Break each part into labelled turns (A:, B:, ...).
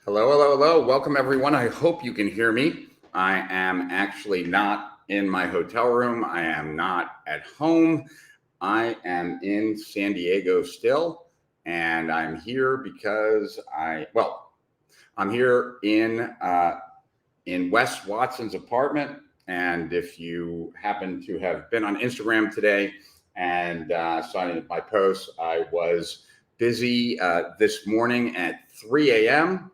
A: Hello, hello, hello. Welcome, everyone. I hope you can hear me. I am actually not in my hotel room. I am not at home. I am in San Diego still, and I'm here because I'm here in Wes Watson's apartment. And if you happen to have been on Instagram today and saw any of my posts, I was busy this morning at 3 a.m.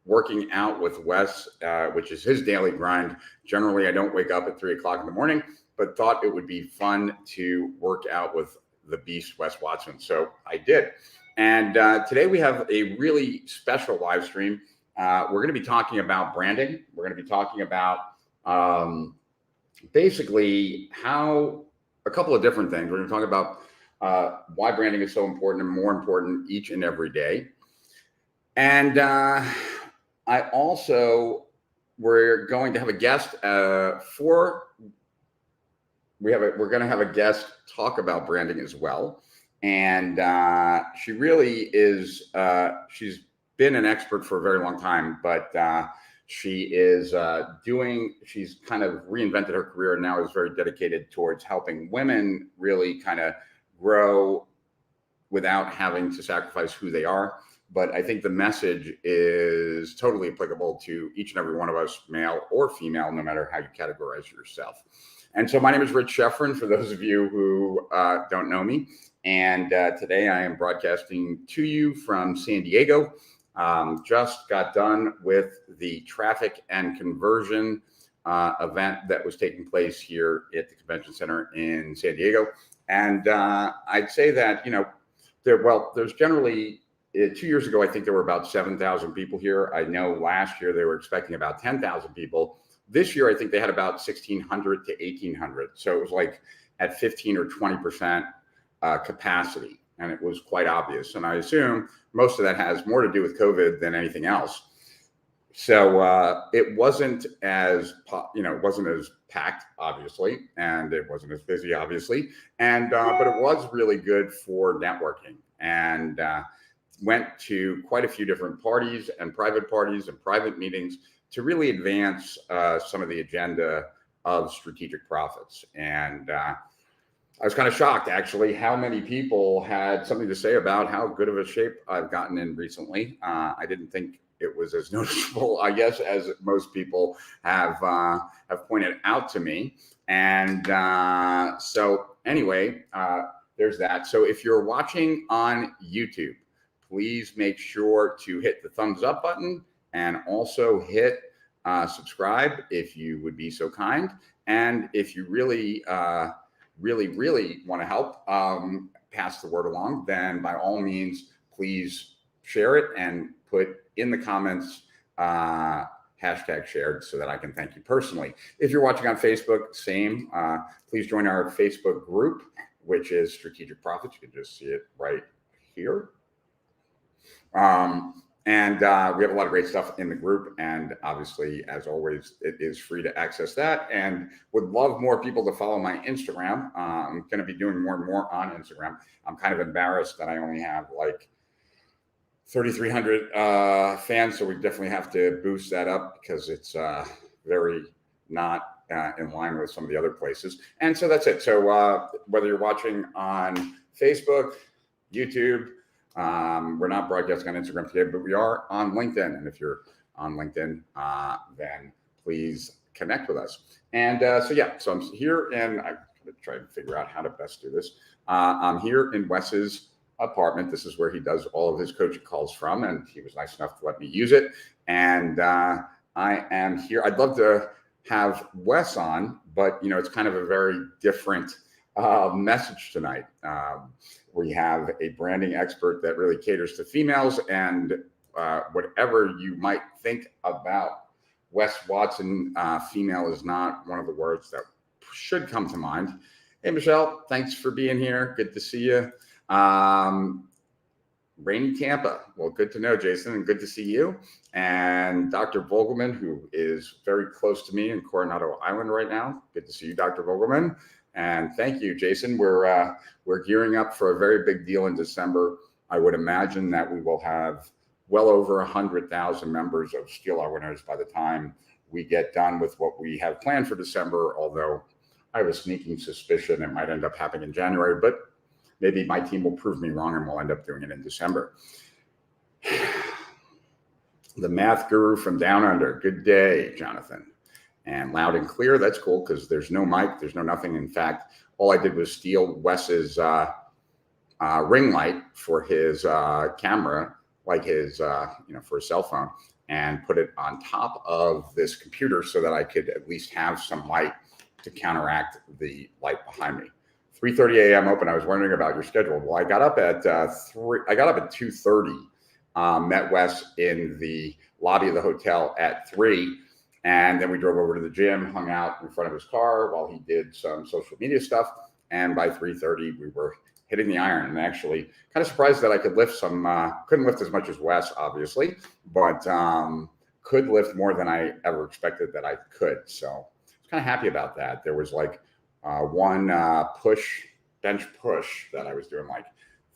A: Working out with Wes, which is his daily grind. Generally, I don't wake up at 3 o'clock in the morning, but thought it would be fun to work out with the beast, Wes Watson. So I did. And today we have a really special live stream. We're going to be talking about branding. We're going to be talking about basically how a couple of different things. We're going to talk about why branding is so important and more important each and every day. And I also, we're going to have a guest we're going to have a guest talk about branding as well. And she really is, she's been an expert for a very long time, but she's kind of reinvented her career and now is very dedicated towards helping women really kind of grow without having to sacrifice who they are. But I think the message is totally applicable to each and every one of us, male or female, no matter how you categorize yourself. And so my name is Rich Sheffrin, for those of you who don't know me. And today I am broadcasting to you from San Diego. Just got done with the traffic and conversion event that was taking place here at the Convention Center in San Diego. And I'd say that, there's generally, 2 years ago, I think there were about 7,000 people here. I know last year they were expecting about 10,000 people. This year, I think they had about 1,600 to 1,800. So it was like at 15 or 20% capacity. And it was quite obvious. And I assume most of that has more to do with COVID than anything else. So it wasn't as, it wasn't as packed, obviously, and it wasn't as busy, obviously. And but it was really good for networking. And went to quite a few different parties and private meetings to really advance some of the agenda of strategic profits. And I was kind of shocked, actually, how many people had something to say about how good of a shape I've gotten in recently. I didn't think it was as noticeable, I guess, as most people have pointed out to me. And so anyway, there's that. So if you're watching on YouTube, please make sure to hit the thumbs up button and also hit subscribe if you would be so kind. And if you really want to help pass the word along, then by all means, please share it and put in the comments hashtag shared so that I can thank you personally. If you're watching on Facebook, same. Please join our Facebook group, which is Strategic Profits. You can just see it right here. And we have a lot of great stuff in the group. And obviously, as always, it is free to access that, and would love more people to follow my Instagram. I'm going to be doing more and more on Instagram. I'm kind of embarrassed that I only have like 3,300 fans. So we definitely have to boost that up because it's very not in line with some of the other places. And so that's it. So whether you're watching on Facebook, YouTube, we're not broadcasting on Instagram today, but we are on LinkedIn. And if you're on LinkedIn, then please connect with us. And so I'm here, and I'm going to try to figure out how to best do this. I'm here in Wes's apartment. This is where he does all of his coaching calls from, and he was nice enough to let me use it. And I am here. I'd love to have Wes on, but it's kind of a very different message tonight. We have a branding expert that really caters to females, and whatever you might think about Wes Watson, female is not one of the words that should come to mind. Hey, Michelle, thanks for being here. Good to see you. Rainy Tampa. Well, good to know, Jason, and good to see you. And Dr. Vogelman, who is very close to me in Coronado Island right now. Good to see you, Dr. Vogelman. And thank you, Jason. We're gearing up for a very big deal in December. I would imagine that we will have well over 100,000 members of Steal Our Winners by the time we get done with what we have planned for December, although I have a sneaking suspicion it might end up happening in January, but maybe my team will prove me wrong and we'll end up doing it in December. The math guru from down under. Good day, Jonathan. And loud and clear. That's cool because there's no mic, there's no nothing. In fact, all I did was steal Wes's ring light for his camera, like his, for his cell phone, and put it on top of this computer so that I could at least have some light to counteract the light behind me. 3:30 a.m. open. I was wondering about your schedule. Well, I got up at 2:30. Met Wes in the lobby of the hotel at 3, and then we drove over to the gym, hung out in front of his car while he did some social media stuff. And by 3:30, we were hitting the iron. And actually, kind of surprised that I could lift some. Couldn't lift as much as Wes, obviously, but could lift more than I ever expected that I could. So I was kind of happy about that. There was like one bench push that I was doing like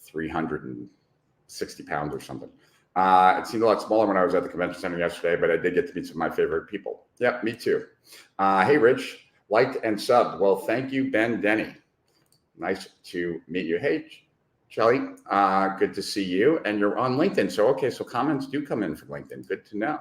A: 360 pounds or something. It seemed a lot smaller when I was at the convention center yesterday, but I did get to meet some of my favorite people. Yep, me too. Hey, Rich, liked and subbed. Well, thank you, Ben Denny. Nice to meet you. Hey, Shelly, good to see you. And you're on LinkedIn. So, okay, so comments do come in from LinkedIn. Good to know.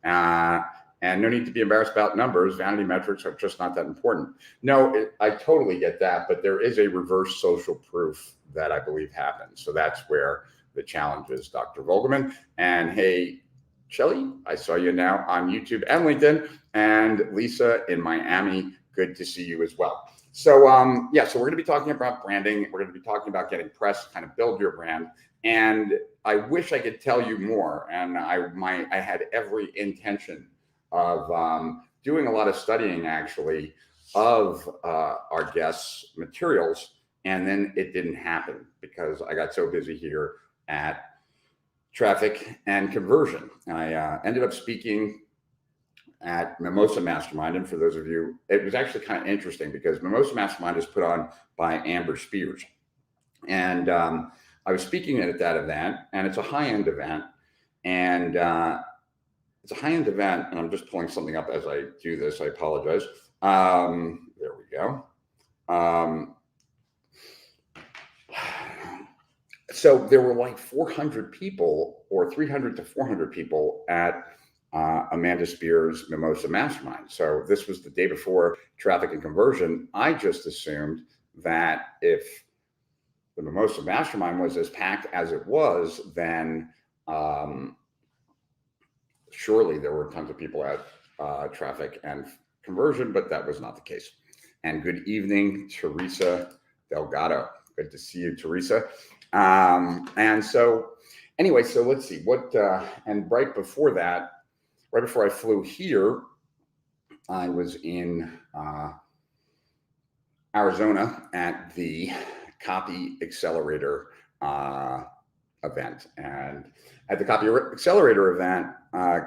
A: And no need to be embarrassed about numbers. Vanity metrics are just not that important. No, I totally get that, but there is a reverse social proof that I believe happens. So that's where the challenge is, Dr. Vogelman. And hey, Shelly, I saw you now on YouTube and LinkedIn. And Lisa in Miami, good to see you as well. So so we're going to be talking about branding. We're going to be talking about getting press, kind of build your brand. And I wish I could tell you more. And I had every intention of doing a lot of studying, actually, of our guests' materials. And then it didn't happen because I got so busy here at Traffic and Conversion. And I ended up speaking at Mimosa Mastermind. And for those of you, it was actually kind of interesting because Mimosa Mastermind is put on by Amber Spears. And I was speaking at that event, and it's a high-end event. And it's a high-end event, and I'm just pulling something up as I do this. I apologize. There we go. So there were like 400 people, or 300 to 400 people at Amanda Spears' Mimosa Mastermind. So this was the day before Traffic and Conversion. I just assumed that if the Mimosa Mastermind was as packed as it was, then surely there were tons of people at Traffic and Conversion, but that was not the case. And good evening, Teresa Delgado. Good to see you, Teresa. And so anyway, so let's see what, and right before that, right before I flew here, I was in Arizona at the Copy Accelerator event. And at the Copy Accelerator event,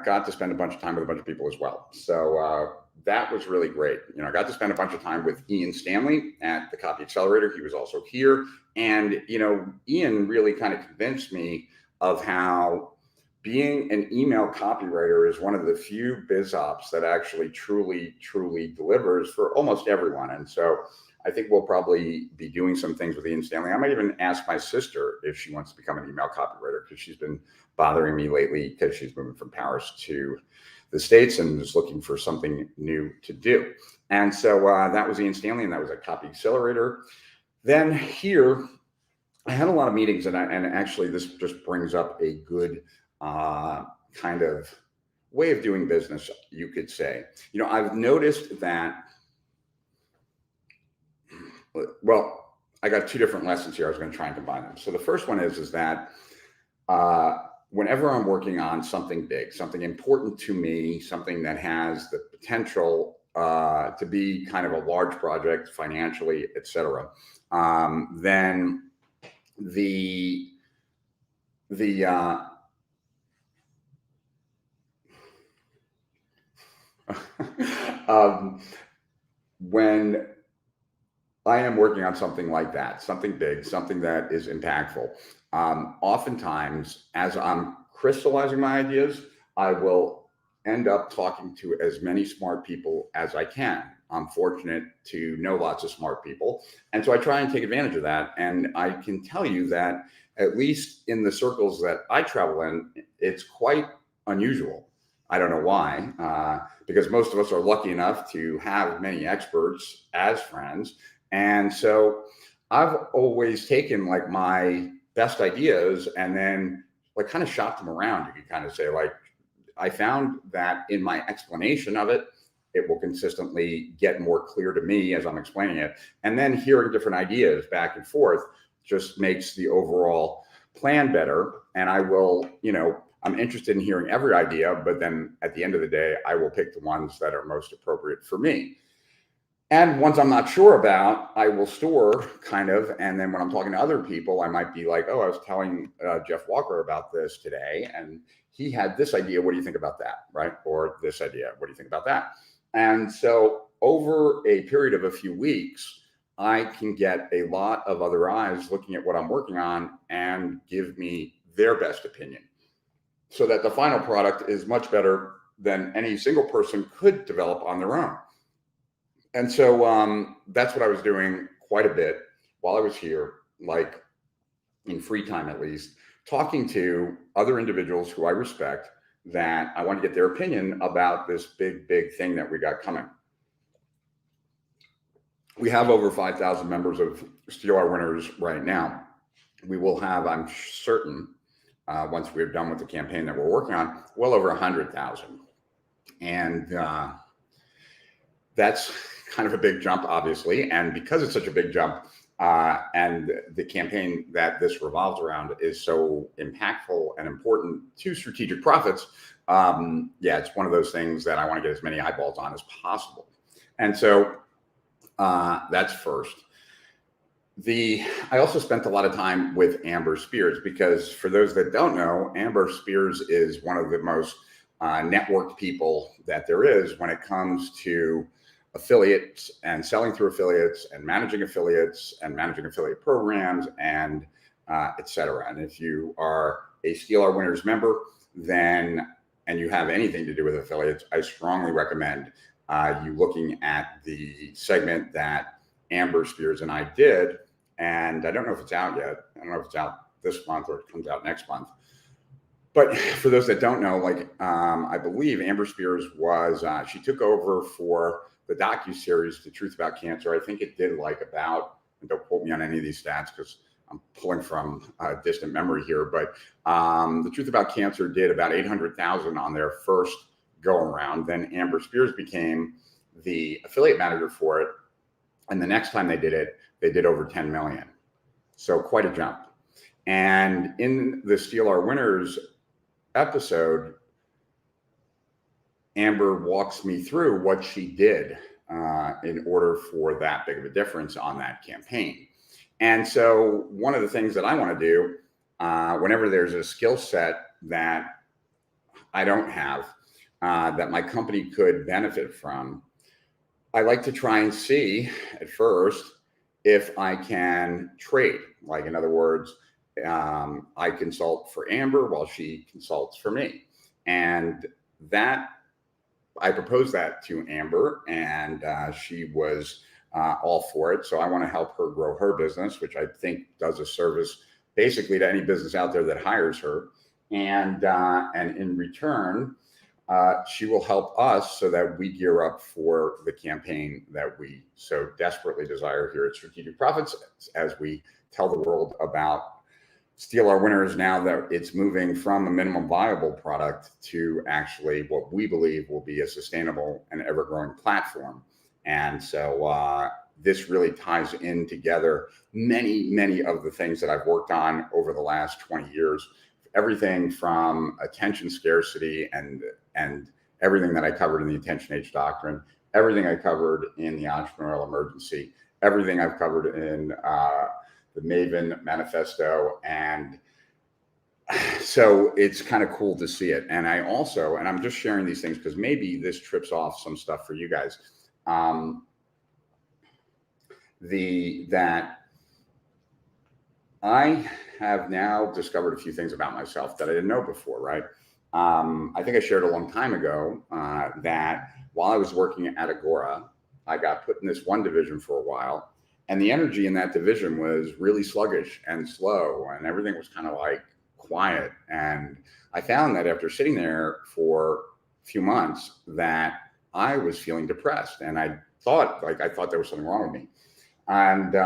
A: got to spend a bunch of time with a bunch of people as well. So that was really great. I got to spend a bunch of time with Ian Stanley at the Copy Accelerator. He was also here. And, Ian really kind of convinced me of how being an email copywriter is one of the few biz ops that actually truly delivers for almost everyone. And so I think we'll probably be doing some things with Ian Stanley. I might even ask my sister if she wants to become an email copywriter, because she's been bothering me lately because she's moving from Paris to the States and is looking for something new to do. And so that was Ian Stanley, and that was at Copy Accelerator. Then here, I had a lot of meetings, and actually this just brings up a good kind of way of doing business, you could say. I've noticed that, well, I got two different lessons here. I was going to try and combine them. So the first one is that whenever I'm working on something big, something important to me, something that has the potential to be kind of a large project financially, et cetera, then when I am working on something like that, something big, something that is impactful, oftentimes as I'm crystallizing my ideas, I will end up talking to as many smart people as I can. I'm fortunate to know lots of smart people. And so I try and take advantage of that. And I can tell you that, at least in the circles that I travel in, it's quite unusual. I don't know why, because most of us are lucky enough to have many experts as friends. And so I've always taken like my best ideas and then like kind of shop them around. You can kind of say, like, I found that in my explanation of it, it will consistently get more clear to me as I'm explaining it. And then hearing different ideas back and forth just makes the overall plan better. And I will, I'm interested in hearing every idea, but then at the end of the day, I will pick the ones that are most appropriate for me. And ones I'm not sure about, I will store kind of. And then when I'm talking to other people, I might be like, oh, I was telling Jeff Walker about this today, and he had this idea. What do you think about that? Right? Or this idea. What do you think about that? And so over a period of a few weeks, I can get a lot of other eyes looking at what I'm working on and give me their best opinion, so that the final product is much better than any single person could develop on their own. And so that's what I was doing quite a bit while I was here, like in free time at least, talking to other individuals who I respect, that I want to get their opinion about this big, big thing that we got coming. We have over 5,000 members of Steal Our Winners right now. We will have, I'm certain, once we're done with the campaign that we're working on, well over 100,000. And that's kind of a big jump, obviously. And because it's such a big jump, and the campaign that this revolves around is so impactful and important to Strategic Profits, it's one of those things that I want to get as many eyeballs on as possible. And so that's first. I also spent a lot of time with Amber Spears, because for those that don't know, Amber Spears is one of the most networked people that there is when it comes to affiliates and selling through affiliates and managing affiliate programs and et cetera. And if you are a Steal Our Winners member, and you have anything to do with affiliates, I strongly recommend you looking at the segment that Amber Spears and I did. And I don't know if it's out yet. I don't know if it's out this month or it comes out next month. But for those that don't know, I believe Amber Spears she took over for the docuseries, The Truth About Cancer. I think it did about, and don't quote me on any of these stats because I'm pulling from a distant memory here, but The Truth About Cancer did about 800,000 on their first go around. Then Amber Spears became the affiliate manager for it. And the next time they did it, they did over 10 million. So quite a jump. And in the Steal Our Winners episode, Amber walks me through what she did in order for that big of a difference on that campaign. And so one of the things that I want to do whenever there's a skill set that I don't have, that my company could benefit from, I like to try and see at first if I can trade. Like, in other words, I consult for Amber while she consults for me. And that, I proposed that to Amber, and she was all for it. So I want to help her grow her business, which I think does a service basically to any business out there that hires her. And in return, she will help us so that we gear up for the campaign that we so desperately desire here at Strategic Profits, as we tell the world about Steal Our Winners now that it's moving from a minimum viable product to actually what we believe will be a sustainable and ever-growing platform. And so this really ties in together many, many of the things that I've worked on over the last 20 years. Everything from attention scarcity and everything that I covered in the Attention Age Doctrine, everything I covered in the Entrepreneurial Emergency, everything I've covered in the Maven Manifesto. And so it's kind of cool to see it. And I'm just sharing these things because maybe this trips off some stuff for you guys. I have now discovered a few things about myself that I didn't know before, right? I think I shared a long time ago that while I was working at Agora, I got put in this one division for a while, and the energy in that division was really sluggish and slow, and everything was kind of like quiet. And I found that after sitting there for a few months that I was feeling depressed, and I thought there was something wrong with me. And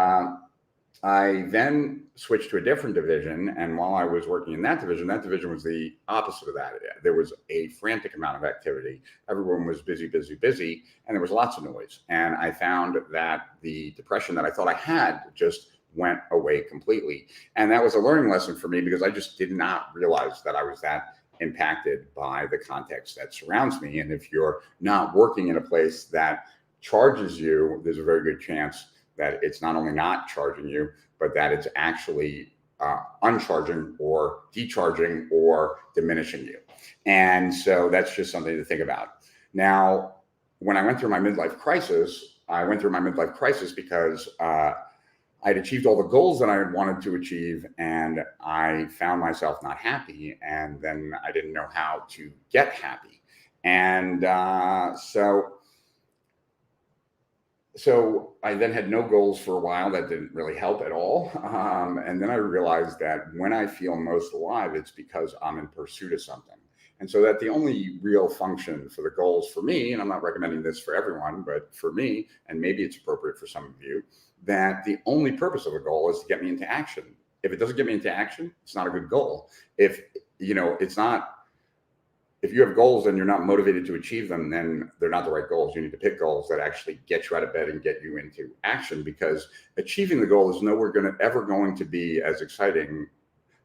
A: I then switched to a different division, and while I was working in that division was the opposite of that. There was a frantic amount of activity. Everyone was busy, busy, busy, and there was lots of noise. And I found that the depression that I thought I had just went away completely. And that was a learning lesson for me, because I just did not realize that I was that impacted by the context that surrounds me. And if you're not working in a place that charges you, there's a very good chance that it's not only not charging you, but that it's actually uncharging or decharging or diminishing you. And so that's just something to think about. Now, when I went through my midlife crisis, because I'd achieved all the goals that I had wanted to achieve, and I found myself not happy, and then I didn't know how to get happy. And so I then had no goals for a while. That didn't really help at all. And then I realized that when I feel most alive, it's because I'm in pursuit of something. And so that the only real function for the goals for me, and I'm not recommending this for everyone, but for me, and maybe it's appropriate for some of you, that the only purpose of a goal is to get me into action. If it doesn't get me into action, it's not a good goal. If you have goals and you're not motivated to achieve them, then they're not the right goals. You need to pick goals that actually get you out of bed and get you into action, because achieving the goal is nowhere ever going to be as exciting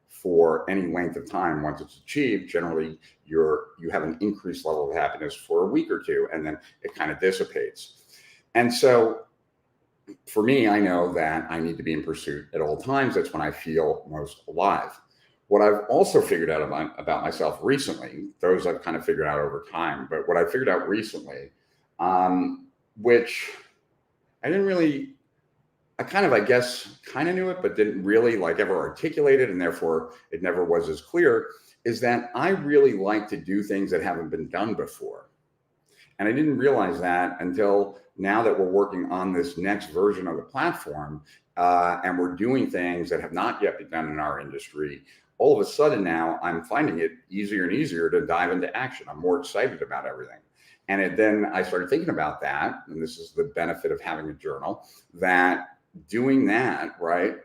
A: for any length of time. Once it's achieved, generally you have an increased level of happiness for a week or two, and then it kind of dissipates. And so for me, I know that I need to be in pursuit at all times. That's when I feel most alive. What I've also figured out about myself recently, those I've kind of figured out over time, but what I figured out recently, which I didn't really, I kind of knew it, but didn't really ever articulate it, and therefore it never was as clear, is that I really like to do things that haven't been done before. And I didn't realize that until now that we're working on this next version of the platform, and we're doing things that have not yet been done in our industry. All of a sudden now I'm finding it easier and easier to dive into action. I'm more excited about everything. And then I started thinking about that, and this is the benefit of having a journal, that doing that, right,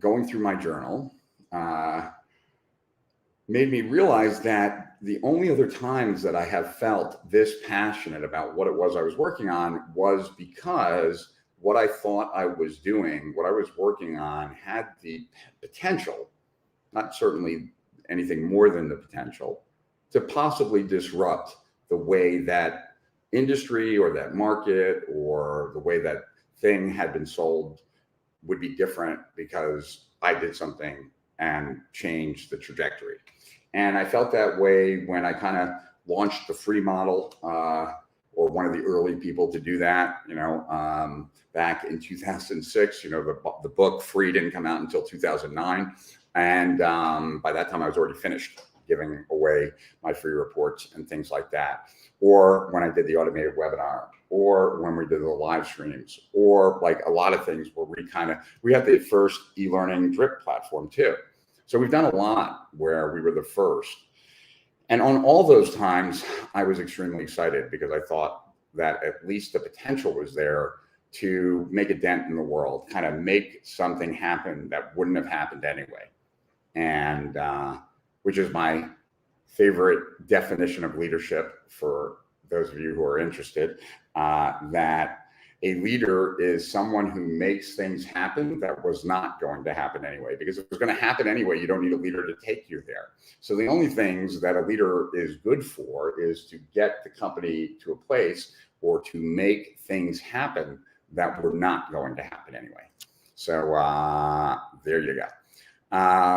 A: going through my journal made me realize that the only other times that I have felt this passionate about what it was I was working on was because what I thought I was doing, what I was working on, had the potential, not certainly anything more than the potential, to possibly disrupt the way that industry or that market or the way that thing had been sold would be different because I did something and changed the trajectory. And I felt that way when I kind of launched the free model, or one of the early people to do that, back in 2006. The book Free didn't come out until 2009. And by that time I was already finished giving away my free reports and things like that. Or when I did the automated webinar, or when we did the live streams, or a lot of things where we had the first e-learning drip platform too. So we've done a lot where we were the first. And on all those times, I was extremely excited because I thought that at least the potential was there to make a dent in the world, kind of make something happen that wouldn't have happened anyway. And which is my favorite definition of leadership for those of you who are interested, that a leader is someone who makes things happen that was not going to happen anyway. Because if it was going to happen anyway, you don't need a leader to take you there. So the only things that a leader is good for is to get the company to a place or to make things happen that were not going to happen anyway. So there you go.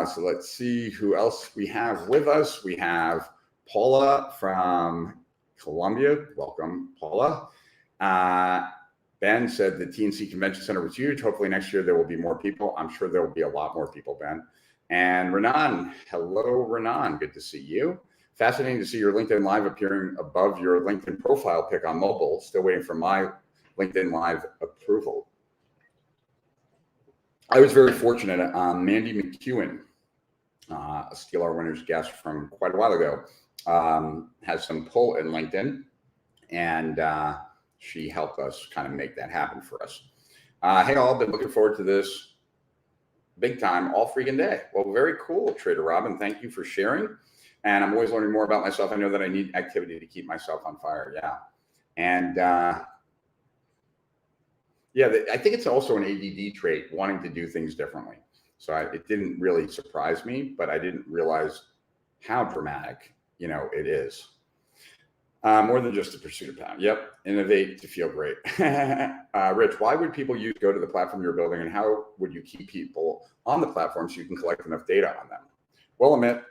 A: So let's see who else we have with us. We have Paula from Colombia. Welcome, Paula. Ben said the TNC Convention Center was huge. Hopefully next year there will be more people. I'm sure there will be a lot more people, Ben. And Renan, hello, Renan. Good to see you. Fascinating to see your LinkedIn Live appearing above your LinkedIn profile pic on mobile. Still waiting for my LinkedIn Live approval. I was very fortunate. Mandy McEwen, a Steal Our Winners guest from quite a while ago, has some pull in LinkedIn, and she helped us kind of make that happen for us. Hey, all, been looking forward to this big time all freaking day. Well, very cool, Trader Robin. Thank you for sharing. And I'm always learning more about myself. I know that I need activity to keep myself on fire. Yeah. And yeah, I think it's also an ADD trait, wanting to do things differently. So it didn't really surprise me, but I didn't realize how dramatic, it is. More than just the pursuit of power. Yep. Innovate to feel great. Rich, why would people go to the platform you're building, and how would you keep people on the platform so you can collect enough data on them? Well, Amit,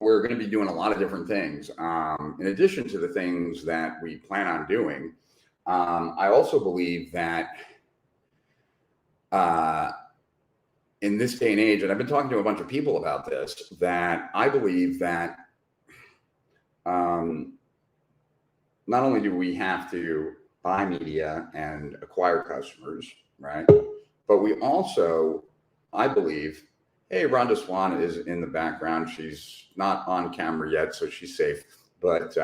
A: we're going to be doing a lot of different things. In addition to the things that we plan on doing, I also believe that in this day and age, and I've been talking to a bunch of people about this, that I believe that not only do we have to buy media and acquire customers, right? But we also, I believe, hey, Rhonda Swan is in the background. She's not on camera yet, so she's safe, but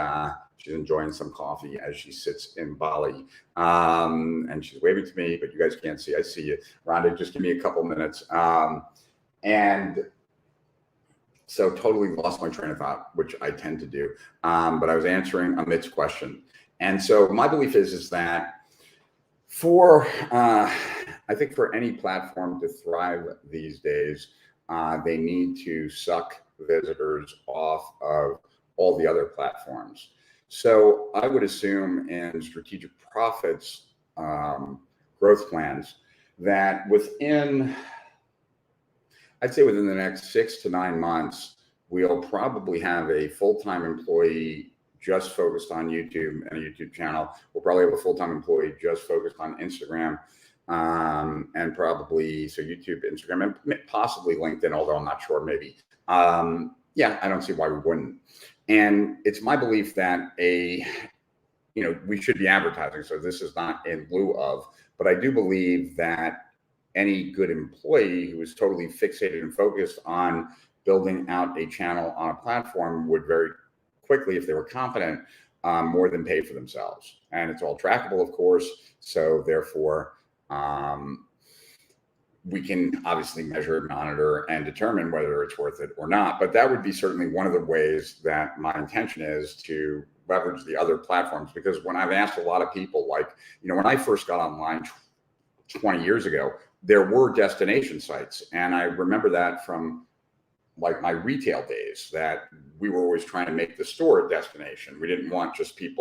A: she's enjoying some coffee as she sits in Bali. And she's waving to me, but you guys can't see. I see you. Rhonda, just give me a couple minutes. And so totally lost my train of thought, which I tend to do. But I was answering Amit's question. And so my belief is that I think for any platform to thrive these days, they need to suck visitors off of all the other platforms. So I would assume in strategic profits growth plans that I'd say within the next 6 to 9 months, we'll probably have a full-time employee just focused on YouTube and a YouTube channel. We'll probably have a full-time employee just focused on Instagram, and probably YouTube, Instagram, and possibly LinkedIn, although I'm not sure, maybe. Yeah, I don't see why we wouldn't. And it's my belief that we should be advertising. So this is not in lieu of, but I do believe that any good employee who is totally fixated and focused on building out a channel on a platform would very quickly, if they were confident, more than pay for themselves. And it's all trackable, of course. So therefore, we can obviously measure, monitor, and determine whether it's worth it or not. But that would be certainly one of the ways that my intention is to leverage the other platforms. Because when I've asked a lot of people, when I first got online 20 years ago, there were destination sites. And I remember that from my retail days, that we were always trying to make the store a destination. We didn't want just the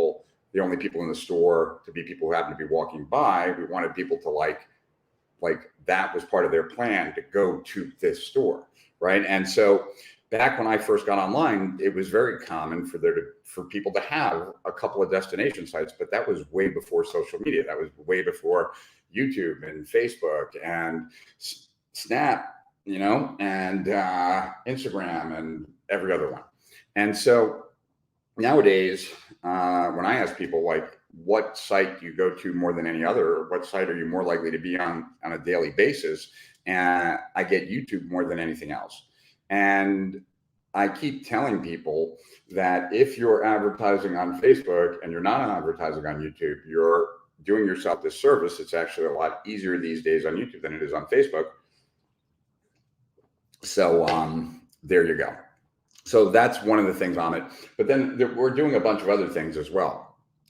A: only people in the store to be people who happened to be walking by. We wanted people to like that was part of their plan to go to this store, right? And so back when I first got online, it was very common for people to have a couple of destination sites, but that was way before social media. That was way before YouTube and Facebook and Snap, and Instagram and every other one. And so nowadays, when I ask people what site do you go to more than any other, or what site are you more likely to be on a daily basis, and I get YouTube more than anything else. And I keep telling people that if you're advertising on Facebook and you're not advertising on YouTube, you're doing yourself this service. It's actually a lot easier these days on YouTube than it is on Facebook. So there you go. So that's one of the things on it. But then we're doing a bunch of other things as well.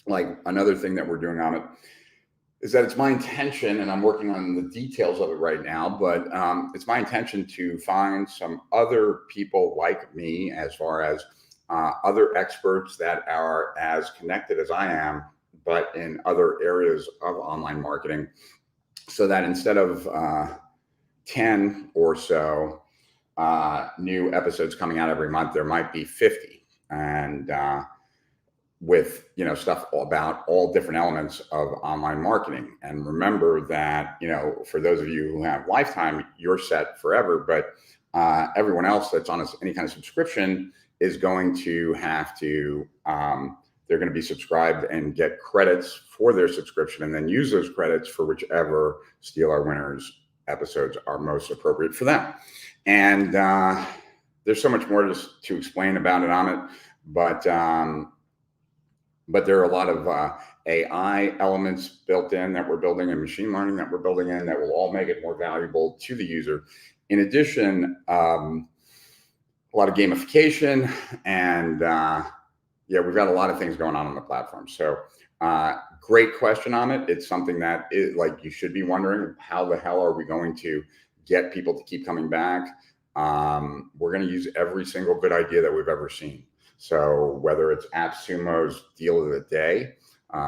A: Another thing that we're doing on it is that it's my intention, and I'm working on the details of it right now, but it's my intention to find some other people like me, as far as other experts that are as connected as I am, but in other areas of online marketing, so that instead of 10 or so new episodes coming out every month, there might be 50. And with, you know, stuff about all different elements of online marketing. And remember that, you know, for those of you who have lifetime, you're set forever, but everyone else that's on any kind of subscription is going to have to, they're going to be subscribed and get credits for their subscription, and then use those credits for whichever Steal Our Winners episodes are most appropriate for them. And there's so much more to explain about it on it, but there are a lot of AI elements built in that we're building, and machine learning that we're building in, that will all make it more valuable to the user. In addition, a lot of gamification, and yeah, we've got a lot of things going on the platform. So great question, Amit. It's something that like, you should be wondering, how the hell are we going to get people to keep coming back? We're going to use every single good idea that we've ever seen. So whether it's AppSumo's deal of the day,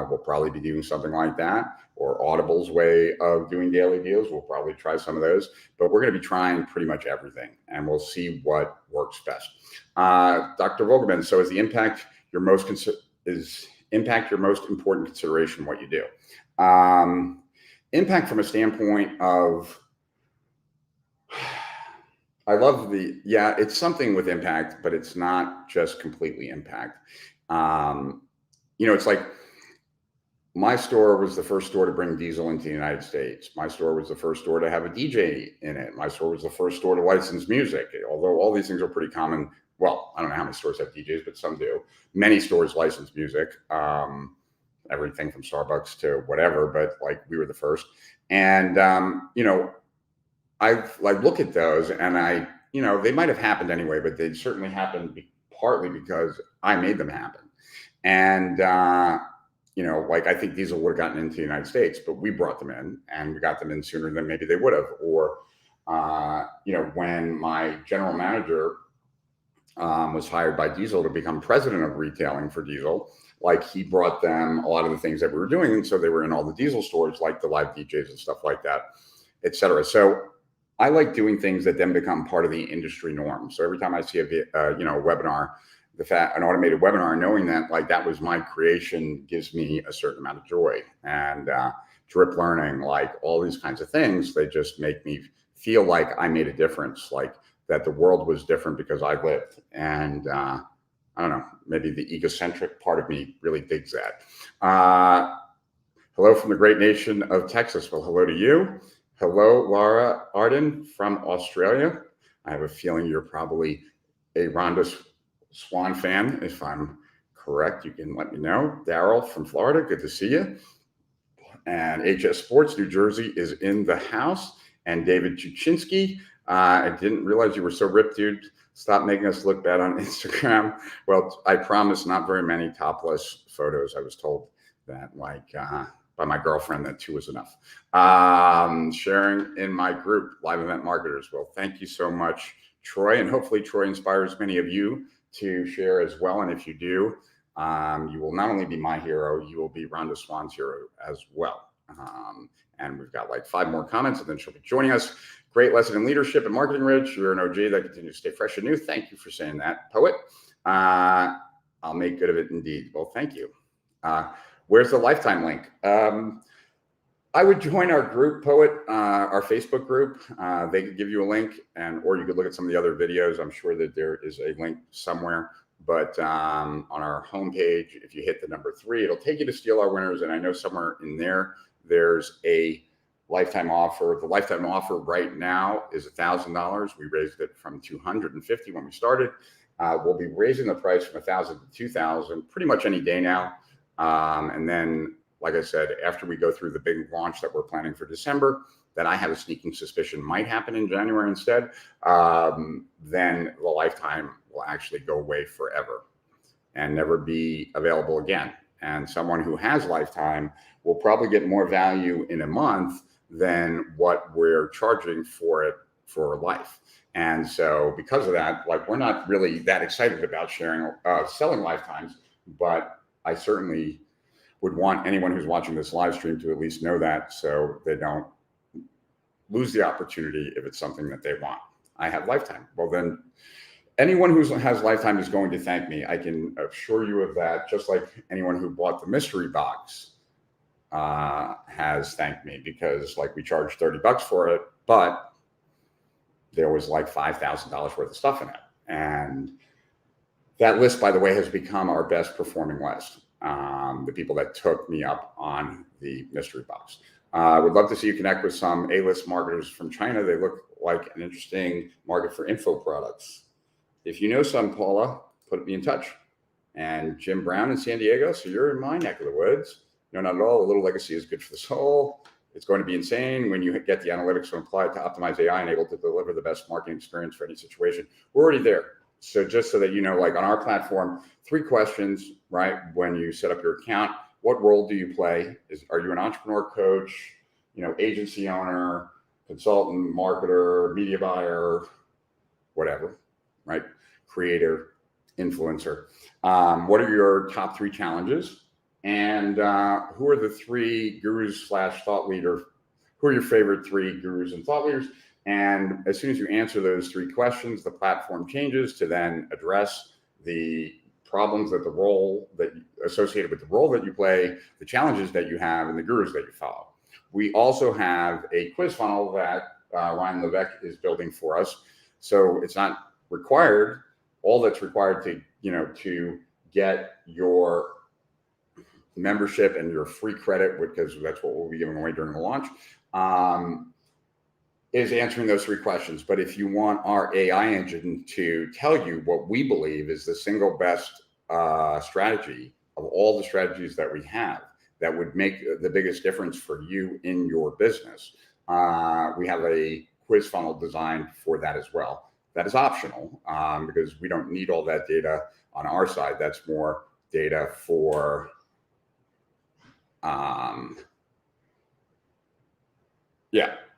A: we'll probably be doing something like that, or Audible's way of doing daily deals. We'll probably try some of those, but we're going to be trying pretty much everything, and we'll see what works best. Dr. Vogelman, so is impact your most important consideration what you do? Impact from a standpoint of, I love yeah, it's something with impact, but it's not just completely impact. You know, it's like, my store was the first store to bring diesel into the United States. My store was the first store to have a DJ in it. My store was the first store to license music, although all these things are pretty common. Well, I don't know how many stores have DJs, but some do. Many stores license music, everything from Starbucks to whatever, but like, we were the first. And, you know, I look at those, and you know, they might have happened anyway, but they certainly happened partly because I made them happen. And, you know, like, I think diesel would have gotten into the United States, but we brought them in, and we got them in sooner than maybe they would have. Or, you know, when my general manager was hired by Diesel to become president of retailing for Diesel, like, he brought them a lot of the things that we were doing. And so they were in all the Diesel stores, like the live DJs and stuff like that, et cetera. So I like doing things that then become part of the industry norm. So every time I see a you know, a webinar, an automated webinar, knowing that like that was my creation gives me a certain amount of joy. And drip learning, like all these kinds of things, they just make me feel like I made a difference, like that the world was different because I lived. And I don't know, maybe the egocentric part of me really digs that. Hello from the great nation of Texas. Well, hello to you. Hello, Laura Arden from Australia. I have a feeling you're probably a Rhonda Swan fan. If I'm correct, you can let me know. Daryl from Florida, good to see you. And HS Sports New Jersey is in the house. And David Chuchinski, I didn't realize you were so ripped, dude. Stop making us look bad on Instagram. Well, I promise not very many topless photos. I was told that, like, by my girlfriend, that 2 was enough. Sharing in my group, Live Event Marketers. Well, thank you so much, Troy. And hopefully Troy inspires many of you to share as well. And if you do, you will not only be my hero, you will be Rhonda Swan's hero as well. And we've got like 5 more comments, and then she'll be joining us. Great lesson in leadership and marketing, Rich. You're an OG that continues to stay fresh and new. Thank you for saying that, Poet. I'll make good of it indeed. Well, thank you. Where's the lifetime link? I would join our group, Poet, our Facebook group. They could give you a link, or you could look at some of the other videos. I'm sure that there is a link somewhere. But on our homepage, if you hit the number 3, it'll take you to Steal Our Winners. And I know somewhere in there, there's a lifetime offer. The lifetime offer right now is $1,000. We raised it from $250 when we started. We'll be raising the price from $1,000 to $2,000 pretty much any day now. And then, like I said, after we go through the big launch that we're planning for December, that I have a sneaking suspicion might happen in January instead, then the lifetime will actually go away forever and never be available again. And someone who has lifetime will probably get more value in a month than what we're charging for it for life. And so because of that, like, we're not really that excited about selling lifetimes, but I certainly would want anyone who's watching this live stream to at least know that, so they don't lose the opportunity if it's something that they want. I have lifetime. Well, then anyone who has lifetime is going to thank me. I can assure you of that. Just like anyone who bought the mystery box has thanked me, because like we charged $30 for it, but there was like $5,000 worth of stuff in it. And that list, by the way, has become our best performing list. The people that took me up on the mystery box. I would love to see you connect with some A-list marketers from China. They look like an interesting market for info products. If you know some, Paula, put me in touch. And Jim Brown in San Diego. So you're in my neck of the woods. No, not at all. A little legacy is good for the soul. It's going to be insane when you get the analytics to apply it to optimize AI and able to deliver the best marketing experience for any situation. We're already there. So just so that you know, like on our platform, 3 questions, right? When you set up your account, what role do you play? Are you an entrepreneur, coach, agency owner, consultant, marketer, media buyer, whatever, right? Creator, influencer. What are your top 3 challenges? And who are the 3 gurus / thought leader? Who are your favorite 3 gurus and thought leaders? And as soon as you answer those 3 questions, the platform changes to then address the problems that the role that associated with the role that you play, the challenges that you have, and the gurus that you follow. We also have a quiz funnel that Ryan Levesque is building for us. So it's not required. All that's required to get your membership and your free credit, because that's what we'll be giving away during the launch, is answering those 3 questions. But if you want our AI engine to tell you what we believe is the single best strategy of all the strategies that we have that would make the biggest difference for you in your business, we have a quiz funnel designed for that as well. That is optional because we don't need all that data on our side. That's more data for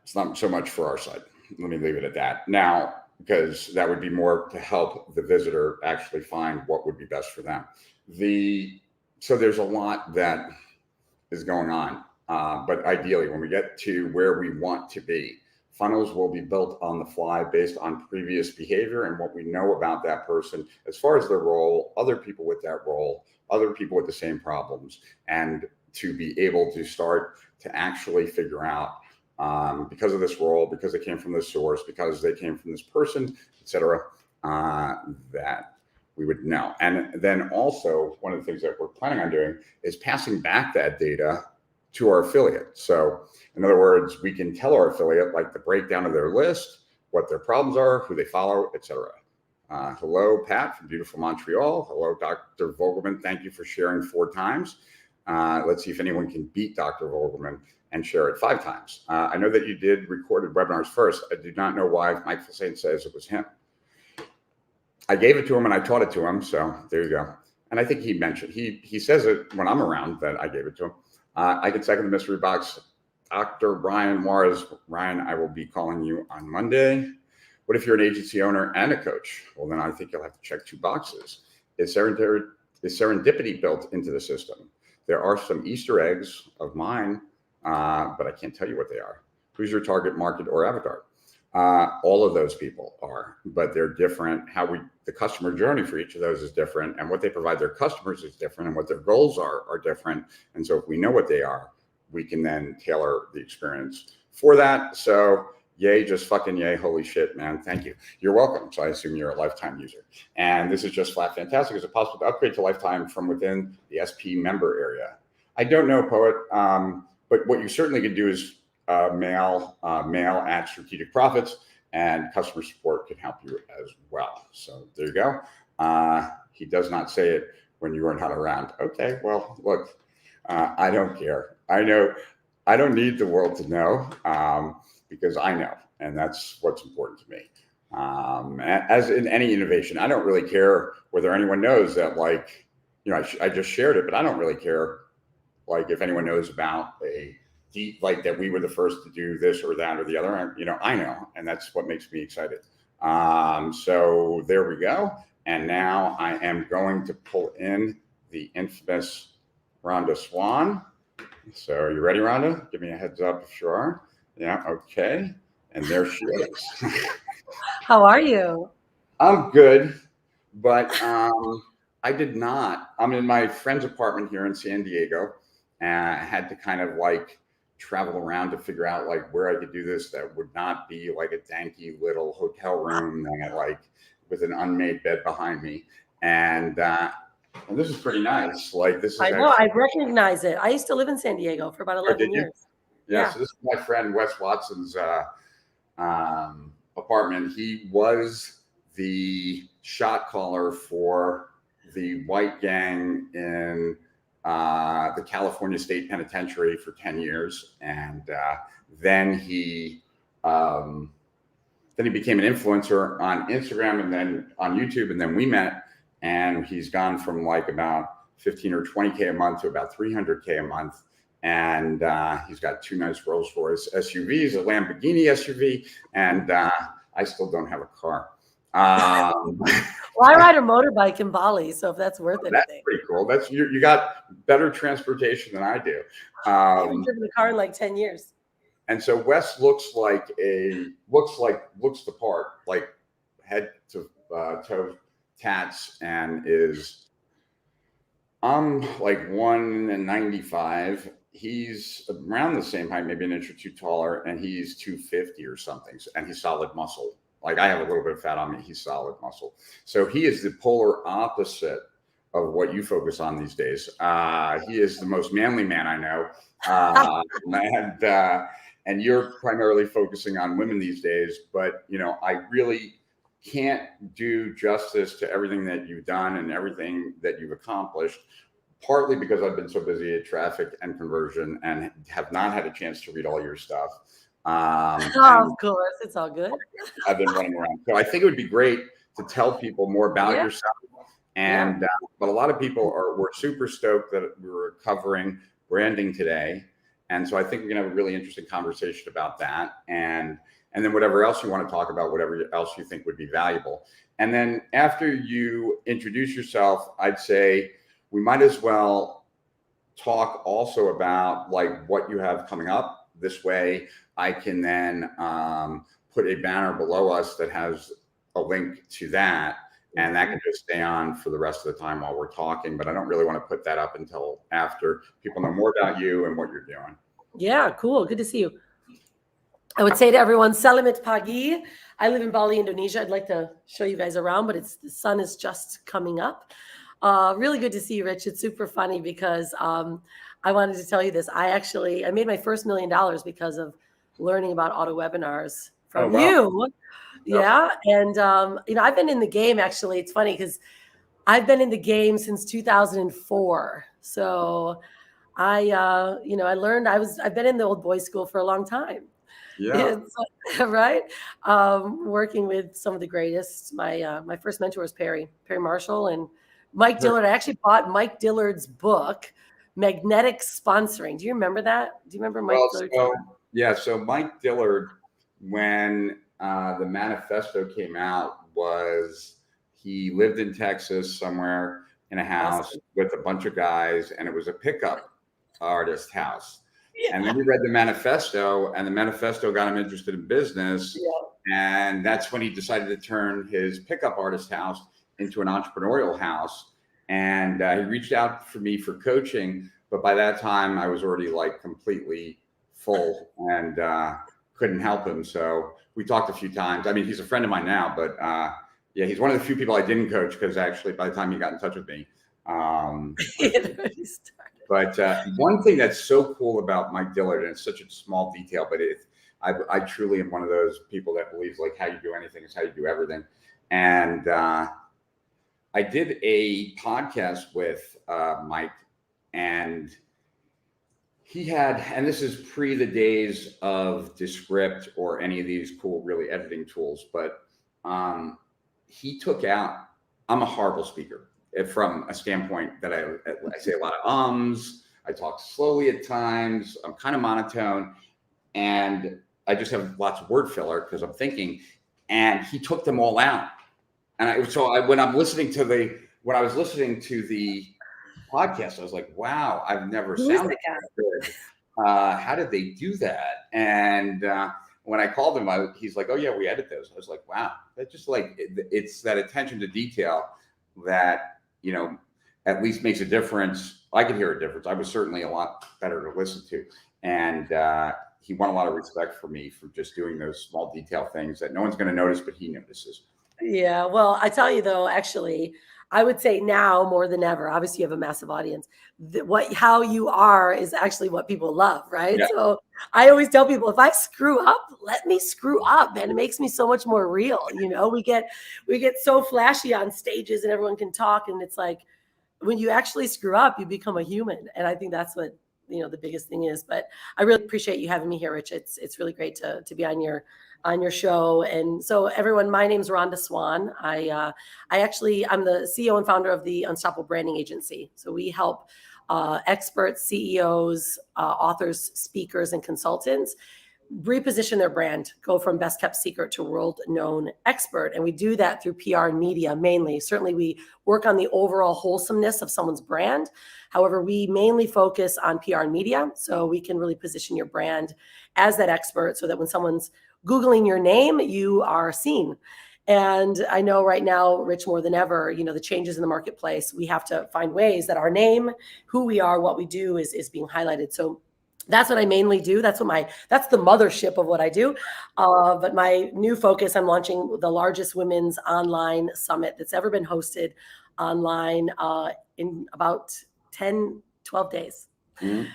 A: it's not so much for our side. Let me leave it at that. Now, because that would be more to help the visitor actually find what would be best for them. So there's a lot that is going on. But ideally, when we get to where we want to be, funnels will be built on the fly based on previous behavior and what we know about that person as far as their role, other people with that role, other people with the same problems, and to be able to start to actually figure out because of this role, because they came from this source, because they came from this person, etc., that we would know. And then also, one of the things that we're planning on doing is passing back that data to our affiliate. So in other words, we can tell our affiliate like the breakdown of their list, what their problems are, who they follow, etc. Hello, Pat from beautiful Montreal. Hello, Dr. Vogelman. Thank you for sharing 4 times. Let's see if anyone can beat Dr. Vogelman and share it 5 times. I know that you did recorded webinars first. I do not know why Mike Fasane says it was him. I gave it to him and I taught it to him. So there you go. And I think he mentioned, he says it when I'm around that I gave it to him. I can second the mystery box. Dr. Ryan Juarez. Ryan, I will be calling you on Monday. What if you're an agency owner and a coach? Well, then I think you'll have to check 2 boxes. Is serendipity built into the system? There are some Easter eggs of mine, but I can't tell you what they are. Who's your target market or avatar? All of those people are, but they're different. The customer journey for each of those is different, and what they provide their customers is different, and what their goals are different. And so if we know what they are, we can then tailor the experience for that. So yay, just fucking yay. Holy shit, man. Thank you. You're welcome. So I assume you're a lifetime user. And this is just flat fantastic. Is it possible to upgrade to lifetime from within the SP member area? I don't know, Poet. But what you certainly can do is mail at Strategic Profits, and customer support can help you as well. So there you go. He does not say it when you are not around. Okay, well, look, I don't care. I don't need the world to know because I know, and that's what's important to me. As in any innovation, I don't really care whether anyone knows that, like, I just shared it, but I don't really care, like, if anyone knows about like that we were the first to do this or that or the other. I know, and that's what makes me excited. So there we go. And now I am going to pull in the infamous Rhonda Swan. So are you ready, Rhonda? Give me a heads up if you are. Yeah, okay. And there she is.
B: How are you?
A: I'm good, but I did not. I'm in my friend's apartment here in San Diego, and I had to kind of like travel around to figure out like where I could do this that would not be like a danky little hotel room that like with an unmade bed behind me. And this is pretty nice. Like this is
B: I know, I recognize it. I used to live in San Diego for about 11 years.
A: Yeah. So this is my friend Wes Watson's apartment. He was the shot caller for the white gang in the California State Penitentiary for 10 years. And then he became an influencer on Instagram and then on YouTube. And then we met, and he's gone from like about 15 or 20K a month to about 300K a month. And he's got 2 nice Rolls Royce SUVs, a Lamborghini SUV, and I still don't have a car.
B: Well, I ride a motorbike in Bali, so if that's worth anything.
A: That's pretty cool. That's you got better transportation than I do.
B: I haven't driven a car in like 10 years.
A: And so Wes looks the part, like head to toe tats, and is like 195. He's around the same height, maybe an inch or two taller, and he's 250 or something. And he's solid muscle. Like I have a little bit of fat on me. He's solid muscle. So he is the polar opposite of what you focus on these days. He is the most manly man I know. And you're primarily focusing on women these days. But, you know, I really can't do justice to everything that you've done and everything that you've accomplished, partly because I've been so busy at traffic and conversion and have not had a chance to read all your stuff.
B: Of course, it's all good.
A: I've been running around. So I think it would be great to tell people more about yourself. And but a lot of people were super stoked that we were covering branding today. And so I think we're going to have a really interesting conversation about that. And then whatever else you want to talk about, whatever else you think would be valuable. And then after you introduce yourself, I'd say we might as well talk also about like what you have coming up. This way I can then put a banner below us that has a link to that, and that can just stay on for the rest of the time while we're talking. But I don't really want to put that up until after people know more about you and what you're doing.
B: Yeah, cool. Good to see you. I would say to everyone, Selamat pagi. I live in Bali, Indonesia. I'd like to show you guys around, but the sun is just coming up. Really good to see you, Rich. It's super funny because I wanted to tell you this. I made my first $1 million because of learning about auto webinars from you. Yeah. And, you know, I've been in the game, actually. It's funny because I've been in the game since 2004. So you know, I've been in the old boys school for a long time.
A: Yeah.
B: Right. Working with some of the greatest. My first mentor was Perry Marshall and Mike Dillard. I actually bought Mike Dillard's book, Magnetic Sponsoring. Do you remember that? Do you remember Mike Dillard?
A: So Mike Dillard, when the manifesto came out, he lived in Texas somewhere in a house with a bunch of guys, and it was a pickup artist house. Yeah. And then he read the manifesto, and the manifesto got him interested in business. Yeah. And that's when he decided to turn his pickup artist house into an entrepreneurial house. And he reached out for me for coaching. But by that time, I was already like completely full and couldn't help him. So we talked a few times. I mean, he's a friend of mine now, but yeah, he's one of the few people I didn't coach because actually by the time he got in touch with me. But one thing that's so cool about Mike Dillard, and it's such a small detail, but I truly am one of those people that believes like how you do anything is how you do everything. And I did a podcast with Mike, and he had, and this is pre the days of Descript or any of these cool, really editing tools, but he took out, I'm a horrible speaker from a standpoint that I say a lot of ums, I talk slowly at times, I'm kind of monotone, and I just have lots of word filler because I'm thinking, and he took them all out. And when I was listening to the podcast, I was like, wow, I've never sounded that good. How did they do that? And when I called him, he's like, "Oh yeah, we edit those." I was like, "Wow, that's just like it's that attention to detail that at least makes a difference." I could hear a difference. I was certainly a lot better to listen to, and he won a lot of respect for me for just doing those small detail things that no one's going to notice, but he notices.
B: Yeah. Well, I tell you though, actually, I would say now more than ever, obviously you have a massive audience. How you are is actually what people love, right?
A: Yeah.
B: So I always tell people, if I screw up, let me screw up, man. It makes me so much more real. We get so flashy on stages and everyone can talk, and it's like when you actually screw up, you become a human. And I think that's what the biggest thing is. But I really appreciate you having me here, Rich. It's really great to be on your show. And so everyone, my name's Rhonda Swan. I'm the CEO and founder of the Unstoppable Branding Agency. So we help experts, CEOs, authors, speakers, and consultants reposition their brand, go from best kept secret to world known expert. And we do that through PR and media mainly. Certainly we work on the overall wholesomeness of someone's brand. However, we mainly focus on PR and media. So we can really position your brand as that expert so that when someone's Googling your name, you are seen. And I know right now, Rich, more than ever, the changes in the marketplace, we have to find ways that our name, who we are, what we do is being highlighted. So that's what I mainly do. That's the mothership of what I do. But my new focus, I'm launching the largest women's online summit that's ever been hosted online in about 10, 12 days.
A: Mm-hmm.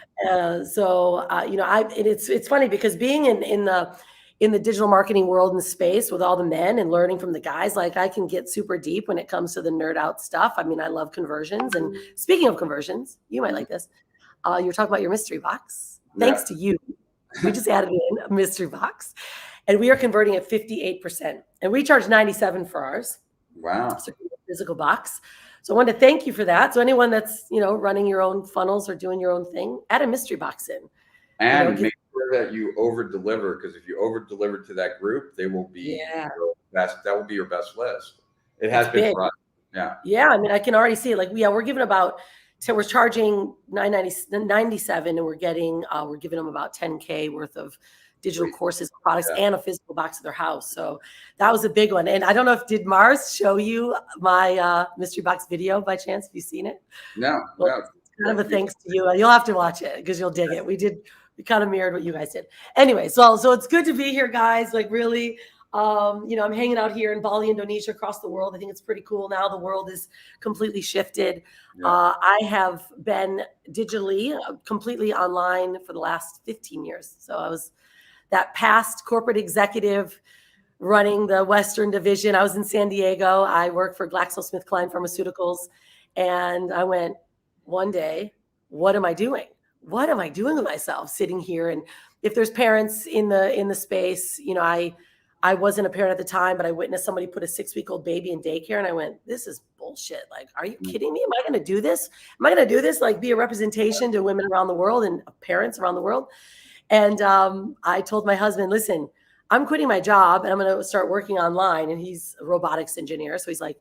B: It's funny because being in the digital marketing world and space with all the men and learning from the guys, like I can get super deep when it comes to the nerd out stuff. I mean, I love conversions. And speaking of conversions, you might like this. You're talking about your mystery box. Thanks to you. We just added in a mystery box and we are converting at 58%. And we charge $97 for ours.
A: Wow.
B: So physical box. So I wanted to thank you for that. So anyone that's, running your own funnels or doing your own thing, add a mystery box in.
A: And make sure that you over deliver, because if you over deliver to that group, they will be your best. That will be your best list. It has been for us. Yeah.
B: Yeah. I mean, I can already see it. Like, we're giving so we're charging $97 and we're giving them about $10K worth of digital courses, products, and a physical box of their house. So that was a big one. And I don't know did Mars show you my mystery box video by chance? Have you seen it?
A: No.
B: It's kind of a thanks to you. You'll have to watch it because you'll dig it. We kind of mirrored what you guys did. Anyway, so it's good to be here, guys. Like really, I'm hanging out here in Bali, Indonesia, across the world. I think it's pretty cool now. The world is completely shifted. Yeah. I have been digitally completely online for the last 15 years. So I was that past corporate executive running the Western division. I was in San Diego. I worked for GlaxoSmithKline Pharmaceuticals. And I went one day, what am I doing? What am I doing with myself sitting here? And if there's parents in the space, I wasn't a parent at the time, but I witnessed somebody put a 6-week-old baby in daycare. And I went, this is bullshit. Like, are you kidding me? Am I going to do this? Am I going to do this? Like be a representation to women around the world and parents around the world. And I told my husband, listen, I'm quitting my job and I'm going to start working online. And he's a robotics engineer. So he's like,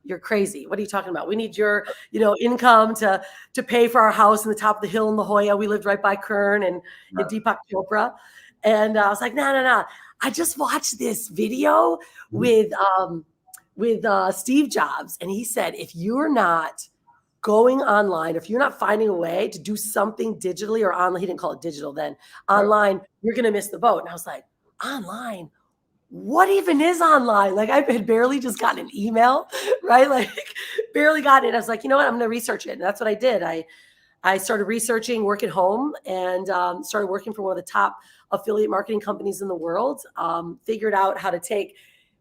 B: you're crazy. What are you talking about? We need your, income to pay for our house in the top of the hill in La Jolla. We lived right by Kern and Deepak Chopra. And I was like, no. I just watched this video with Steve Jobs. And he said, if you're not going online, if you're not finding a way to do something digitally or online, he didn't call it digital then, online, you're going to miss the boat. And I was like, online? What even is online? Like I had barely just gotten an email, right? Like barely got it. I was like, you know what? I'm going to research it. And that's what I did. I started researching work at home and started working for one of the top affiliate marketing companies in the world. Figured out how to take,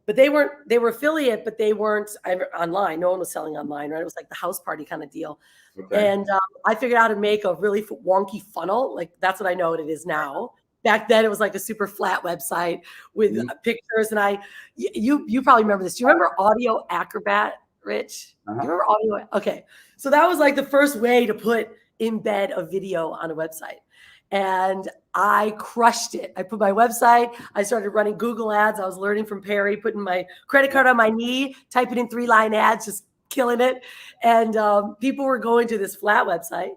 B: but they were affiliate, but they weren't online. No one was selling online, right? It was like the house party kind of deal. Okay. And I figured out how to make a really wonky funnel. Like that's what I know what it is now. Back then it was like a super flat website with pictures. And you probably remember this. Do you remember Audio Acrobat, Rich? You remember Audio? Okay. So that was like the first way to embed a video on a website. And I crushed it. I put my website, I started running Google ads. I was learning from Perry, putting my credit card on my knee, typing in 3-line ads, just killing it. And people were going to this flat website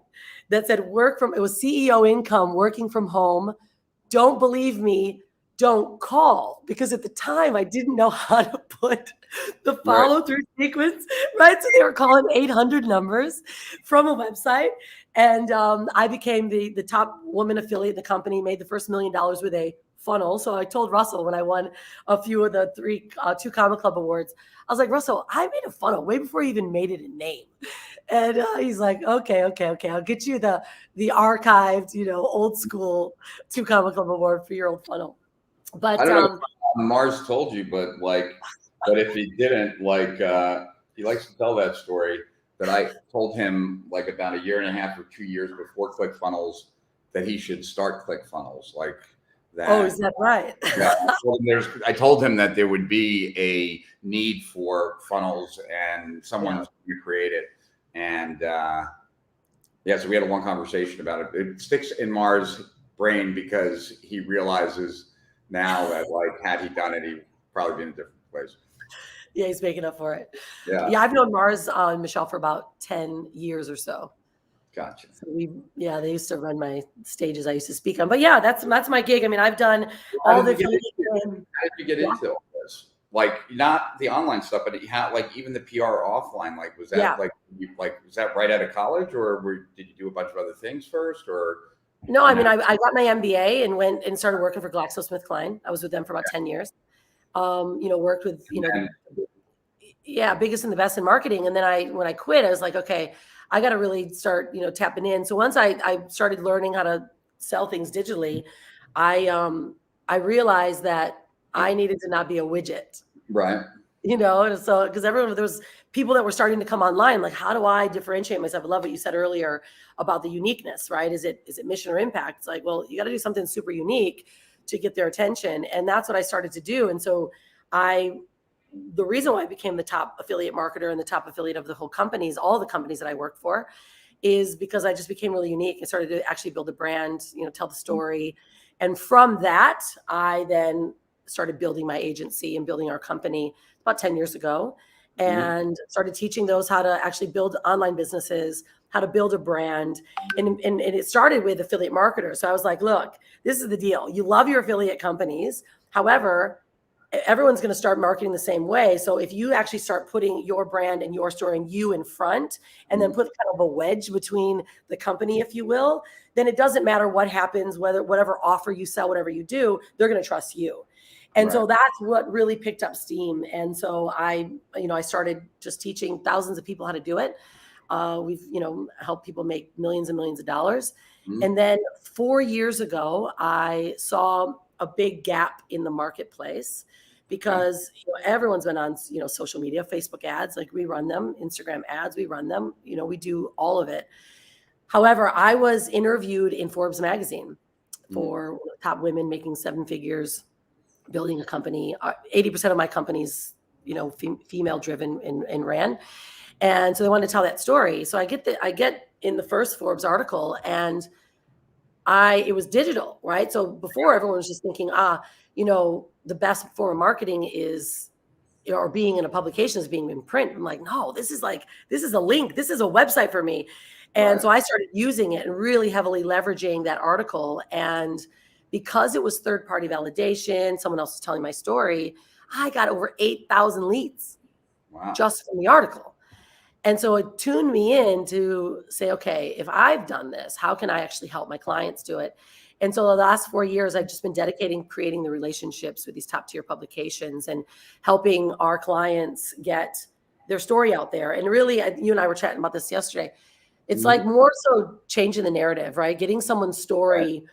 B: that said it was CEO income, working from home. Don't believe me. don't call, because at the time I didn't know how to put the follow through sequence, right? So they were calling 800 numbers from a website. And I became the top woman affiliate in the company, made the first $1 million with a funnel. So I told Russell when I won a few of the two Comma Club awards, I was like, Russell, I made a funnel way before you even made it a name. And he's like, okay. I'll get you the archived, old school two Comma Club award for your old funnel. But
A: I don't know if Mars told you, but if he didn't, he likes to tell that story, that I told him like about 1.5 years or 2 years before ClickFunnels that he should start ClickFunnels like that.
B: Oh, is that right?
A: Yeah, I told him that there would be a need for funnels and someone's going to create it. And so we had a long conversation about it. It sticks in Mars' brain because he realizes now that had he done it, he'd probably be in a different place.
B: Yeah, he's making up for it.
A: Yeah,
B: I've known Mars and Michelle for about 10 years or so.
A: Gotcha.
B: So they used to run my stages I used to speak on. But yeah, that's my gig. I mean, I've done all the.
A: How did you get into all this? Not the online stuff, but even the PR offline. Was that was that right out of college, or did you do a bunch of other things first, or?
B: No, I mean, I got my MBA and went and started working for GlaxoSmithKline. I was with them for about 10 years. Worked with, biggest and the best in marketing. And then when I quit, I was like, okay, I got to really start, tapping in. So once I started learning how to sell things digitally, I realized that I needed to not be a widget.
A: Right.
B: And so, because there was people that were starting to come online, like, how do I differentiate myself? I love what you said earlier about the uniqueness, right? Is it mission or impact? It's like, well, you got to do something super unique to get their attention. And that's what I started to do. And so the reason why I became the top affiliate marketer and the top affiliate of the whole companies, all the companies that I work for, is because I just became really unique. I started to actually build a brand, tell the story. And from that, I then started building my agency and building our company about 10 years ago, and started teaching those how to actually build online businesses, how to build a brand. And it started with affiliate marketers. So I was like, look, this is the deal. You love your affiliate companies. However, everyone's going to start marketing the same way. So if you actually start putting your brand and your story and you in front, and then put kind of a wedge between the company, if you will, then it doesn't matter what happens, whatever offer you sell, whatever you do, they're going to trust you. And so that's what really picked up steam. And so I started just teaching thousands of people how to do it. We've, helped people make millions and millions of dollars. And then 4 years ago, I saw a big gap in the marketplace because everyone's been on, social media, Facebook ads, like we run them, Instagram ads, we run them, we do all of it. However, I was interviewed in Forbes magazine for top women making 7 figures, building a company. 80% of my company's, female driven and ran. And so they wanted to tell that story. So I get in the first Forbes article, and it was digital, right? So before, everyone was just thinking, the best form of marketing is, or being in a publication is being in print. I'm like, no, this is a link. This is a website for me. And so I started using it and really heavily leveraging that article. And because it was third-party validation, someone else was telling my story, I got over 8,000 leads just from the article. And so it tuned me in to say, okay, if I've done this, how can I actually help my clients do it? And so the last 4 years, I've just been dedicating creating the relationships with these top tier publications and helping our clients get their story out there. And really, you and I were chatting about this yesterday. It's like more so changing the narrative, right? Getting someone's story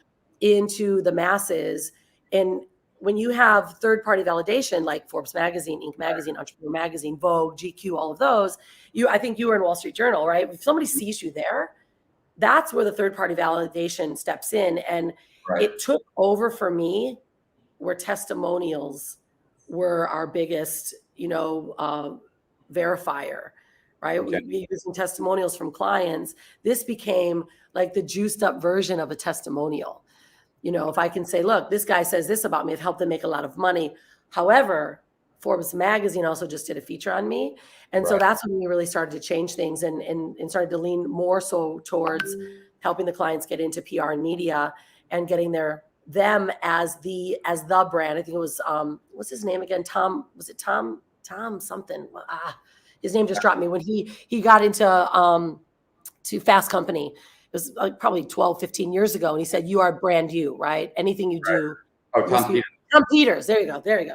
B: into the masses. And when you have third-party validation like Forbes magazine, Inc. magazine, Entrepreneur magazine, Vogue, GQ, all of those, I think you were in Wall Street Journal, right? If somebody sees you there, that's where the third-party validation steps in. And it took over for me where testimonials were our biggest, verifier, right? Okay. We using testimonials from clients. This became like the juiced up version of a testimonial. If I can say, look, this guy says this about me, I've helped them make a lot of money. However, Forbes magazine also just did a feature on me. And so that's when we really started to change things and started to lean more so towards helping the clients get into PR and media and getting their them as the brand. I think it was what's his name again? Tom, was it Tom something? His name just dropped me when he got into to Fast Company. It was like probably 12, 15 years ago. And he said, you are brand you, right? Anything you do.
A: Oh, Tom Peters.
B: Tom Peters. There you go. There you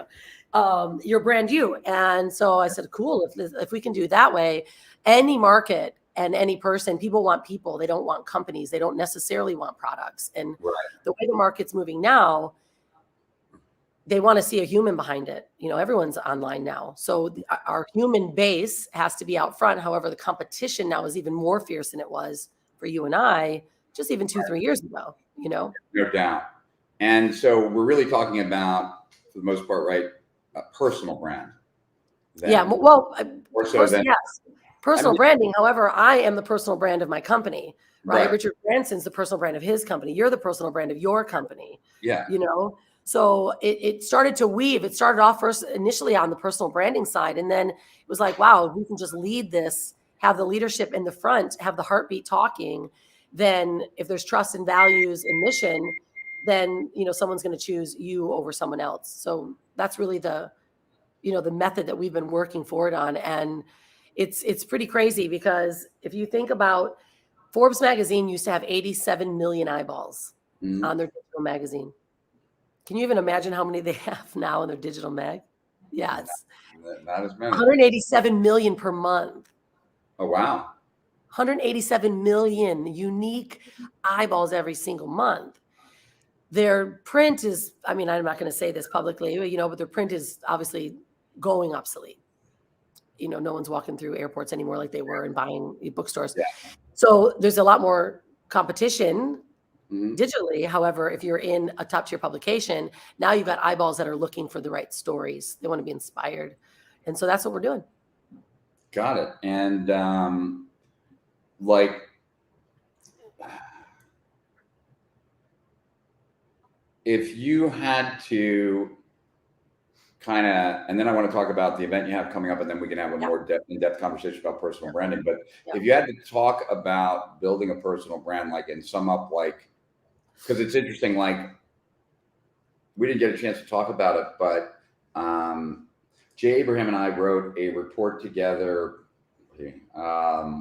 B: go. You're brand you. And so I said, cool. If we can do it that way, any market and any person, people want people. They don't want companies. They don't necessarily want products. And the way the market's moving now, they want to see a human behind it. You know, everyone's online now. So our human base has to be out front. However, the competition now is even more fierce than it was for you and I just even 2-3 years ago, you know?
A: No doubt. And so we're really talking about, for the most part, right, a personal brand.
B: Yeah, well,
A: yes.
B: Personal branding. However, I am the personal brand of my company, right? Richard Branson's the personal brand of his company. You're the personal brand of your company.
A: Yeah.
B: You know? So it started to weave. It started off first initially on the personal branding side. And then it was like, wow, we can just lead this, have the leadership in the front, have the heartbeat talking. Then if there's trust and values and mission, then, you know, someone's going to choose you over someone else. So that's really the method that we've been working forward on. And it's pretty crazy because if you think about Forbes magazine used to have 87 million eyeballs on their digital magazine. Can you even imagine how many they have now in their digital mag? Yeah, it's
A: not as many.
B: 187 million per month.
A: Oh, wow.
B: 187 million unique eyeballs every single month. Their print is, I mean, I'm not going to say this publicly, you know, but their print is obviously going obsolete. You know, no one's walking through airports anymore like they were and buying bookstores. Yeah. So there's a lot more competition digitally. However, if you're in a top tier publication, now you've got eyeballs that are looking for the right stories. They want to be inspired. And so that's what we're doing.
A: Got it. And like, if you had to kind of, and then I want to talk about the event you have coming up, and then we can have a more in-depth conversation about personal branding. But if you had to talk about building a personal brand, like, and sum up, like, because it's interesting, like, we didn't get a chance to talk about it, but Jay Abraham and I wrote a report together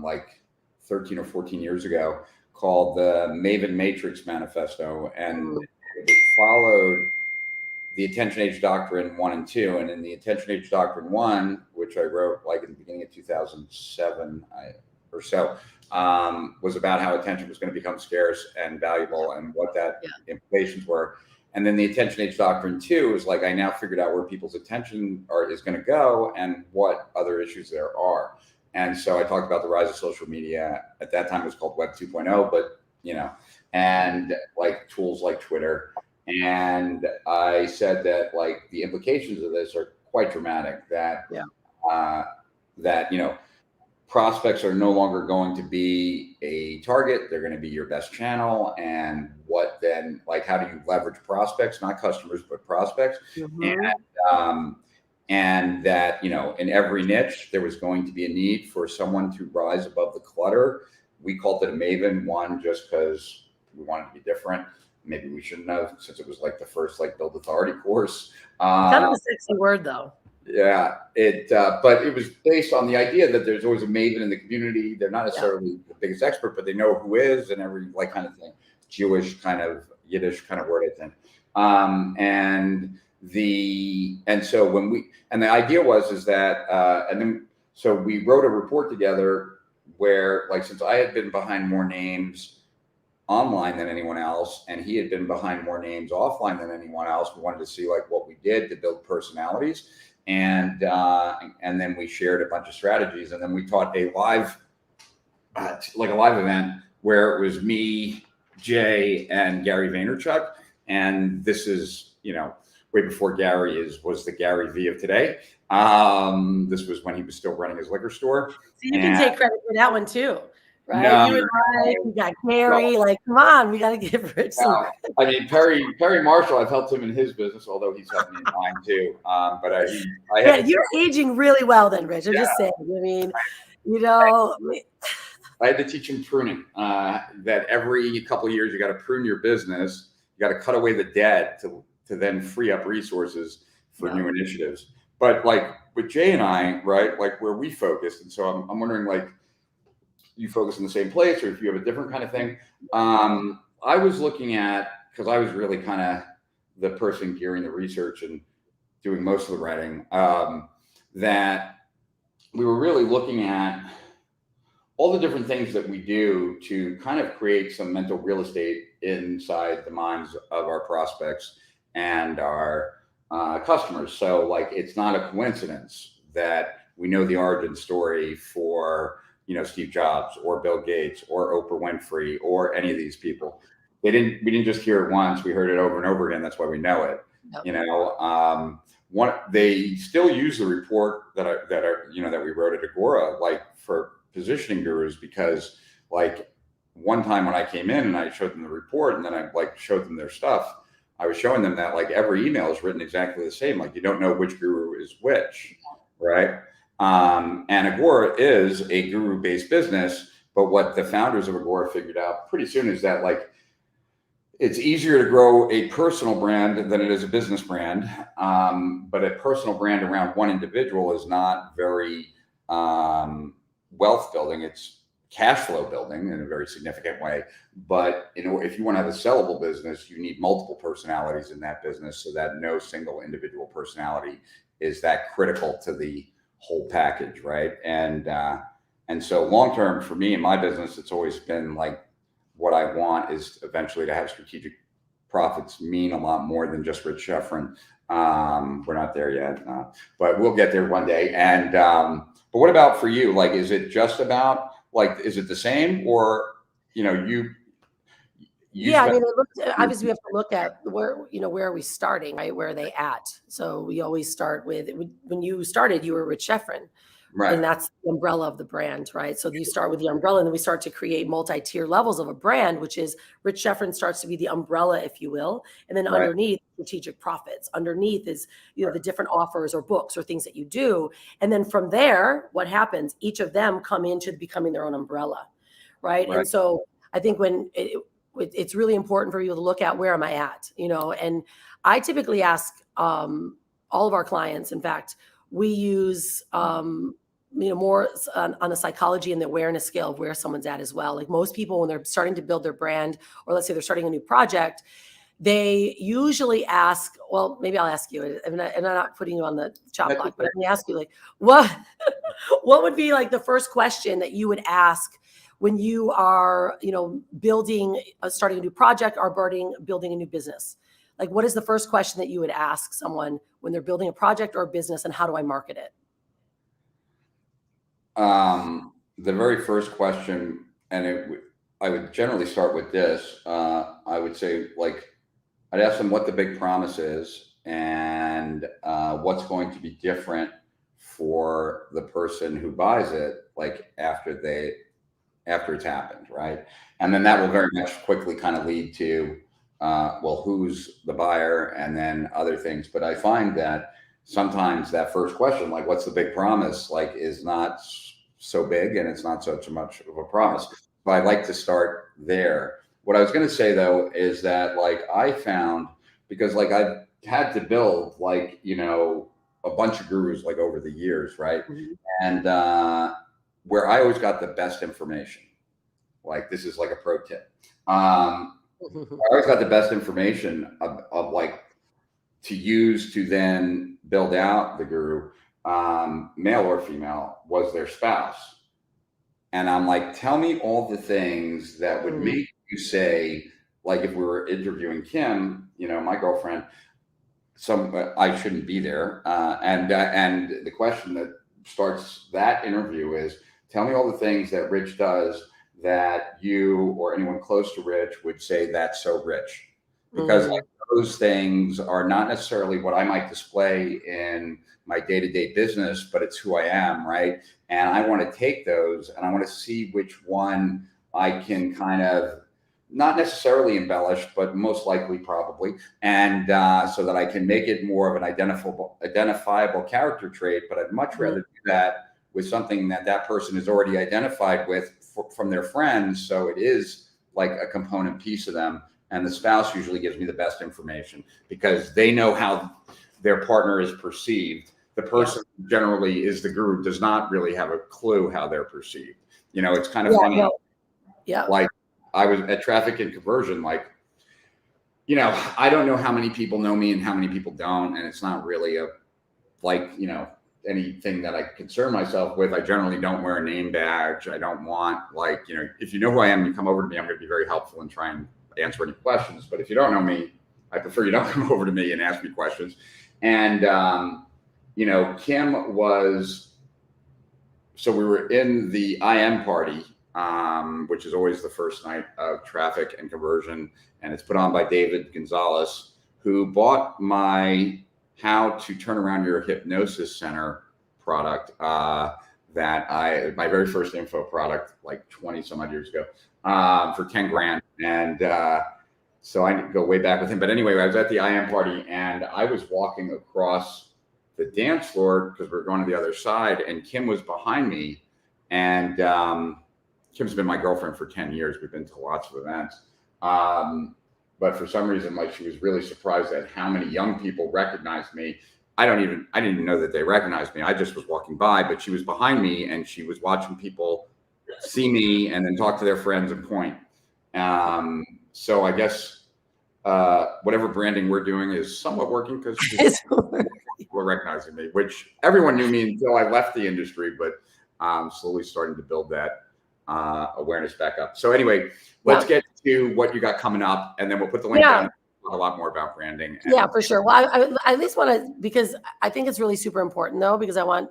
A: like 13 or 14 years ago called the Maven Matrix Manifesto, and it followed the Attention Age Doctrine 1 and 2. And in the Attention Age Doctrine 1, which I wrote like in the beginning of 2007 or so, was about how attention was going to become scarce and valuable and what that implications were. And then the Attention Age Doctrine 2 is like, I now figured out where people's attention is going to go and what other issues there are. And so I talked about the rise of social media. At that time, it was called Web 2.0, but, you know, and like tools like Twitter. And I said that, like, the implications of this are quite dramatic, that, that, you know, prospects are no longer going to be a target. They're going to be your best channel. And what then, like, how do you leverage prospects, not customers, but prospects? And that, you know, in every niche, there was going to be a need for someone to rise above the clutter. We called it a Maven one just because we wanted to be different. Maybe we shouldn't have, since it was like the first like build authority course.
B: Kind of a sexy word though.
A: Yeah, but it was based on the idea that there's always a Maven in the community. They're not necessarily the biggest expert, but they know who is and every like kind of thing. Jewish kind of Yiddish kind of word, I think. And so when the idea is that so we wrote a report together where, like, since I had been behind more names online than anyone else, and he had been behind more names offline than anyone else, we wanted to see like what we did to build personalities, and then we shared a bunch of strategies, and then we taught a live event where it was me, Jay, and Gary Vaynerchuk, and this is, you know, way before Gary was the Gary V of today. This was when he was still running his liquor store.
B: So you can take credit for that one too. Right, you and I, we got Gary. Like, come on, we got to give Rich some.
A: I mean, Perry Marshall. I've helped him in his business, although he's helped me in mine too. But
B: you're aging really well, then, Rich. I'm just saying. I mean, you know,
A: I had to teach him pruning. That every couple of years you got to prune your business. got to cut away the debt to then free up resources for new initiatives. But like with Jay and I, right, like where we focus, and so I'm wondering, like, you focus in the same place or if you have a different kind of thing. I was looking at, because I was really kind of the person gearing the research and doing most of the writing, that we were really looking at all the different things that we do to kind of create some mental real estate inside the minds of our prospects and our customers. So like, it's not a coincidence that we know the origin story for, you know, Steve Jobs or Bill Gates or Oprah Winfrey or any of these people. We didn't just hear it once, we heard it over and over again. That's why we know it.
B: Yep.
A: You know, they still use the report that we wrote at Agora, like for positioning gurus, because like one time when I came in and I showed them the report and then I like showed them their stuff, I was showing them that like every email is written exactly the same. Like you don't know which guru is which, right? And Agora is a guru-based business, but what the founders of Agora figured out pretty soon is that like it's easier to grow a personal brand than it is a business brand. But a personal brand around one individual is not very wealth building. It's cash flow building in a very significant way. But you know, if you want to have a sellable business, you need multiple personalities in that business, so that no single individual personality is that critical to the whole package, right? And so long term for me in my business, it's always been like, what I want is eventually to have strategic profits mean a lot more than just Rich Sheffrin. We're not there yet, but we'll get there one day. And but what about for you? Like, is it just about like, is it the same, or you know,
B: yeah, I mean, obviously we have to look at where, you know, where are we starting, right? Where are they at? So we always start with, when you started, you were Rich Sheffrin,
A: right?
B: And that's the umbrella of the brand, right? So you start with the umbrella, and then we start to create multi-tier levels of a brand, which is Rich Sheffrin starts to be the umbrella, if you will, and then underneath, strategic profits. Underneath is, you know, the different offers or books or things that you do, and then from there, what happens? Each of them come into becoming their own umbrella, right? And so I think when it's really important for you to look at, where am I at, you know? And I typically ask all of our clients, in fact, we use you know, more on the psychology and the awareness scale of where someone's at as well. Like most people, when they're starting to build their brand, or let's say they're starting a new project, they usually ask, well, maybe I'll ask you, and I'm not putting you on the chop block, but let me ask you, like, what would be like the first question that you would ask when you are, you know, starting a new project or building a new business? Like, what is the first question that you would ask someone when they're building a project or a business, and how do I market it?
A: The very first question, and I would generally start with this. I would say, like, I'd ask them what the big promise is and what's going to be different for the person who buys it, like after it's happened, right? And then that will very much quickly kind of lead to, well, who's the buyer, and then other things. But I find that sometimes that first question, like, what's the big promise, like, is not so big, and it's not so much of a promise. But I like to start there. What I was going to say though is that, like, I found, because like I've had to build, like, you know, a bunch of gurus like over the years, right? Mm-hmm. And where I always got the best information, like, this is like a pro tip. I always got the best information of like to use to then build out the guru, male or female, was their spouse. And I'm like, tell me all the things that would make you say, like, if we were interviewing Kim, you know, my girlfriend, I shouldn't be there. And the question that starts that interview is, tell me all the things that Rich does that you or anyone close to Rich would say that's so Rich. Because like, those things are not necessarily what I might display in my day-to-day business, but it's who I am, right? And I want to take those and I want to see which one I can kind of not necessarily embellish, but most likely probably, and so that I can make it more of an identifiable character trait. But I'd much rather do that with something that person is already identified with from their friends, so it is like a component piece of them, and the spouse usually gives me the best information because they know how their partner is perceived. The person who generally is the guru does not really have a clue how they're perceived. You know, it's kind of funny.
B: Yeah.
A: Like I was at Traffic and Conversion, like, you know, I don't know how many people know me and how many people don't. And it's not really anything that I concern myself with. I generally don't wear a name badge. I don't want, like, you know, if you know who I am, you come over to me, I'm going to be very helpful and try and answer any questions. But if you don't know me, I prefer you don't come over to me and ask me questions. And, you know, Kim was, so we were in the IM party, which is always the first night of Traffic and Conversion. And it's put on by David Gonzalez, who bought my How to Turn Around Your Hypnosis Center product, my very first info product, like 20 some odd years ago, for 10 grand. And so I go way back with him. But anyway, I was at the IM party and I was walking across the dance floor because we were going to the other side, and Kim was behind me. And Kim's been my girlfriend for 10 years. We've been to lots of events. But for some reason, like, she was really surprised at how many young people recognized me. I didn't even know that they recognized me. I just was walking by, but she was behind me and she was watching people see me and then talk to their friends and point. So I guess whatever branding we're doing is somewhat working because people are recognizing me, which everyone knew me until I left the industry, but I'm slowly starting to build that awareness back up. So anyway, let's get to what you got coming up, and then we'll put the link down and talk a lot more about branding.
B: Yeah, for sure. Well, I at least want to, because I think it's really super important though, because I want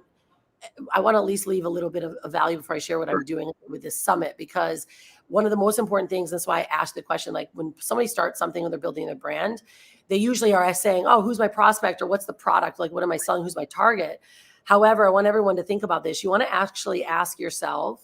B: to at least leave a little bit of value before I share what I'm doing with this summit, because one of the most important things, that's why I asked the question, like when somebody starts something or they're building a brand, they usually are saying, oh, who's my prospect, or what's the product? Like, what am I selling? Who's my target? However, I want everyone to think about this. You want to actually ask yourself,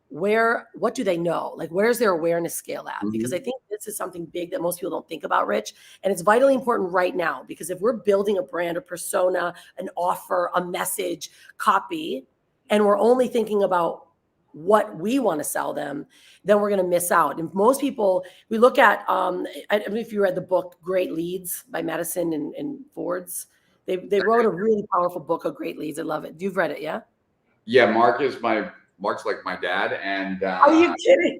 B: what do they know? Like, where's their awareness scale at? Because I think this is something big that most people don't think about, Rich. And it's vitally important right now, because if we're building a brand, a persona, an offer, a message, copy, and we're only thinking about what we want to sell them, then we're going to miss out. And most people, we look at, I don't know if you read the book, Great Leads by Madison and Fords. They wrote a really powerful book of Great Leads. I love it. You've read it, yeah?
A: Yeah, Mark's like my dad, and
B: are you kidding?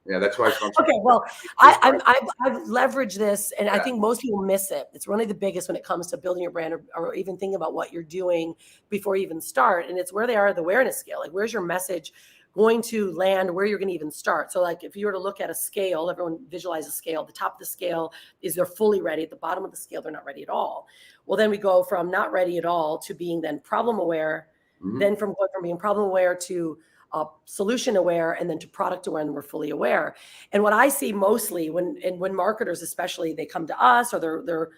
A: Yeah, that's why.
B: Okay, well, I've leveraged this, and I think most people miss it. It's one of the biggest when it comes to building your brand, or even thinking about what you're doing before you even start. And it's where they are at the awareness scale. Like, where's your message going to land? Where you're going to even start? So, like, if you were to look at a scale, everyone visualize a scale. The top of the scale is they're fully ready. At the bottom of the scale, they're not ready at all. Well, then we go from not ready at all to being then problem aware. Then from being problem aware to solution aware, and then to product aware, and we're fully aware. And what I see mostly when marketers, especially, they come to us, or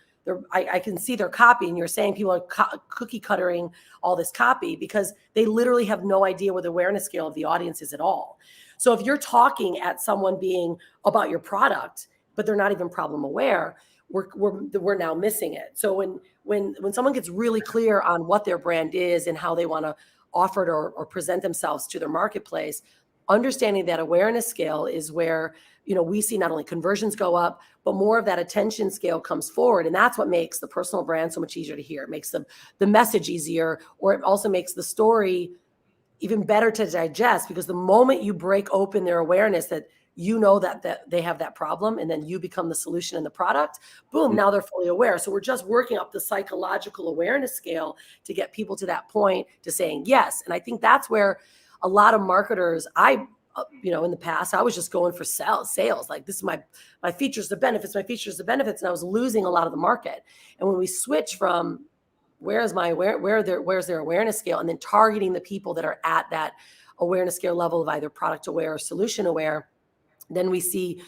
B: I can see their copy, and you're saying people are cookie cuttering all this copy because they literally have no idea what the awareness scale of the audience is at all. So if you're talking at someone being about your product, but they're not even problem aware, we're now missing it. So when someone gets really clear on what their brand is and how they want to offer it or present themselves to their marketplace, understanding that awareness scale is where, you know, we see not only conversions go up, but more of that attention scale comes forward. And that's what makes the personal brand so much easier to hear. It makes the message easier, or it also makes the story even better to digest, because the moment you break open their awareness that you know that they have that problem, and then you become the solution and the product, boom, now they're fully aware. So we're just working up the psychological awareness scale to get people to that point to saying yes. And I think that's where a lot of marketers, in the past, I was just going for sales. Like, this is my features, the benefits, and I was losing a lot of the market. And when we switch from where's their awareness scale, and then targeting the people that are at that awareness scale level of either product aware or solution aware, then we see,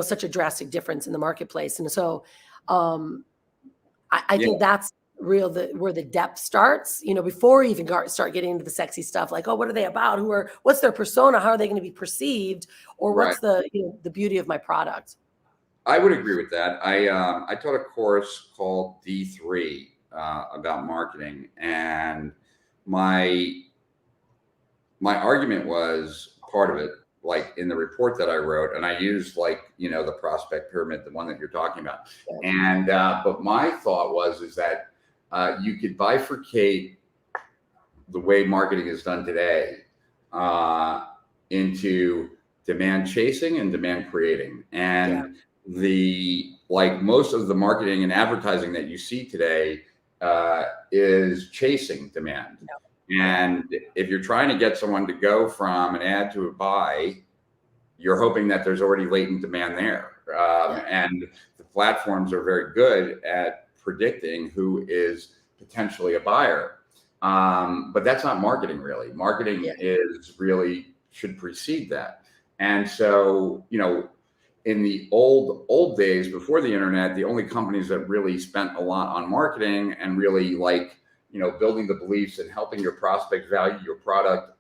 B: such a drastic difference in the marketplace. And so I think that's where the depth starts, before you even start getting into the sexy stuff, like, oh, what are they about? What's their persona? How are they going to be perceived? Or what's the beauty of my product?
A: I would agree with that. I taught a course called D3 about marketing, and my argument was, part of it like in the report that I wrote, and I used like, the prospect pyramid, the one that you're talking about. And, but my thought is that you could bifurcate the way marketing is done today into demand chasing and demand creating. And like most of the marketing and advertising that you see today is chasing demand. And if you're trying to get someone to go from an ad to a buy, you're hoping that there's already latent demand there. And the platforms are very good at predicting who is potentially a buyer. But that's not marketing, really. Marketing is really should precede that. And so, in the old days before the internet, the only companies that really spent a lot on marketing and really building the beliefs and helping your prospect value your product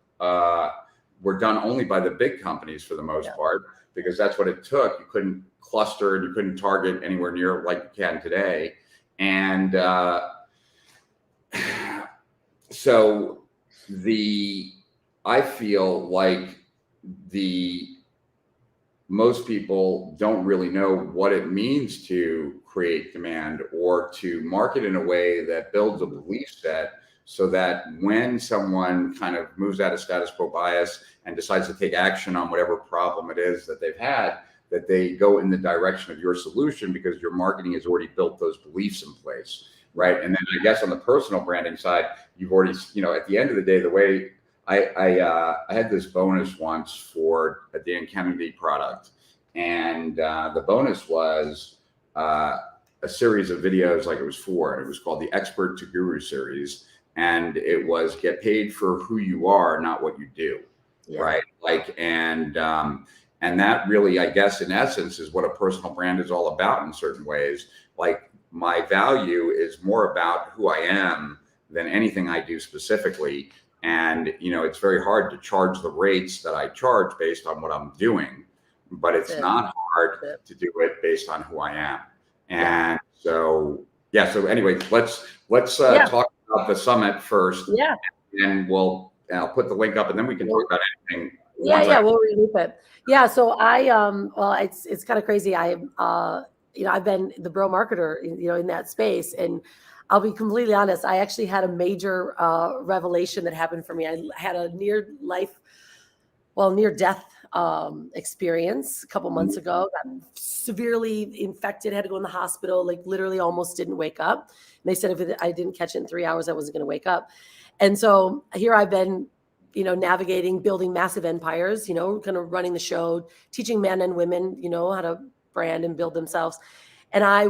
A: were done only by the big companies for the most part, because that's what it took. You couldn't cluster and you couldn't target anywhere near like you can today. And so I feel like most people don't really know what it means to create demand or to market in a way that builds a belief set, so that when someone kind of moves out of status quo bias and decides to take action on whatever problem it is that they've had, that they go in the direction of your solution because your marketing has already built those beliefs in place, right? And then I guess on the personal branding side, you've already, at the end of the day, the way I had this bonus once for a Dan Kennedy product, and the bonus was a series of videos, like it was 4, and it was called the Expert to Guru series, and it was get paid for who you are, not what you do, right? And that really, I guess, in essence, is what a personal brand is all about in certain ways. Like, my value is more about who I am than anything I do specifically. And, it's very hard to charge the rates that I charge based on what I'm doing, but it's not hard to do it based on who I am. And so anyway, let's talk about the summit first. And I'll put the link up, and then we can talk about anything.
B: We'll reloop it. So it's kind of crazy. I've been the bro marketer, in that space, and I'll be completely honest. I actually had a major revelation that happened for me. I had a near death experience a couple months ago. Got severely infected, had to go in the hospital, like literally almost didn't wake up. And they said if I didn't catch it in 3 hours, I wasn't going to wake up. And so here I've been, navigating, building massive empires, kind of running the show, teaching men and women, how to brand and build themselves. And I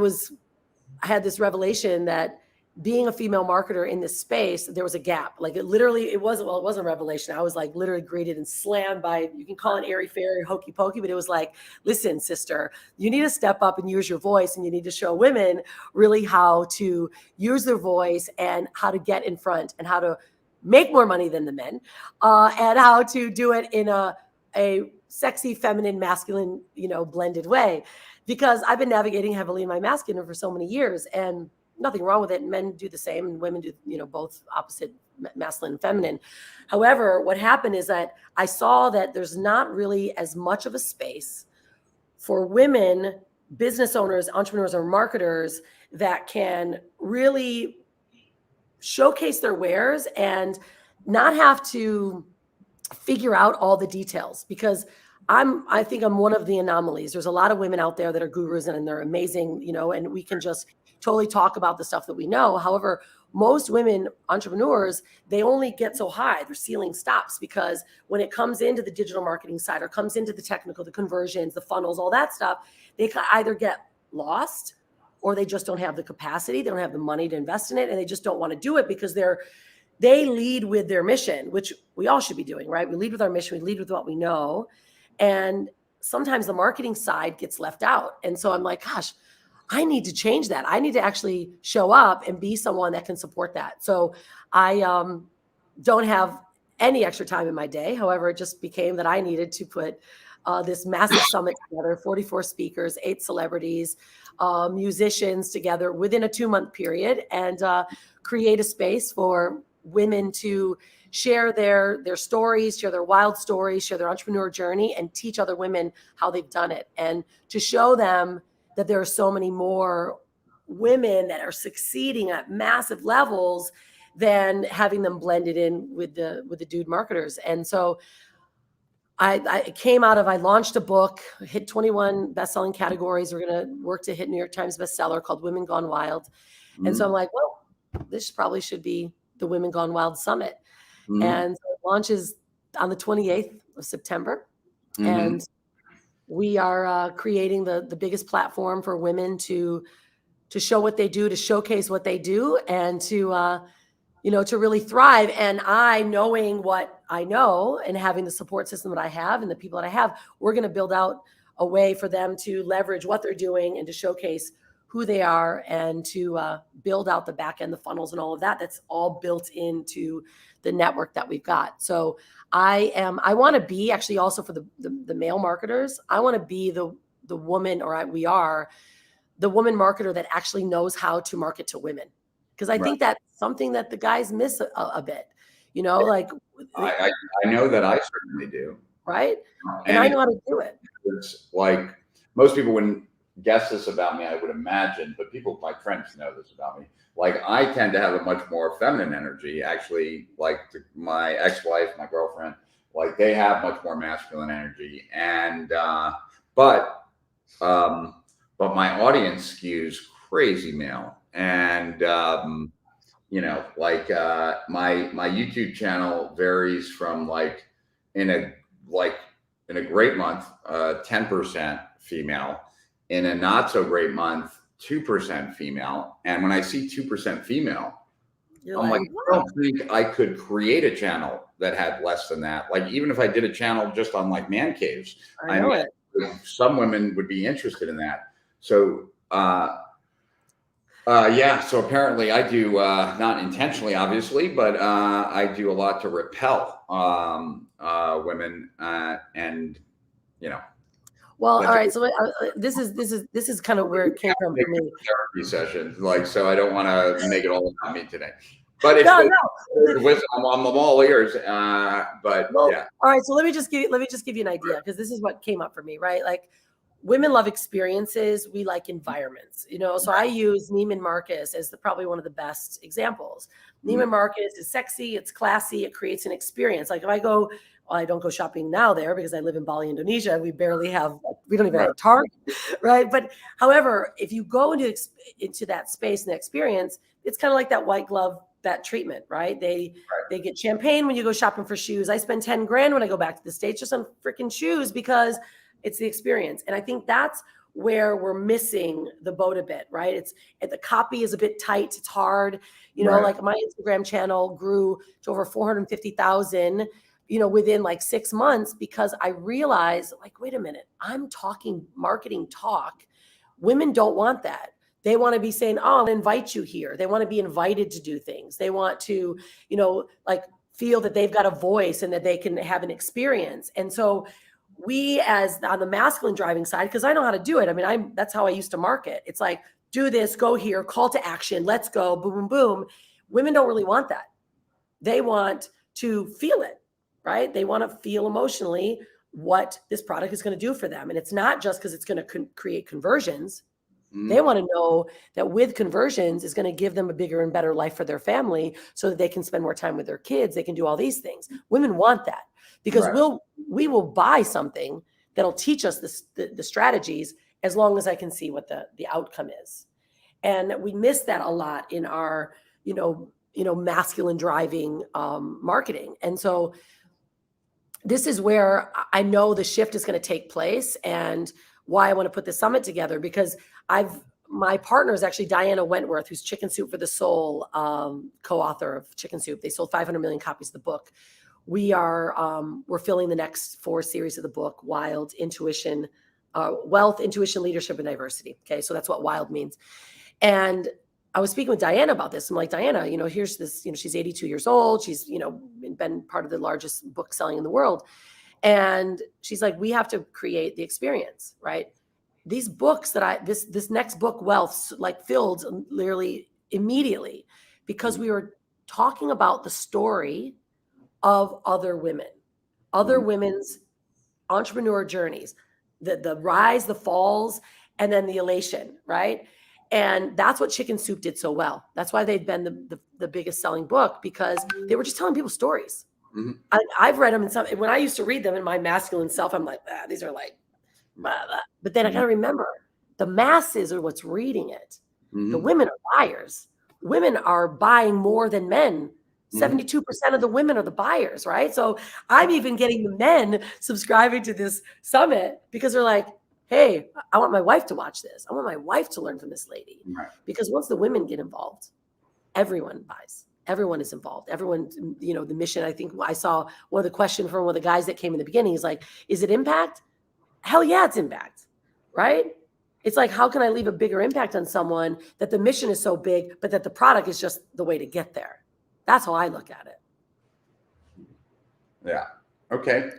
B: had this revelation that being a female marketer in this space, there was a gap. Like it wasn't a revelation. I was like literally greeted and slammed by, you can call it airy fairy, hokey pokey, but it was like, listen, sister, you need to step up and use your voice, and you need to show women really how to use their voice and how to get in front and how to make more money than the men, and how to do it in a sexy, feminine, masculine, blended way. Because I've been navigating heavily in my masculine for so many years, and nothing wrong with it. Men do the same, and women do, both opposite, masculine and feminine. However, what happened is that I saw that there's not really as much of a space for women, business owners, entrepreneurs, or marketers that can really showcase their wares and not have to figure out all the details, because I think I'm one of the anomalies. There's a lot of women out there that are gurus and they're amazing, and we can just totally talk about the stuff that we know. However, most women entrepreneurs, they only get so high. Their ceiling stops, because when it comes into the digital marketing side or comes into the technical, the conversions, the funnels, all that stuff, they either get lost or they just don't have the capacity. They don't have the money to invest in it, and they just don't want to do it because they lead with their mission, which we all should be doing, right? We lead with our mission. We lead with what we know. And sometimes the marketing side gets left out. And so I'm like, gosh, I need to change that. I need to actually show up and be someone that can support that. So I don't have any extra time in my day. However, it just became that I needed to put this massive summit together, 44 speakers, 8 celebrities, musicians together within a 2-month period, and create a space for women to share their stories, share their wild stories, share their entrepreneur journey, and teach other women how they've done it, and to show them that there are so many more women that are succeeding at massive levels than having them blended in with the dude marketers. And so I launched a book, hit 21 best-selling categories. We're going to work to hit New York Times bestseller, called Women Gone Wild.
A: Mm-hmm.
B: And so I'm like, well, this probably should be the Women Gone Wild Summit.
A: Mm-hmm.
B: And so it launches on the 28th of September.
A: Mm-hmm.
B: And we are creating the biggest platform for women to show what they do, to showcase what they do, and to really thrive. And I, knowing what I know and having the support system that I have and the people that I have, we're going to build out a way for them to leverage what they're doing and to showcase who they are, and to build out the back end, the funnels and all of that. That's all built into the network that we've got. So I want to be, actually, also for the male marketers, I want to be the woman, we are the woman marketer that actually knows how to market to women. Because I think that's something that the guys miss a bit, like.
A: I know that I certainly do.
B: Right. And I know how to do it.
A: It's like, most people wouldn't guess this about me, I would imagine, but my friends know this about me. Like, I tend to have a much more feminine energy, actually. Like, my ex-wife, my girlfriend, like, they have much more masculine energy. And, but my audience skews crazy male. And, my YouTube channel varies from, like, in a great month, 10% female, in a not so great month, 2% female. And when I see 2% female, I'm like, I don't think I could create a channel that had less than that. Like, even if I did a channel just on, like, man caves, I know some women would be interested in that. So, so apparently I do, not intentionally, obviously, but I do a lot to repel women, and
B: Well, all right. So this is kind of where it came from for me.
A: Therapy session, like, so I don't want to make it all about me today. But if I'm all ears. But yeah.
B: All right. So let me just give you an idea, because this is what came up for me, right? Like, women love experiences. We like environments, So I use Neiman Marcus as probably one of the best examples. Neiman Marcus is sexy. It's classy. It creates an experience. Like, if I don't go shopping now there because I live in Bali, Indonesia. We don't even have a Target, right? But however, if you go into that space and the experience, it's kind of like that white glove, that treatment, right? They get champagne when you go shopping for shoes. I spend 10 grand when I go back to the States just on freaking shoes, because it's the experience. And I think that's where we're missing the boat a bit, right? The copy is a bit tight. It's hard. Like, my Instagram channel grew to over 450,000, within like 6 months, because I realized, like, wait a minute, I'm talking marketing talk. Women don't want that. They want to be saying, oh, I'll invite you here. They want to be invited to do things. They want to, like, feel that they've got a voice and that they can have an experience. And so we, as on the masculine driving side, because I know how to do it. I mean, that's how I used to market. It's like, do this, go here, call to action, let's go, boom, boom, boom. Women don't really want that. They want to feel it, right? They want to feel emotionally what this product is going to do for them. And it's not just because it's going to create conversions. They want to know that with conversions is going to give them a bigger and better life for their family, so that they can spend more time with their kids. They can do all these things. Women want that, because we will buy something that'll teach us the strategies, as long as I can see what the outcome is. And we miss that a lot in our, masculine driving marketing. And so this is where I know the shift is going to take place, and why I want to put this summit together, because my partner is actually Diana Wentworth, who's Chicken Soup for the Soul, co-author of Chicken Soup. They sold 500 million copies of the book. We're filling the next 4 series of the book, Wild, Intuition, Wealth, Intuition, Leadership, and Diversity. Okay. So that's what Wild means. And I was speaking with Diana about this. I'm like, Diana, here's this, she's 82 years old. She's, been part of the largest book selling in the world. And she's like, we have to create the experience, right? These books this next book, Wealth, like, filled literally immediately, because we were talking about the story of other women, other women's entrepreneur journeys, the rise, the falls, and then the elation, right? And that's what Chicken Soup did so well. That's why they've been the biggest selling book, because they were just telling people stories. I've read them, and when I used to read them in my masculine self, I'm like, these are like, blah, blah. But then I got to remember, the masses are what's reading it. The women are buyers. Women are buying more than men. 72% of the women are the buyers, right? So I'm even getting the men subscribing to this summit because they're like, hey, I want my wife to watch this. I want my wife to learn from this lady. Because once the women get involved, everyone buys. Everyone is involved. Everyone, the mission. I think I saw one of the questions from one of the guys that came in the beginning is like, is it impact? Hell yeah, it's impact, right? It's like, how can I leave a bigger impact on someone that the mission is so big, but that the product is just the way to get there? That's how I look at it.
A: Yeah. Okay.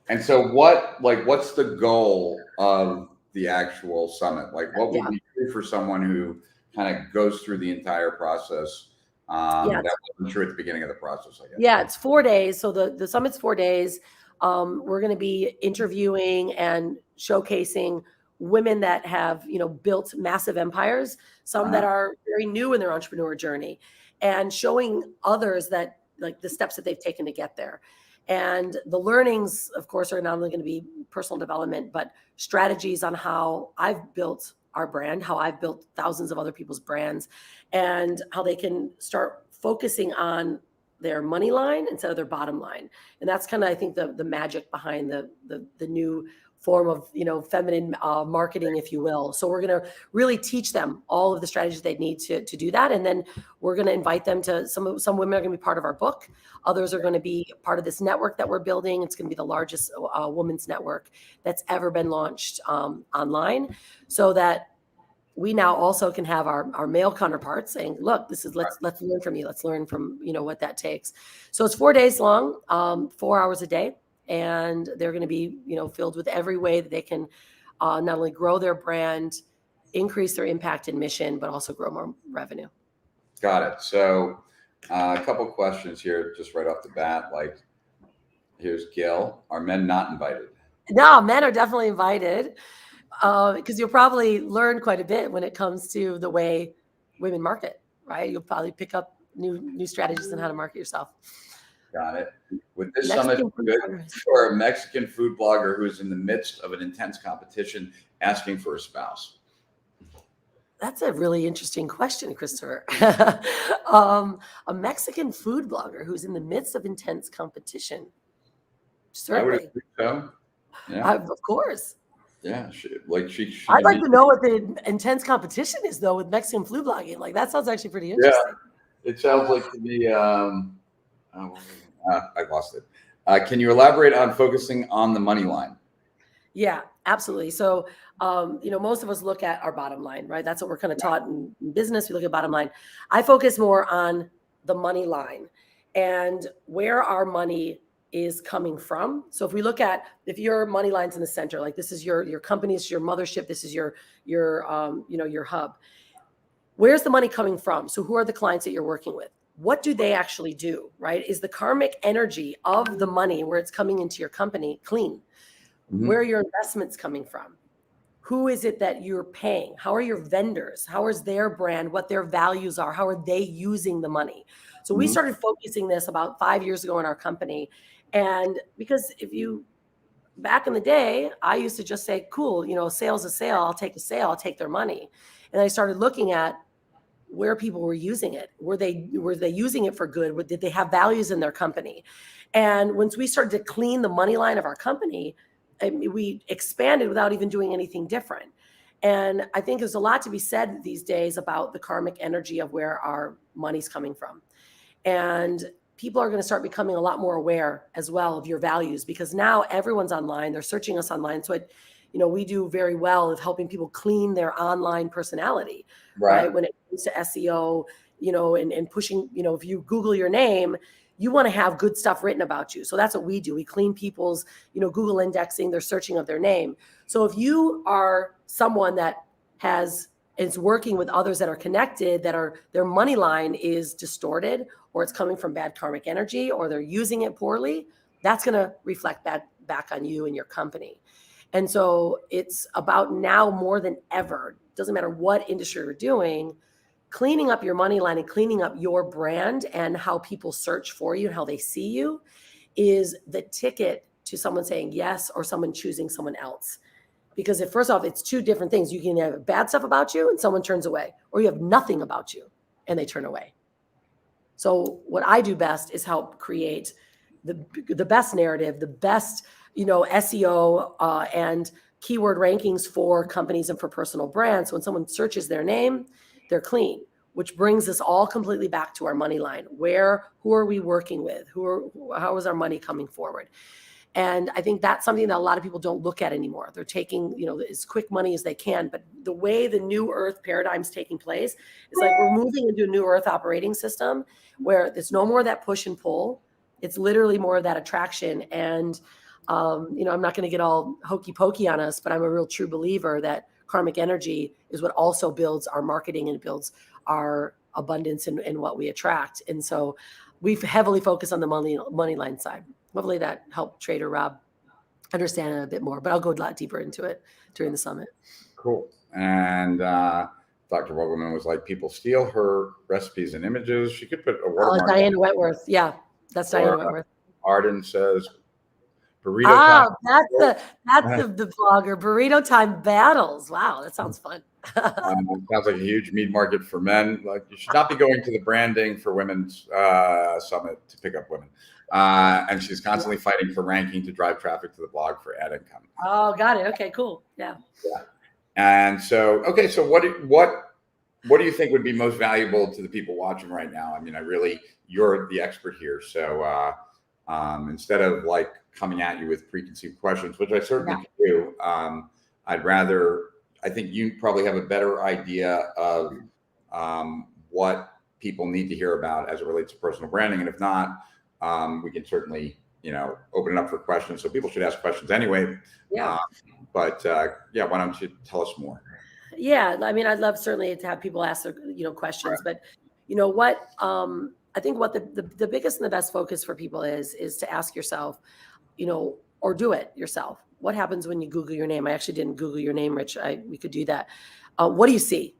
A: And so what's the goal of the actual summit? Like, what would we do for someone who kind of goes through the entire process? That wasn't true at the beginning of the process, I guess.
B: Yeah, it's 4 days. So the summit's 4 days. We're going to be interviewing and showcasing women that have, built massive empires, some that are very new in their entrepreneur journey, and showing others that, like, the steps that they've taken to get there. And the learnings, of course, are not only going to be personal development, but strategies on how I've built our brand, how I've built thousands of other people's brands, and how they can start focusing on their money line instead of their bottom line. And that's kind of, I think, the magic behind the new form of, feminine marketing, if you will. So we're going to really teach them all of the strategies they need to do that. And then we're going to invite them to, some women are going to be part of our book. Others are going to be part of this network that we're building. It's going to be the largest women's network that's ever been launched online, so that we now also can have our male counterparts saying, look, this is, let's learn from you. Let's learn from, what that takes. So it's 4 days long, 4 hours a day. And they're going to be, filled with every way that they can not only grow their brand, increase their impact and mission, but also grow more revenue.
A: Got it. So a couple questions here, just right off the bat. Like, here's Gil. Are men not invited?
B: No, men are definitely invited, because you'll probably learn quite a bit when it comes to the way women market, right? You'll probably pick up new strategies on how to market yourself.
A: Got it. With this summit, good for a Mexican food blogger who is in the midst of an intense competition asking for a spouse?
B: That's a really interesting question, Christopher. A Mexican food blogger who's in the midst of intense competition. Certainly.
A: I would think so. Yeah.
B: Of course.
A: Yeah.
B: I'd like to know what the intense competition is, though, with Mexican food blogging. Like, that sounds actually pretty interesting.
A: Yeah. It sounds like to me, I lost it. Can you elaborate on focusing on the money line?
B: Yeah, absolutely. So, most of us look at our bottom line, right? That's what we're kind of taught in business. We look at bottom line. I focus more on the money line and where our money is coming from. So if we look at, if your money line's in the center, like this is your company, this is your mothership, this is your hub. Where's the money coming from? So who are the clients that you're working with? What do they actually do, right? Is the karmic energy of the money where it's coming into your company clean? Where are your investments coming from? Who is it that you're paying? How are your vendors? How is their brand? What their values are? How are they using the money? So we started focusing this about 5 years ago in our company. And because back in the day, I used to just say, cool, a sale's a sale. I'll take a sale. I'll take their money. And I started looking at where people were using it. Were they using it for good? Did they have values in their company? And once we started to clean the money line of our company, we expanded without even doing anything different. And I think there's a lot to be said these days about the karmic energy of where our money's coming from. And people are going to start becoming a lot more aware as well of your values, because now everyone's online. They're searching us online. So we do very well of helping people clean their online personality, right? When it comes to SEO, and pushing, if you Google your name, you want to have good stuff written about you. So that's what we do. We clean people's, Google indexing, their searching of their name. So if you are someone that is working with others that are connected, their money line is distorted, or it's coming from bad karmic energy, or they're using it poorly, that's going to reflect back on you and your company. And so it's about now more than ever, doesn't matter what industry you're doing, cleaning up your money line and cleaning up your brand and how people search for you and how they see you is the ticket to someone saying yes or someone choosing someone else. Because if, first off, it's two different things. You can have bad stuff about you and someone turns away, or you have nothing about you and they turn away. So what I do best is help create the best narrative, the best, SEO and keyword rankings for companies and for personal brands. So when someone searches their name, they're clean, which brings us all completely back to our money line. Who are we working with? How is our money coming forward? And I think that's something that a lot of people don't look at anymore. They're taking, as quick money as they can. But the way the new earth paradigm is taking place is like we're moving into a new earth operating system where there's no more of that push and pull. It's literally more of that attraction. And, I'm not going to get all hokey pokey on us, but I'm a real true believer that karmic energy is what also builds our marketing and builds our abundance in what we attract. And so we've heavily focused on the money line side. Hopefully that helped Trader Rob understand it a bit more, but I'll go a lot deeper into it during the summit.
A: Cool. And Dr. Vogelman was like, people steal her recipes and images. She could put a watermark.
B: Diana Wentworth. Yeah, that's Diana Wentworth.
A: Arden says, burrito time.
B: That's the blogger. Burrito time battles. Wow, that sounds fun.
A: Sounds like a huge meat market for men. Like you should not be going to the branding for women's summit to pick up women. And she's constantly fighting for ranking to drive traffic to the blog for ad income.
B: Oh, got it. Okay, cool. Yeah.
A: And so, okay, so what do you think would be most valuable to the people watching right now? I mean, you're the expert here. So instead of like coming at you with preconceived questions, which I certainly can do, I think you probably have a better idea of what people need to hear about as it relates to personal branding. And if not, we can certainly, open it up for questions. So people should ask questions anyway.
B: Yeah.
A: Why don't you tell us more?
B: Yeah. I mean, I'd love certainly to have people ask, questions, right. But I think what the biggest and the best focus for people is to ask yourself, or do it yourself. What happens when you Google your name? I actually didn't Google your name, Rich. We could do that. What do you see?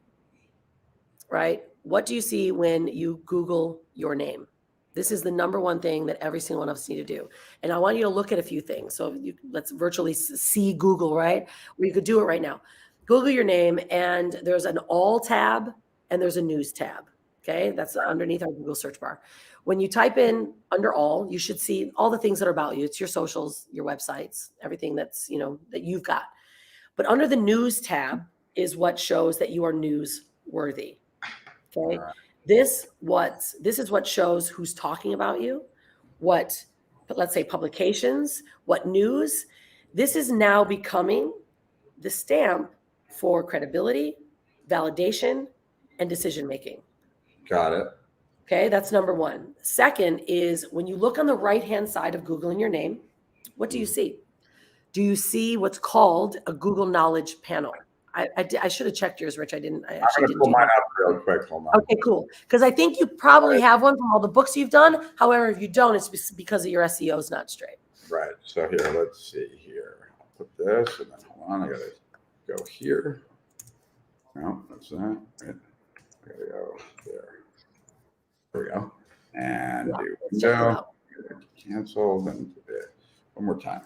B: Right? What do you see when you Google your name? This is the number one thing that every single one of us need to do. And I want you to look at a few things. So let's virtually see Google, right? Well, you could do it right now. Google your name, and there's an all tab and there's a news tab. Okay, that's underneath our Google search bar. When you type in under all, you should see all the things that are about you. It's your socials, your websites, everything that's, that you've got. But under the news tab is what shows that you are newsworthy. Okay. This is what shows who's talking about you, what, let's say, publications, what news. This is now becoming the stamp for credibility, validation, and decision-making.
A: Got it.
B: Okay, that's number one. Second is when you look on the right-hand side of Googling your name, what do you see? Do you see what's called a Google Knowledge Panel? I should have checked yours, Rich. I'm going to
A: pull mine up real quick. Hold on.
B: Okay, cool. Because I think you probably have one from all the books you've done. However, if you don't, it's because of your SEO is not straight.
A: Right. So here, let's see here. I'll put this and then hold on. I got to go here. No, that's that. Right. I got to go there. There we go. And do window. Cancel. And one more time.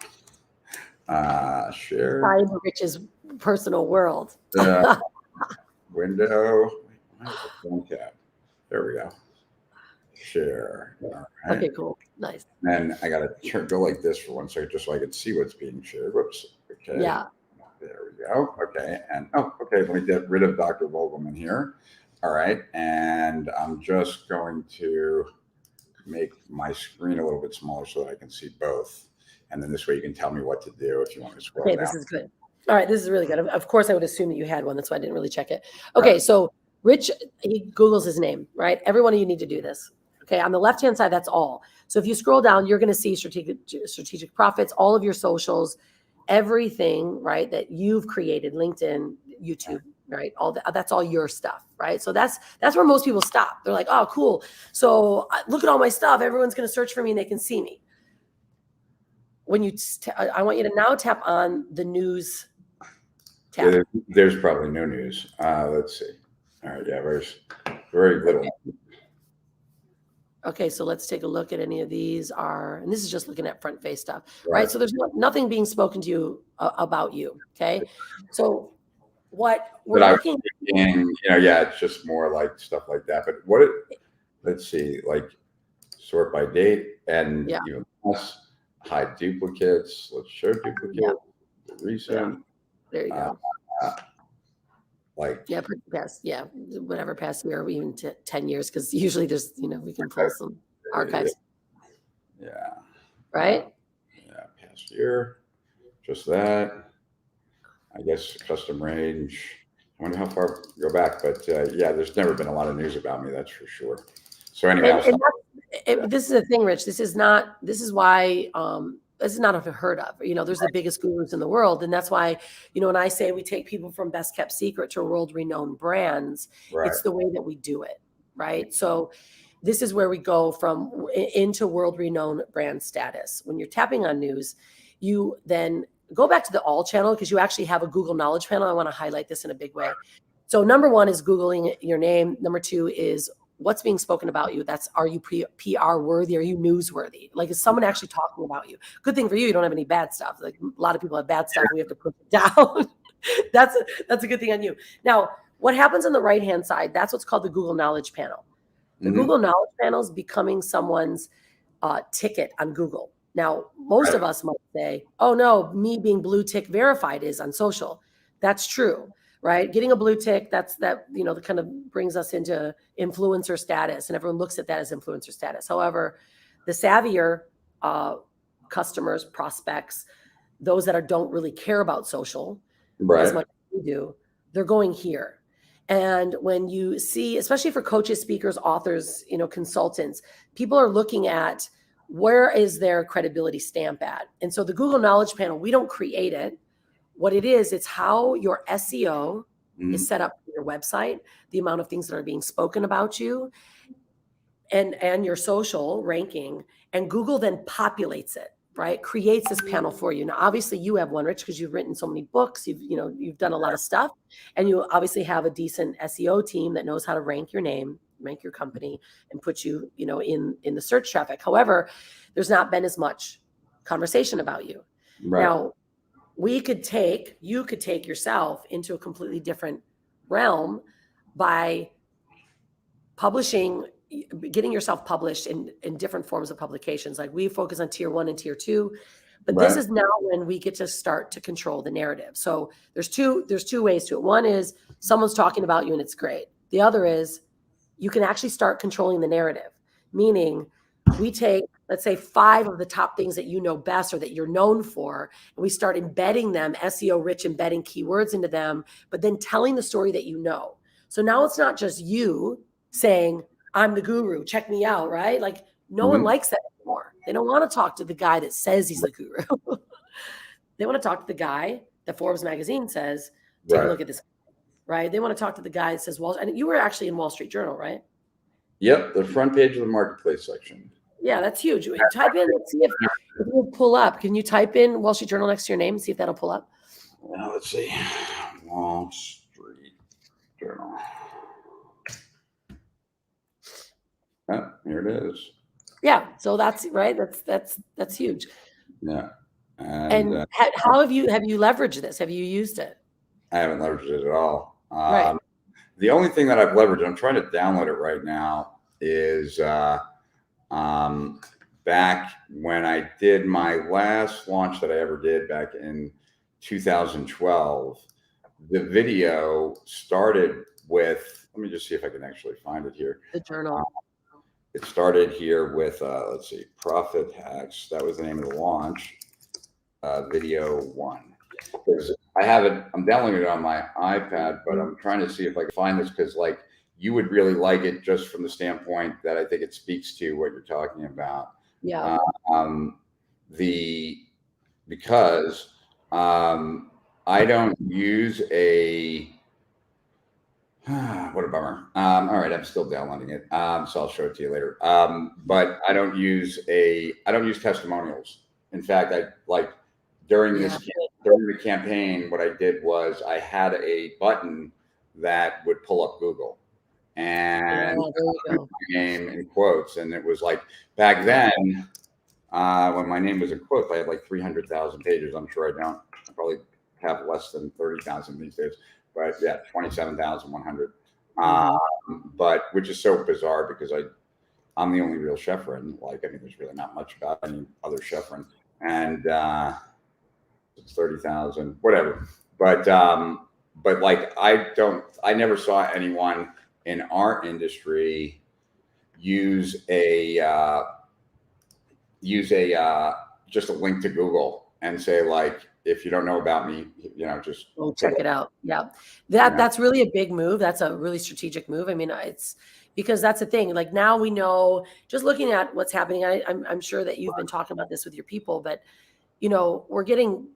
A: Share.
B: Find Rich's personal world.
A: Window. Tab. There we go. Share. All right.
B: Okay, cool. Nice.
A: And I got to go like this for 1 second just so I can see what's being shared. Whoops. Okay.
B: Yeah.
A: There we go. Okay. And okay. Let me get rid of Dr. Vogelman here. All right. And I'm just going to make my screen a little bit smaller so that I can see both. And then this way you can tell me what to do if you want me to scroll down.
B: Okay, this is good. All right, this is really good. Of course, I would assume that you had one. That's why I didn't really check it. Okay, so Rich, he Googles his name, right? Every one of you need to do this. Okay, on the left-hand side, that's all. So if you scroll down, you're going to see strategic profits, all of your socials, everything, right, that you've created, LinkedIn, YouTube, right? That's all your stuff, right? So that's where most people stop. They're like, oh, cool. So look at all my stuff. Everyone's going to search for me and they can see me. When you, I want you to now tap on the news tab.
A: There's probably no news. Let's see. All right, yeah, there's very little.
B: Okay, so let's take a look at any of these and this is just looking at front face stuff, right? So there's nothing being spoken to you about you, okay? So what we're looking at,
A: it's just more like stuff like that. But let's see, like sort by date and even plus, hide duplicates. Let's show duplicates. Recent.
B: There you go. Whatever past year, or even 10 years, because usually there's we can pull some archives.
A: Yeah.
B: Right.
A: Past year, just that. I guess custom range. I wonder how far go back, but there's never been a lot of news about me, that's for sure. So anyway,
B: this is the thing, Rich. This is why this is not unheard of. There's the biggest gurus in the world. And that's why, when I say we take people from best kept secret to world renowned brands, it's the way that we do it. Right. So this is where we go into world renowned brand status. When you're tapping on news, you then go back to the all channel, because you actually have a Google Knowledge panel. I want to highlight this in a big way. So number one is Googling your name. Number two is what's being spoken about you. Are you PR worthy? Are you newsworthy? Like, is someone actually talking about you? Good thing for you don't have any bad stuff. Like, a lot of people have bad stuff. We have to put it down. That's a good thing on you. Now, what happens on the right-hand side, that's what's called the Google Knowledge Panel. The Google Knowledge Panel is becoming someone's ticket on Google. Now, most of us might say, oh no, me being blue tick verified is on social. That's true. Right? Getting a blue tick, that kind of brings us into influencer status, and everyone looks at that as influencer status. However, the savvier customers, prospects, those that don't really care about social as much as we do, they're going here. And when you see, especially for coaches, speakers, authors, consultants, people are looking at where is their credibility stamp at. And so the Google Knowledge Panel, we don't create it. What it is, it's how your SEO is set up for your website, the amount of things that are being spoken about you, and your social ranking. And Google then populates it, right? Creates this panel for you. Now, obviously, you have one, Rich, because you've written so many books. You've done a lot of stuff, and you obviously have a decent SEO team that knows how to rank your name, rank your company, and put you, in the search traffic. However, there's not been as much conversation about you. Now, you could take yourself into a completely different realm by getting yourself published in different forms of publications. Like, we focus on tier 1 and tier 2, but this is now when we get to start to control the narrative. So there's two ways to it. One is someone's talking about you and it's great. The other is you can actually start controlling the narrative, meaning we take, let's say, 5 of the top things that you know best or that you're known for, and we start embedding them, SEO rich, embedding keywords into them, but then telling the story that you know. So now it's not just you saying, I'm the guru, check me out, right? Like, no one likes that anymore. They don't want to talk to the guy that says he's the guru. They want to talk to the guy that Forbes magazine says, take a look at this, right? They want to talk to the guy that says, and you were actually in Wall Street Journal, right?
A: Yep, the front page of the marketplace section.
B: Yeah, that's huge. Type in, let's see if it will pull up. Can you type in Wall Street Journal next to your name and see if that'll pull up?
A: Well, let's see. Wall Street Journal. Oh, here it is.
B: Yeah, so that's right. That's huge.
A: Yeah.
B: And how have you leveraged this? Have you used it?
A: I haven't leveraged it at all.
B: Right.
A: The only thing that I've leveraged, I'm trying to download it right now, is back when I did my last launch that I ever did back in 2012, the video started with, let me just see if I can actually find it here.
B: The journal.
A: It started here with, let's see, Profit Hacks. That was the name of the launch, video 1. I have it, I'm downloading it on my iPad, but I'm trying to see if I can find this, because like, you would really like it just from the standpoint that I think it speaks to what you're talking about.
B: Yeah.
A: Because I don't use a What a bummer. All right, I'm still downloading it. So I'll show it to you later. But I don't use testimonials. In fact, I like during
B: Yeah.
A: during the campaign, what I did was I had a button that would pull up Google and
B: Yeah, there you
A: my
B: go.
A: name in quotes. And it was like back then, when my name was in quotes, I had like 300,000 pages. I'm sure I probably have less than 30,000 these days. But yeah, 27,100. But which is so bizarre because I'm the only real chef-rin. Like, I mean, there's really not much about any other chef-rin. And it's 30,000, whatever. But like, I never saw anyone in our industry use just a link to Google and say, like, if you don't know about me, just
B: We'll check it out. Yeah. That's really a big move. That's a really strategic move. I mean, it's because that's the thing. Like, now we know, just looking at what's happening, I'm sure that you've been talking about this with your people, but we're getting,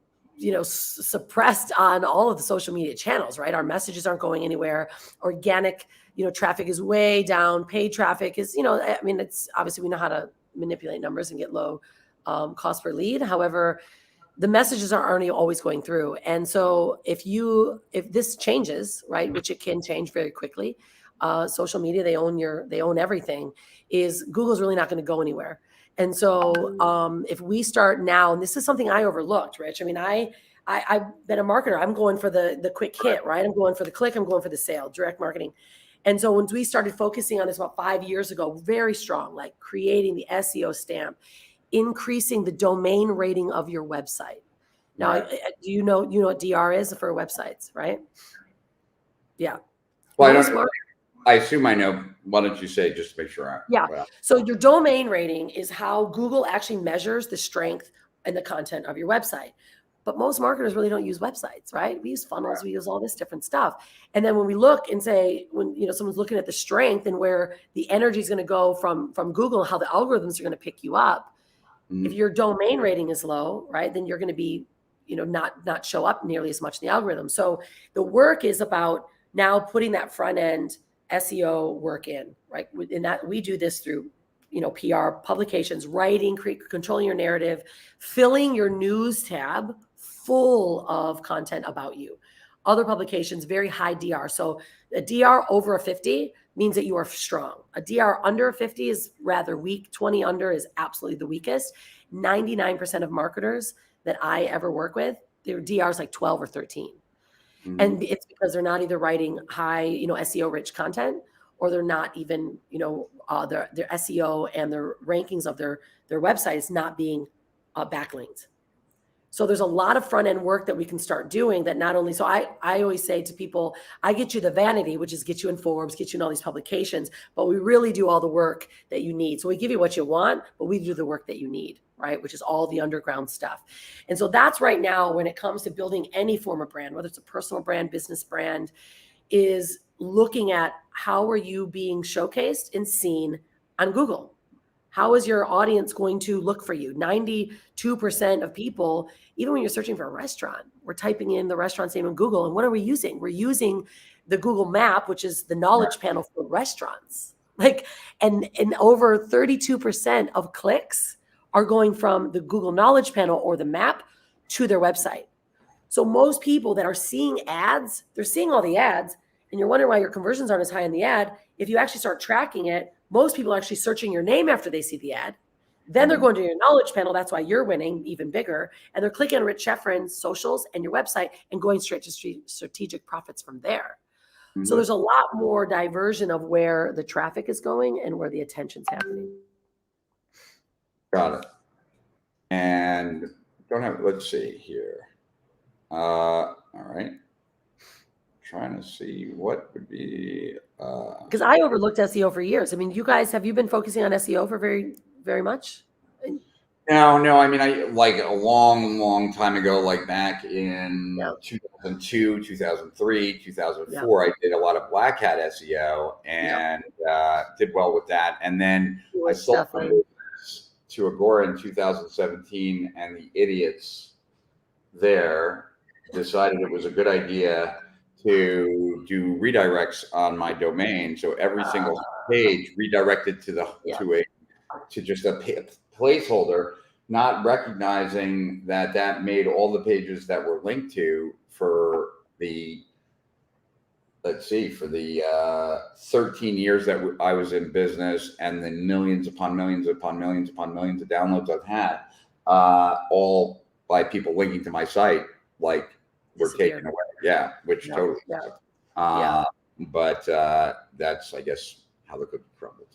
B: suppressed on all of the social media channels, right? Our messages aren't going anywhere. Organic, traffic is way down. Paid traffic is, I mean, it's obviously, we know how to manipulate numbers and get low cost per lead. However, the messages aren't always going through. And so if this changes, right, which it can change very quickly, social media, they own everything, is Google's really not going to go anywhere. And so if we start now, and this is something I overlooked, Rich. I mean, I've been a marketer. I'm going for the quick hit, right? I'm going for the click. I'm going for the sale, direct marketing. And so when we started focusing on this about 5 years ago, very strong, like creating the SEO stamp, increasing the domain rating of your website. Now,
A: Right.
B: do you know what DR is for websites, right? Yeah.
A: Well, I assume I know. Why don't you say, just to make sure?
B: So your domain rating is how Google actually measures the strength and the content of your website. But most marketers really don't use websites, right? We use funnels, we use all this different stuff. And then when we look and say, when someone's looking at the strength and where the energy is going to go from Google, how the algorithms are going to pick you up, if your domain rating is low, right, then you're going to be, not show up nearly as much in the algorithm. So the work is about now putting that front end SEO work in, right? And that we do this through, PR, publications, writing, controlling your narrative, filling your news tab full of content about you. Other publications, very high DR. So a DR over a 50 means that you are strong. A DR under 50 is rather weak. 20 under is absolutely the weakest. 99% of marketers that I ever work with, their DR is like 12 or 13. And it's because they're not either writing high, SEO rich content, or they're not even, their SEO and their rankings of their website is not being backlinked. So there's a lot of front end work that we can start doing that not only, so I always say to people, I get you the vanity, which is get you in Forbes, get you in all these publications, but we really do all the work that you need. So we give you what you want, but we do the work that you need, right? Which is all the underground stuff. And so that's right now, when it comes to building any form of brand, whether it's a personal brand, business brand, is looking at how are you being showcased and seen on Google? How is your audience going to look for you? 92% of people, even when you're searching for a restaurant, we're typing in the restaurant's name in Google. And what are we using? We're using the Google map, which is the knowledge panel for restaurants. And over 32% of clicks are going from the Google knowledge panel or the map to their website. So most people that are seeing ads, they're seeing all the ads, and you're wondering why your conversions aren't as high in the ad. If you actually start tracking it, most people are actually searching your name after they see the ad. Then they're going to your knowledge panel. That's why you're winning even bigger. And they're clicking on Rich Sheffrin's socials and your website and going straight to strategic profits from there. So there's a lot more diversion of where the traffic is going and where the attention's happening.
A: Got it. And let's see here. All right. Trying to see what would be,
B: because I overlooked SEO for years. I mean, you guys, have you been focusing on SEO for very, very much?
A: No. I mean, I like a long time ago, like back in 2002, 2003, 2004, I did a lot of black hat SEO and did well with that. And then I sold my business to Agora in 2017, and the idiots there decided it was a good idea to do redirects on my domain, so every single page redirected to just a placeholder, not recognizing that made all the pages that were linked to for the, let's see, for the 13 years that I was in business, and the millions upon millions upon millions upon millions of downloads I've had, all by people linking to my site, like, were taken away. Yeah, which totally. But that's, I guess, how the cookie crumbles.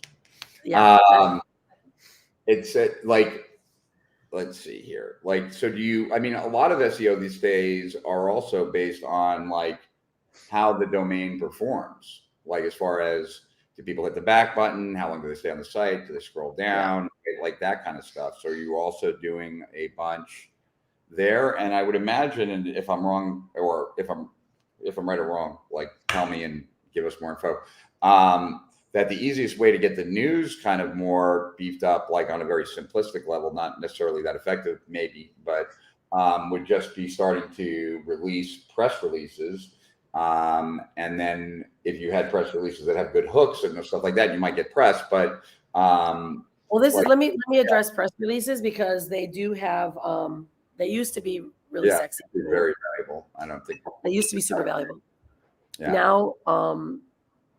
A: It's like, let's see here. Like, so I mean, a lot of SEO these days are also based on like how the domain performs, like as far as, do people hit the back button? How long do they stay on the site? Do they scroll down? Like that kind of stuff. So you're also doing a bunch there. And I would imagine, and if I'm wrong, or if I'm right or wrong, like tell me and give us more info, that the easiest way to get the news kind of more beefed up, like on a very simplistic level, not necessarily that effective maybe, but would just be starting to release press releases. And then if you had press releases that have good hooks and stuff like that, you might get press. But
B: well, this is, let me address press releases, because they do have they used to be really sexy,
A: very valuable. I don't think
B: they used to be super valuable. Now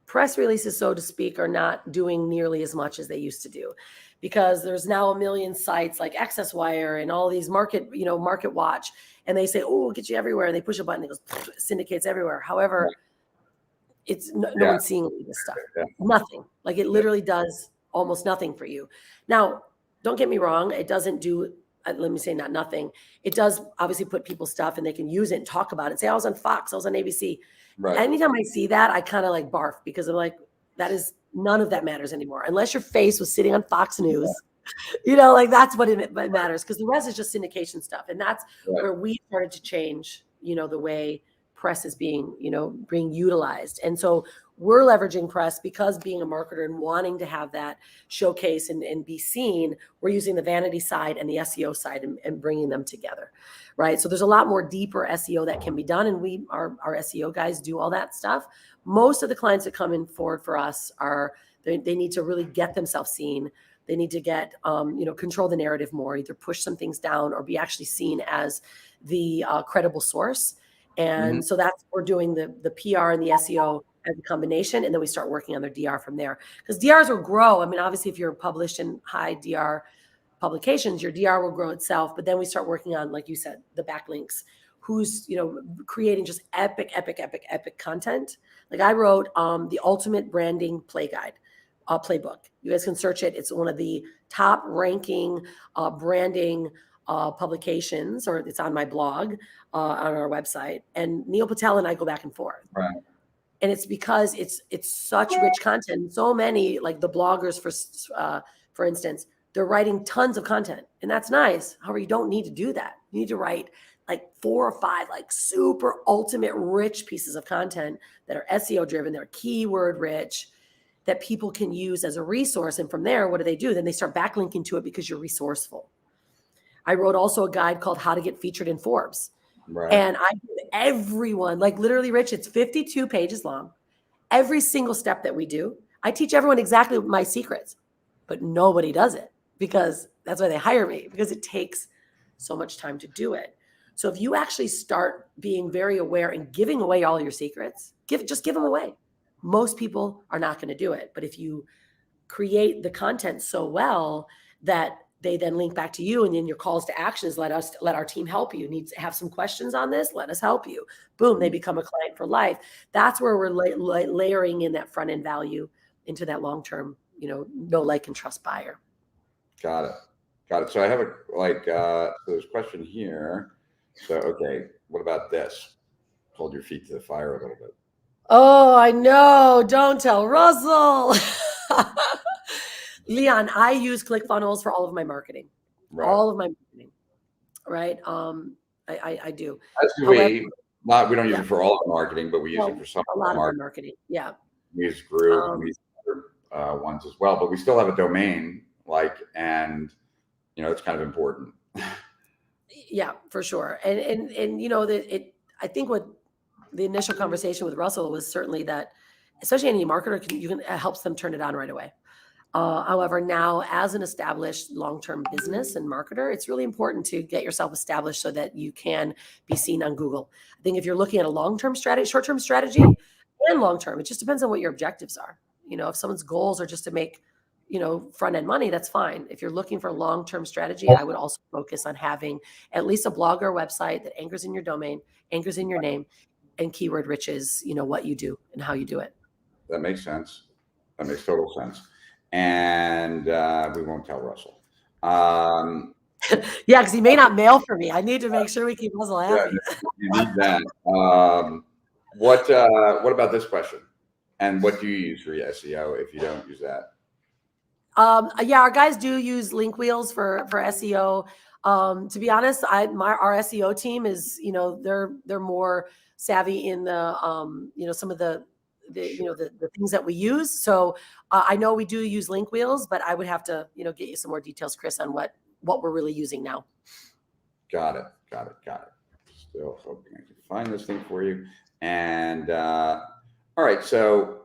B: press releases, so to speak, are not doing nearly as much as they used to do, because there's now a million sites like Access Wire and all these Market Watch, and they say, oh, we'll get you everywhere, and they push a button, it goes, syndicates everywhere. However, it's no one's seeing this stuff. Nothing. Like, it literally does almost nothing for you. Now, don't get me wrong, it doesn't do, let me say, not nothing. It does obviously put people's stuff, and they can use it and talk about it. Say, I was on Fox, I was on ABC. Right. Anytime I see that, I kind of like barf, because I'm like, none of that matters anymore. Unless your face was sitting on Fox News, like that's what it matters, because the rest is just syndication stuff. And that's where we started to change, the way press is being utilized. And so we're leveraging press, because being a marketer and wanting to have that showcase and be seen, we're using the vanity side and the SEO side and bringing them together, right? So there's a lot more deeper SEO that can be done, and our SEO guys do all that stuff. Most of the clients that come in forward for us they need to really get themselves seen. They need to get, control the narrative more, either push some things down or be actually seen as the credible source. And so that's, we're doing the PR and the SEO as a combination, and then we start working on their DR from there, because DRs will grow. I mean, obviously, if you're published in high DR publications, your DR will grow itself. But then we start working on, like you said, the backlinks. Who's creating just epic content. Like, I wrote the ultimate branding playbook. You guys can search it. It's one of the top ranking branding publications, or it's on my blog on our website. And Neil Patel and I go back and forth. Right. And it's because it's such rich content. So many, like the bloggers, for instance, they're writing tons of content, and that's nice. However, you don't need to do that. You need to write like 4 or 5 like super ultimate rich pieces of content that are SEO driven, they're keyword rich, that people can use as a resource. And from there, what do? Then they start backlinking to it, because you're resourceful. I wrote also a guide called How to Get Featured in Forbes. Right. And I give everyone, like literally, Rich, it's 52 pages long. Every single step that we do, I teach everyone exactly my secrets, but nobody does it, because that's why they hire me, because it takes so much time to do it. So if you actually start being very aware and giving away all your secrets, just give them away. Most people are not going to do it. But if you create the content so well that they then link back to you, and then your calls to action is let our team help you. Need to have some questions on this? Let us help you. Boom, they become a client for life. That's where we're layering in that front end value into that long-term, know, like, and trust buyer.
A: Got it. So I have so there's a question here. So, okay, what about this? Hold your feet to the fire a little bit.
B: Oh, I know. Don't tell Russell. Leon, I use ClickFunnels for all of my marketing. Right. All of my marketing. Right. I do.
A: As do we. We don't use it for all of our marketing, but we use it for some
B: a lot of our marketing. Yeah.
A: We use Groove, we use other ones as well, but we still have a domain, and it's kind of important.
B: Yeah, for sure. And I think what the initial conversation with Russell was certainly that, especially any marketer, it helps them turn it on right away. However, now as an established long-term business and marketer, it's really important to get yourself established so that you can be seen on Google. I think if you're looking at a long-term strategy, short-term strategy, and long-term, it just depends on what your objectives are. If someone's goals are just to make, front-end money, that's fine. If you're looking for long-term strategy, I would also focus on having at least a blog or website that anchors in your domain, anchors in your name, and keyword riches, what you do and how you do it.
A: That makes sense. That makes total sense. And we won't tell Russell.
B: Yeah, because he may not mail for me. I need to make sure we keep Russell happy.
A: Yeah, you need that. What about this question? And what do you use for your SEO if you don't use that?
B: Yeah, our guys do use link wheels for SEO. To be honest, our SEO team is, they're more savvy in the, some of the things that we use. So I know we do use link wheels, but I would have to, get you some more details, Chris, on what we're really using now.
A: Got it. Still hoping I can find this thing for you. And all right, so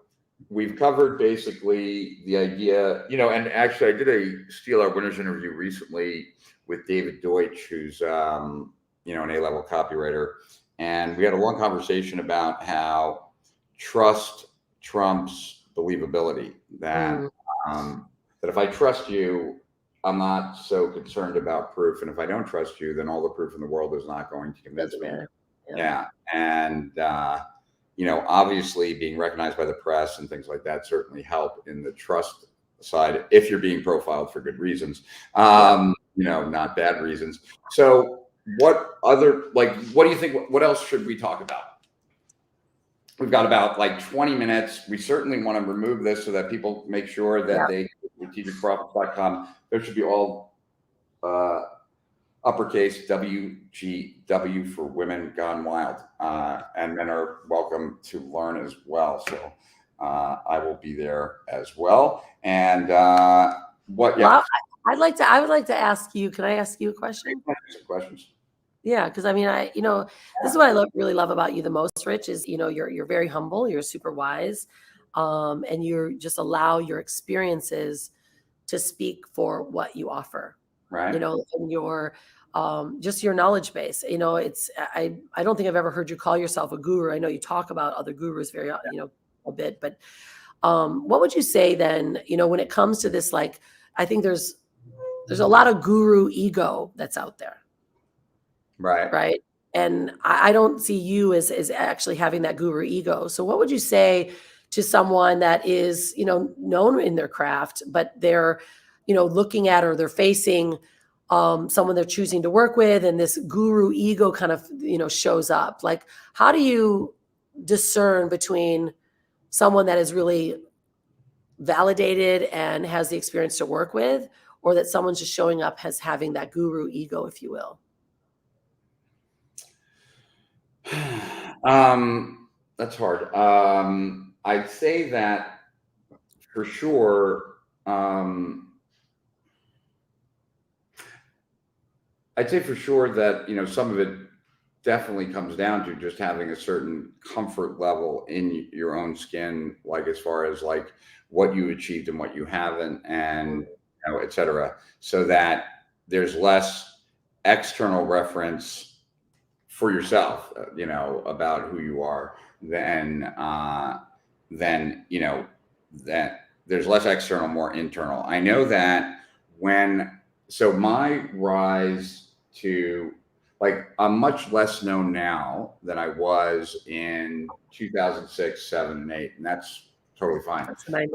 A: we've covered basically the idea, and actually I did a Steal Our Winners interview recently with David Deutsch, who's, an A-level copywriter. And we had a long conversation about how trust trumps believability, that if I trust you, I'm not so concerned about proof. And if I don't trust you, then all the proof in the world is not going to convince me. Yeah. And, obviously being recognized by the press and things like that certainly help in the trust side if you're being profiled for good reasons, not bad reasons. So what do you think, what else should we talk about? We've got about 20 minutes. We certainly want to remove this so that people make sure that they strategicprofits.com. There should be all uppercase WGW for Women Gone Wild, and men are welcome to learn as well. So I will be there as well. And I would like
B: to ask you. Can I ask you a question?
A: Questions.
B: Yeah, because this is what I really love about you the most, Rich, is you're very humble, you're super wise, and you just allow your experiences to speak for what you offer,
A: right?
B: And your just your knowledge base. It's I don't think I've ever heard you call yourself a guru. I know you talk about other gurus very a bit, but what would you say then? When it comes to this, I think there's a lot of guru ego that's out there. Right. And I don't see you as actually having that guru ego. So what would you say to someone that is, known in their craft, but they're, looking at, or they're facing someone they're choosing to work with, and this guru ego kind of, shows up? How do you discern between someone that is really validated and has the experience to work with, or that someone's just showing up as having that guru ego, if you will?
A: That's hard. I'd say that for sure. I'd say for sure that, some of it definitely comes down to just having a certain comfort level in your own skin, as far as what you achieved and what you haven't, and, et cetera, so that there's less external reference for yourself, about who you are, then that there's less external, more internal. I know that my rise to, I'm much less known now than I was in 2006, 7, and 8, and that's totally fine.
B: That's what I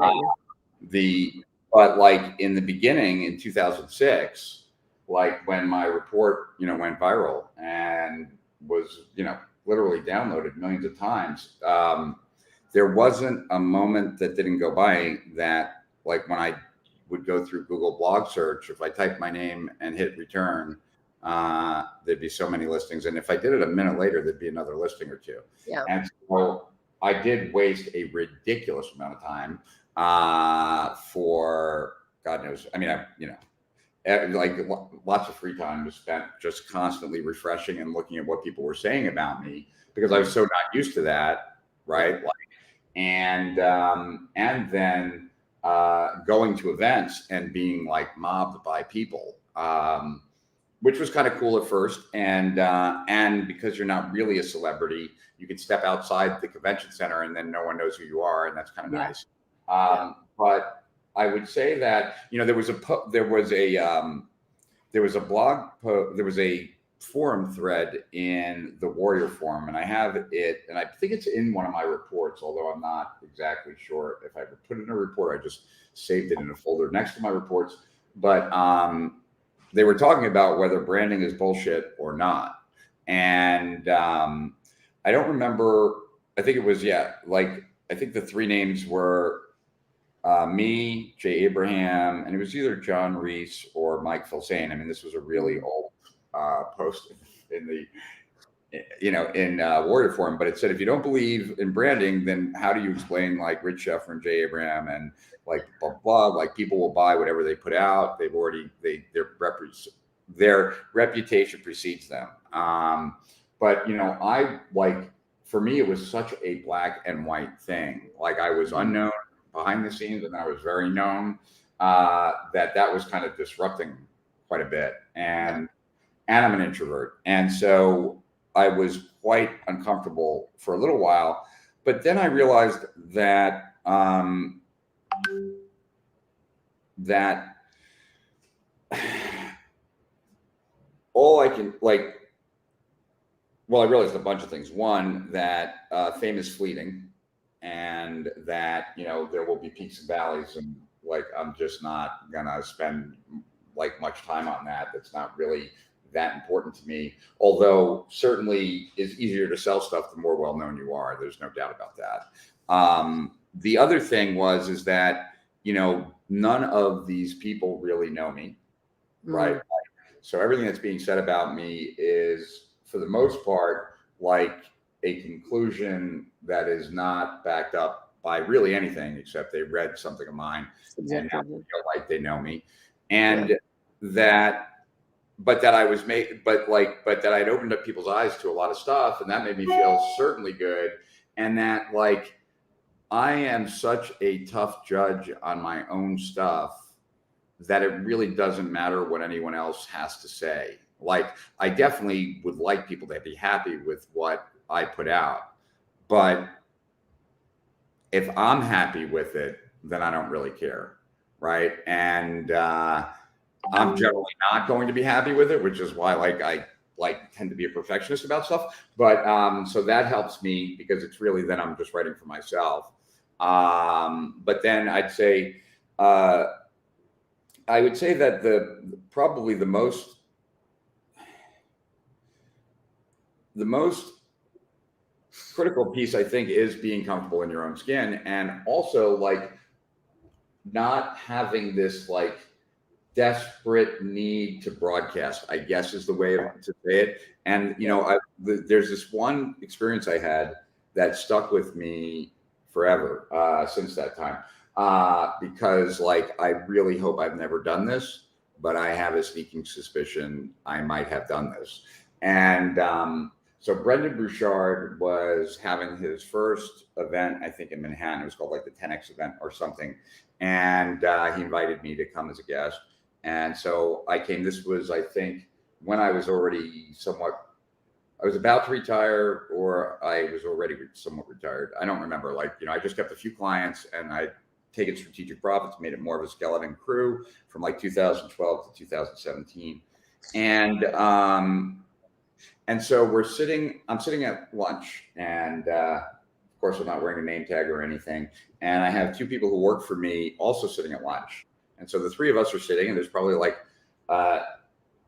A: But in the beginning in 2006, when my report, went viral and was, literally downloaded millions of times, there wasn't a moment that didn't go by that, when I would go through Google blog search, if I typed my name and hit return, there'd be so many listings. And if I did it a minute later, there'd be another listing or two.
B: Yeah.
A: And so I did waste a ridiculous amount of time for God knows. I mean, like lots of free time was spent just constantly refreshing and looking at what people were saying about me, because I was so not used to that, right? Like, and then going to events and being like mobbed by people, which was kind of cool at first. And because you're not really a celebrity, you can step outside the convention center and then no one knows who you are, and that's kind of nice. But I would say that, you know, there was a forum thread in the Warrior Forum, and I have it, and I think it's in one of my reports, although I'm not exactly sure if I put it in a report. I just saved it in a folder next to my reports. But they were talking about whether branding is bullshit or not. And I don't remember, I think it was, I think the three names were me, Jay Abraham, and it was either John Reese or Mike Filsain. I mean, this was a really old post in the, in Warrior Forum, but it said, if you don't believe in branding, then how do you explain like Rich Sheffer and Jay Abraham and like blah, blah, like people will buy whatever they put out. They've already, their reputation precedes them. But, you know, for me, it was such a black and white thing. Like I was unknown behind the scenes, and I was very known, that was kind of disrupting quite a bit. And I'm an introvert. And so I was quite uncomfortable for a little while, but then I realized that, all I can I realized a bunch of things. One, that fame is fleeting, and that, you know, there will be peaks and valleys, and like I'm just not gonna spend like much time on that. That's not really that important to me, although certainly it's easier to sell stuff the more well-known you are. There's no doubt about that. The other thing is that, you know, none of these people really know me, right? So everything that's being said about me is, for the most part, like a conclusion that is not backed up by really anything, except they read something of mine and now feel like they know me. And that I'd opened up people's eyes to a lot of stuff, and that made me feel certainly good. And that, like, I am such a tough judge on my own stuff that it really doesn't matter what anyone else has to say. Like, I definitely would like people to be happy with what I put out, but if I'm happy with it, then I don't really care, right? And I'm generally not going to be happy with it, which is why I tend to be a perfectionist about stuff. But so that helps me, because it's really then I'm just writing for myself. But then I would say that probably the most critical piece, I think, is being comfortable in your own skin, and also like not having this like desperate need to broadcast, I guess is the way to say it. And, you know, there's this one experience I had that stuck with me forever since that time, because like, I really hope I've never done this, but I have a sneaking suspicion I might have done this. And so Brendan Bouchard was having his first event, I think in Manhattan. It was called like the 10X event or something. And he invited me to come as a guest. And so I came. This was, I think, when I was already I was about to retire, or I was already somewhat retired. I don't remember. Like, you know, I just kept a few clients, and I'd taken Strategic Profits, made it more of a skeleton crew from like 2012 to 2017. And so I'm sitting at lunch, and of course I'm not wearing a name tag or anything. And I have two people who work for me also sitting at lunch. And so the three of us are sitting, and there's probably like,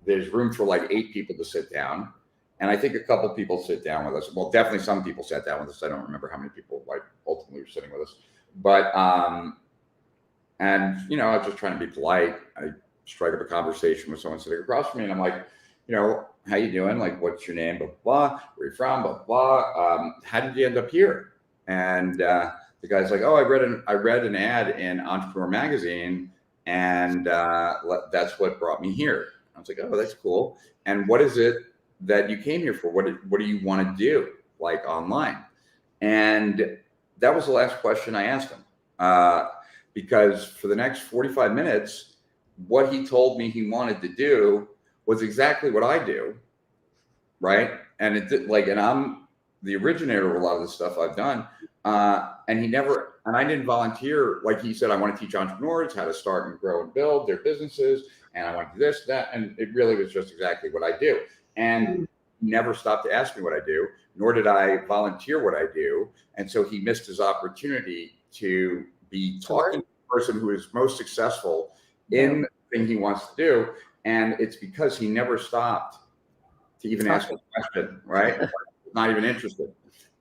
A: there's room for like 8 people to sit down. And I think a couple people sit down with us. Well, definitely some people sat down with us. I don't remember how many people like ultimately were sitting with us, but, and, you know, I was just trying to be polite. I strike up a conversation with someone sitting across from me, and I'm like, you know, how you doing? Like, what's your name? Blah, blah, where you from? Blah, blah. How did you end up here? And the guy's like, oh, I read an ad in Entrepreneur Magazine, And that's what brought me here. I was like, oh, that's cool. And what is it that you came here for? What do you want to do, like online? And that was the last question I asked him, because for the next 45 minutes, what he told me he wanted to do was exactly what I do, right? And it did, like, and I'm the originator of a lot of the stuff I've done. And I didn't volunteer. Like he said, I want to teach entrepreneurs how to start and grow and build their businesses. And I want to do this, that. And it really was just exactly what I do. And he never stopped to ask me what I do, nor did I volunteer what I do. And so he missed his opportunity to be talking to the person who is most successful in the thing he wants to do. And it's because he never stopped to even ask a question, right? Not even interested.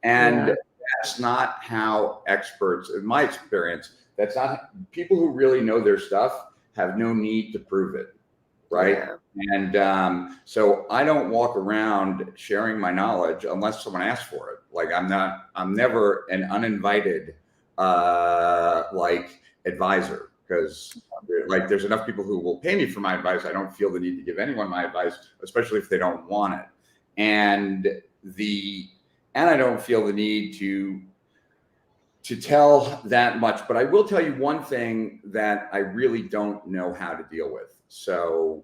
A: And that's not how experts, in my experience, that's not, people who really know their stuff have no need to prove it, right? And so I don't walk around sharing my knowledge unless someone asks for it. Like I'm never an uninvited like advisor, because like there's enough people who will pay me for my advice. I don't feel the need to give anyone my advice, especially if they don't want it. And I don't feel the need to tell that much, but I will tell you one thing that I really don't know how to deal with. So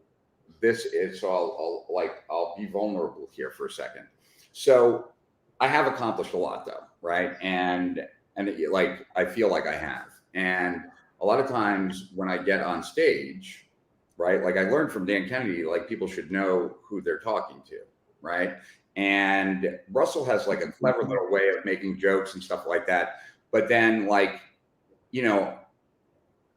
A: this is, I'll be vulnerable here for a second. So I have accomplished a lot though, right? And like, I feel like I have. And a lot of times when I get on stage, right? Like I learned from Dan Kennedy, like people should know who they're talking to, right? And Russell has like a clever little way of making jokes and stuff like that. But then like, you know,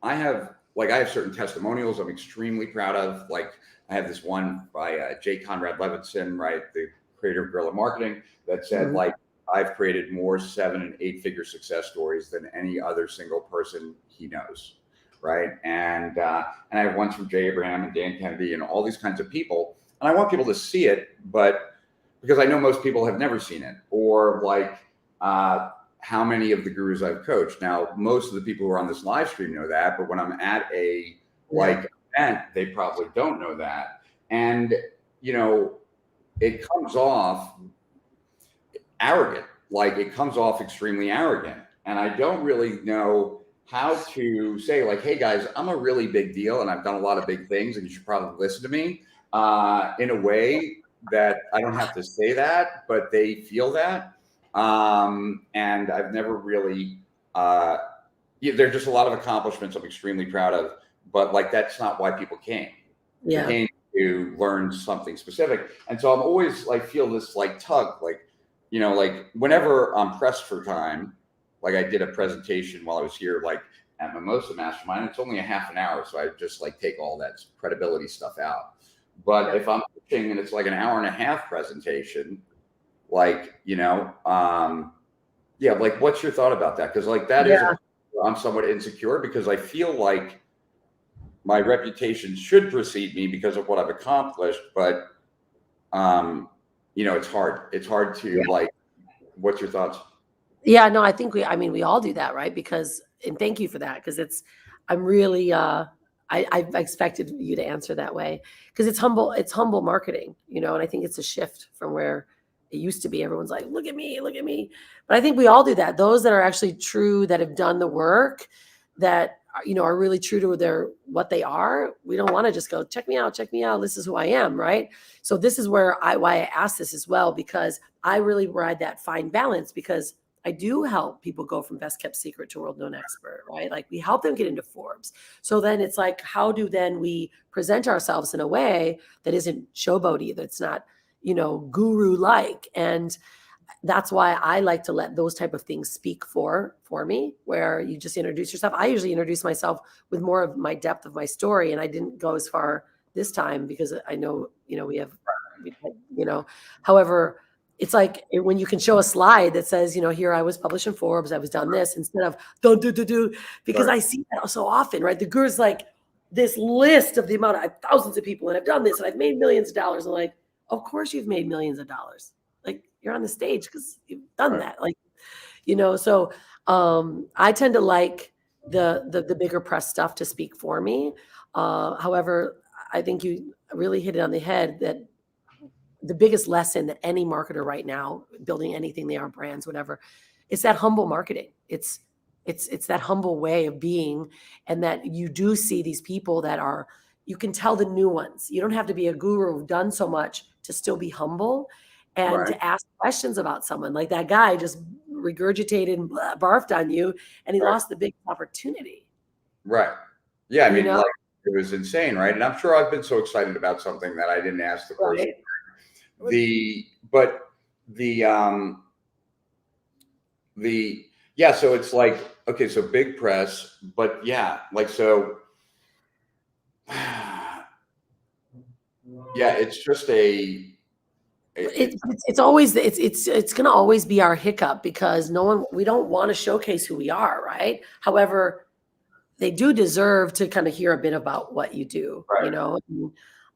A: I have certain testimonials I'm extremely proud of. Like I have this one by J. Conrad Levinson, right? The creator of Guerrilla Marketing, that said like, I've created more 7- and 8-figure success stories than any other single person he knows, right? And I have ones from Jay Abraham and Dan Kennedy and all these kinds of people. And I want people to see it, but because I know most people have never seen it, or like how many of the gurus I've coached. Now, most of the people who are on this live stream know that, but when I'm at a like event, they probably don't know that. And, you know, it comes off arrogant, like it comes off extremely arrogant. And I don't really know how to say like, hey guys, I'm a really big deal and I've done a lot of big things and you should probably listen to me in a way that I don't have to say that, but they feel that. And I've never really, there are just a lot of accomplishments I'm extremely proud of, but like, that's not why people came. They came to learn something specific. And so I'm always like, feel this like tug, like, you know, like whenever I'm pressed for time, like I did a presentation while I was here, like at Mimosa Mastermind, it's only a half an hour. So I just like take all that credibility stuff out. But if I'm pitching and it's like an hour and a half presentation, like, you know, like what's your thought about that? Because like that is, I'm somewhat insecure because I feel like my reputation should precede me because of what I've accomplished. But, you know, it's hard. It's hard to like, what's your thoughts?
B: Yeah, no, I think we all do that, right? Because, and thank you for that. Cause I'm really, I expected you to answer that way because it's humble marketing, you know, and I think it's a shift from where it used to be. Everyone's like, look at me. But I think we all do that. Those that are actually true, that have done the work, that, you know, are really true to what they are. We don't want to just go, check me out. This is who I am. Right. So this is why I asked this as well, because I really ride that fine balance, because I do help people go from best kept secret to world known expert, right? Like we help them get into Forbes. So then it's like, how do then we present ourselves in a way that isn't showboaty, that's not, you know, guru like? And that's why I like to let those type of things speak for me, where you just introduce yourself. I usually introduce myself with more of my depth of my story. And I didn't go as far this time because I know, you know, we have, you know, however, it's like when you can show a slide that says, you know, here I was published in Forbes, I was done this, instead of do, because I see that so often, right? The guru's like this list of the amount of thousands of people, and I've done this and I've made millions of dollars. And like, of course you've made millions of dollars. Like you're on the stage because you've done that. Like, you know, so I tend to like the bigger press stuff to speak for me. However, I think you really hit it on the head that the biggest lesson that any marketer right now, building anything they are, brands, whatever, it's that humble marketing. It's that humble way of being, and that you do see these people that are, you can tell the new ones. You don't have to be a guru who've done so much to still be humble and
A: Right.
B: to ask questions about someone. Like that guy just regurgitated and barfed on you, and he
A: Right.
B: lost the big opportunity.
A: Right. Yeah. I
B: You
A: mean,
B: know?
A: like, it was insane, right? And I'm sure I've been so excited about something that I didn't ask the person.
B: Right.
A: Yeah, so it's like, okay, so big press, but yeah, like, so yeah, it's just
B: It's always it's going to always be our hiccup, because we don't want to showcase who we are, right? However, they do deserve to kind of hear a bit about what you do,
A: right.
B: you know.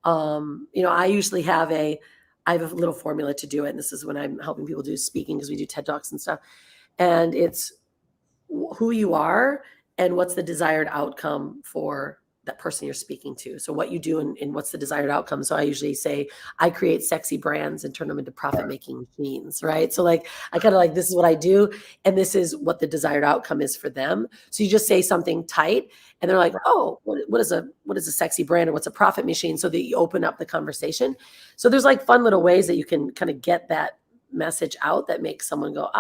B: I usually have a little formula to do it, and this is when I'm helping people do speaking, because we do TED Talks and stuff, and it's who you are and what's the desired outcome for that person you're speaking to. So what you do and what's the desired outcome. So I usually say, I create sexy brands and turn them into profit-making machines, right? So like, I kind of like, this is what I do, and this is what the desired outcome is for them. So you just say something tight, and they're like, oh, what is a sexy brand, or what's a profit machine? So that you open up the conversation. So there's like fun little ways that you can kind of get that message out that makes someone go,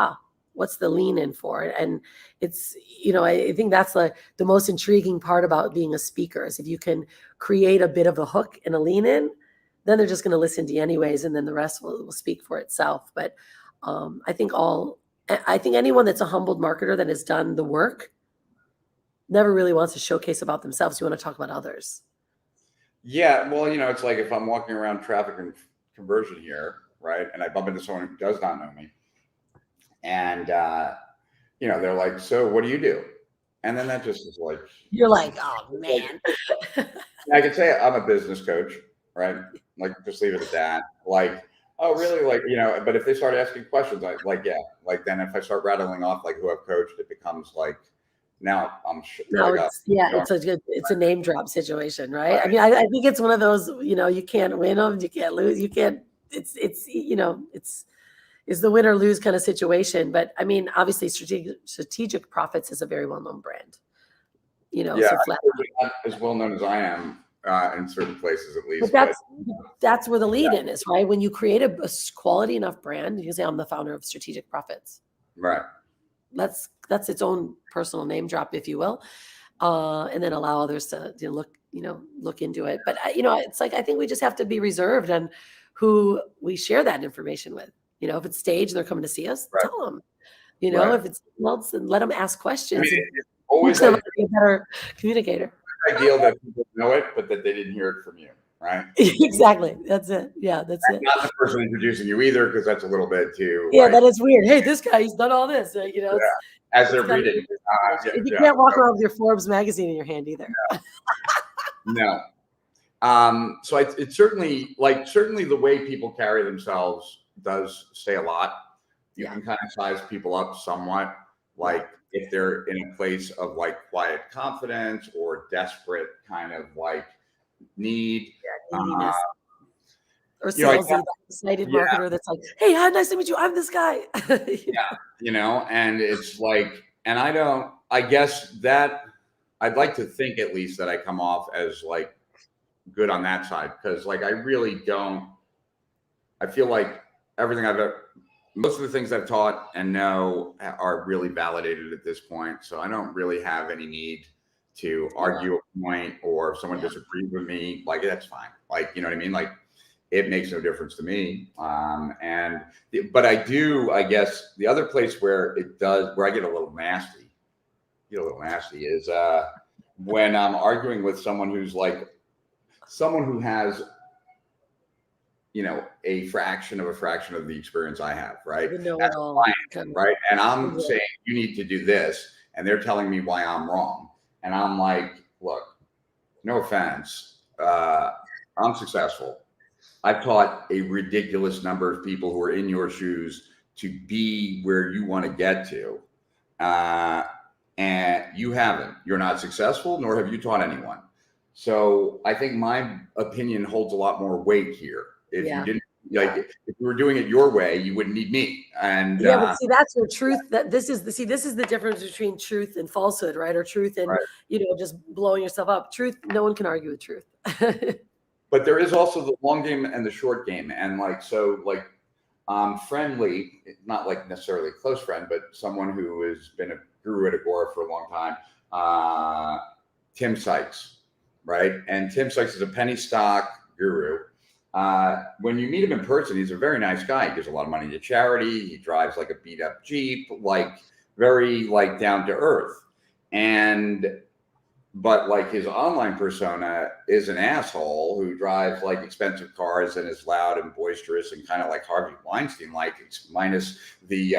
B: what's the lean in for it? And it's, I think that's the most intriguing part about being a speaker, is if you can create a bit of a hook and a lean in, then they're just going to listen to you anyways, and then the rest will speak for itself. But I think anyone that's a humbled marketer that has done the work never really wants to showcase about themselves. You want to talk about others.
A: Yeah, well, it's like if I'm walking around traffic and conversion here, right, and I bump into someone who does not know me, and they're like, so what do you do? And then that just is like,
B: you're like, oh man.
A: I can say I'm a business coach, right? Like, just leave it at that. Like, oh really? Like, but if they start asking questions, then if I start rattling off like who I've coached, it becomes like, now
B: it's a name drop situation, right? I mean, I think it's one of those, you can't win them, you can't lose, it's the win or lose kind of situation. But I mean, obviously strategic profits is a very well-known brand,
A: so flat. Not as well known as I am in certain places, at least.
B: But that's where the lead in is, right? When you create a quality enough brand, you say, I'm the founder of Strategic Profits.
A: Right.
B: That's its own personal name drop, if you will, and then allow others to look into it. But it's like, I think we just have to be reserved on who we share that information with. If it's staged and they're coming to see us, right, tell them. If it's else, then let them ask questions. I mean,
A: it's always be
B: a better communicator.
A: Ideal that people know it, but that they didn't hear it from you, right?
B: Exactly. That's it. Yeah, that's it.
A: Not the person introducing you either, because that's a little bit too.
B: Yeah, that is weird. Hey, this guy, he's done all this.
A: As they're reading.
B: You can't walk around with your Forbes magazine in your hand either.
A: No. So it's certainly the way people carry themselves does say a lot. You can kind of size people up somewhat, like if they're in a place of like quiet confidence or desperate kind of like need.
B: Or salesy, excited marketer that's like, hey, hi, nice to meet you. I'm this guy.
A: And it's like, and I guess that I'd like to think at least that I come off as like good on that side, because like I really don't. I feel like most of the things I've taught and know are really validated at this point. So I don't really have any need to argue a point, or if someone disagrees with me, like that's fine. Like, you know what I mean? Like it makes no difference to me. But I do, I guess the other place where I get a little nasty is when I'm arguing with someone who has, a fraction of the experience I have, right? That's fine, right? And I'm saying you need to do this, and they're telling me why I'm wrong. And I'm like, look, no offense. I'm successful. I've taught a ridiculous number of people who are in your shoes to be where you want to get to. and you haven't. You're not successful, nor have you taught anyone. So I think my opinion holds a lot more weight here. If you didn't, like, if you were doing it your way, you wouldn't need me. And
B: yeah, but see, that's where truth, that this is the difference between truth and falsehood, right? Or truth and, just blowing yourself up. Truth, no one can argue with truth.
A: But there is also the long game and the short game. And friendly, not like necessarily a close friend, but someone who has been a guru at Agora for a long time, Tim Sykes, right? And Tim Sykes is a penny stock guru. When you meet him in person, he's a very nice guy. He gives a lot of money to charity. He drives like a beat up Jeep, like very like down to earth. But like his online persona is an asshole who drives like expensive cars and is loud and boisterous and kind of like Harvey Weinstein, like minus the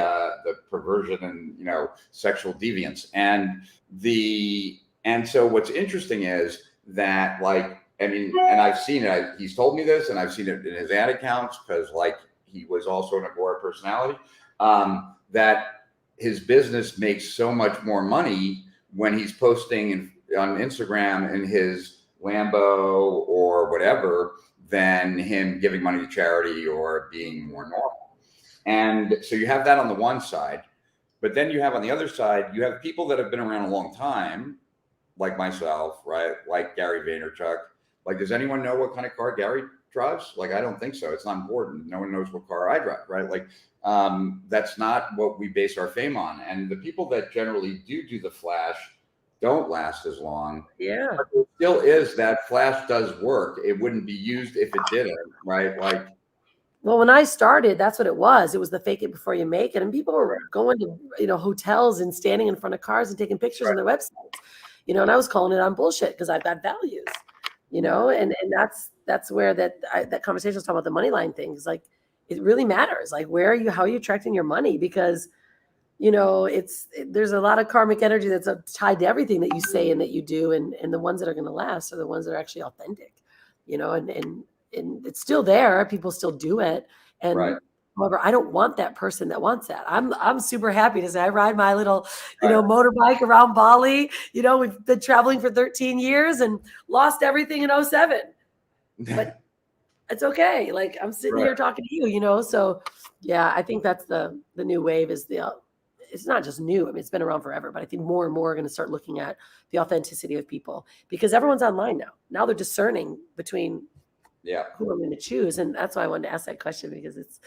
A: perversion and sexual deviance. And so what's interesting is that and I've seen it. He's told me this, and I've seen it in his ad accounts because he was also an Agora personality. That his business makes so much more money when he's posting on Instagram in his Lambo or whatever than him giving money to charity or being more normal. And so you have that on the one side, but then you have on the other side, you have people that have been around a long time, like myself, right? Like Gary Vaynerchuk. Like, does anyone know what kind of car Gary drives? Like, I don't think so. It's not important. No one knows what car I drive, right? Like, that's not what we base our fame on. And the people that generally do the flash don't last as long.
B: Yeah.
A: But there still is that flash does work. It wouldn't be used if it didn't, right?
B: Well, when I started, that's what it was. It was the fake it before you make it. And people were going to, hotels and standing in front of cars and taking pictures on their websites, and I was calling it on bullshit because I've got values, and that's where that conversation was talking about the money line thing. Is like, it really matters. Like, how are you attracting your money? Because, there's a lot of karmic energy that's tied to everything that you say and that you do. And the ones that are going to last are the ones that are actually authentic, and it's still there. People still do it. And however, I don't want that person that wants that. I'm super happy to say I ride my little, motorbike around Bali. We've been traveling for 13 years and lost everything in 2007. But it's okay. Like, I'm sitting here talking to you, so yeah, I think that's the new wave is it's not just new. I mean, it's been around forever, but I think more and more are going to start looking at the authenticity of people because everyone's online now. Now they're discerning between who I'm going to choose. And that's why I wanted to ask that question, because it's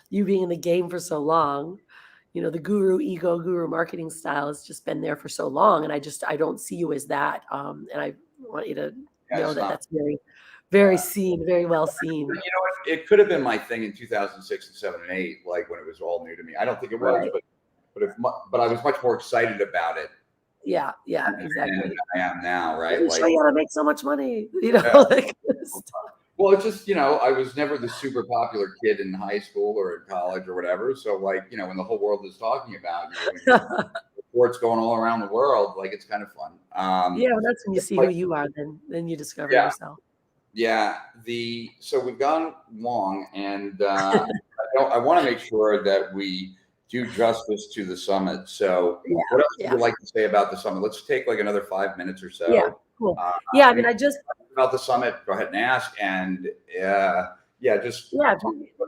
B: you being in the game for so long, the guru marketing style has just been there for so long. And I don't see you as that. And I want you to know that that's very, very seen, very well seen.
A: It could have been my thing in 2006 and 7 and 8, like when it was all new to me. I don't think it was, but I was much more excited about it.
B: Yeah, exactly.
A: And I am now, right?
B: I'm show you how to make so much money,
A: Well, it's just, I was never the super popular kid in high school or in college or whatever. So when the whole world is talking about reports going all around the world, it's kind of fun.
B: That's when you see who you are, then you discover yourself.
A: Yeah. So we've gone long, and I want to make sure that we do justice to the summit. So what else would you like to say about the summit? Let's take another 5 minutes or so.
B: Yeah, cool.
A: About the summit, go ahead and ask. And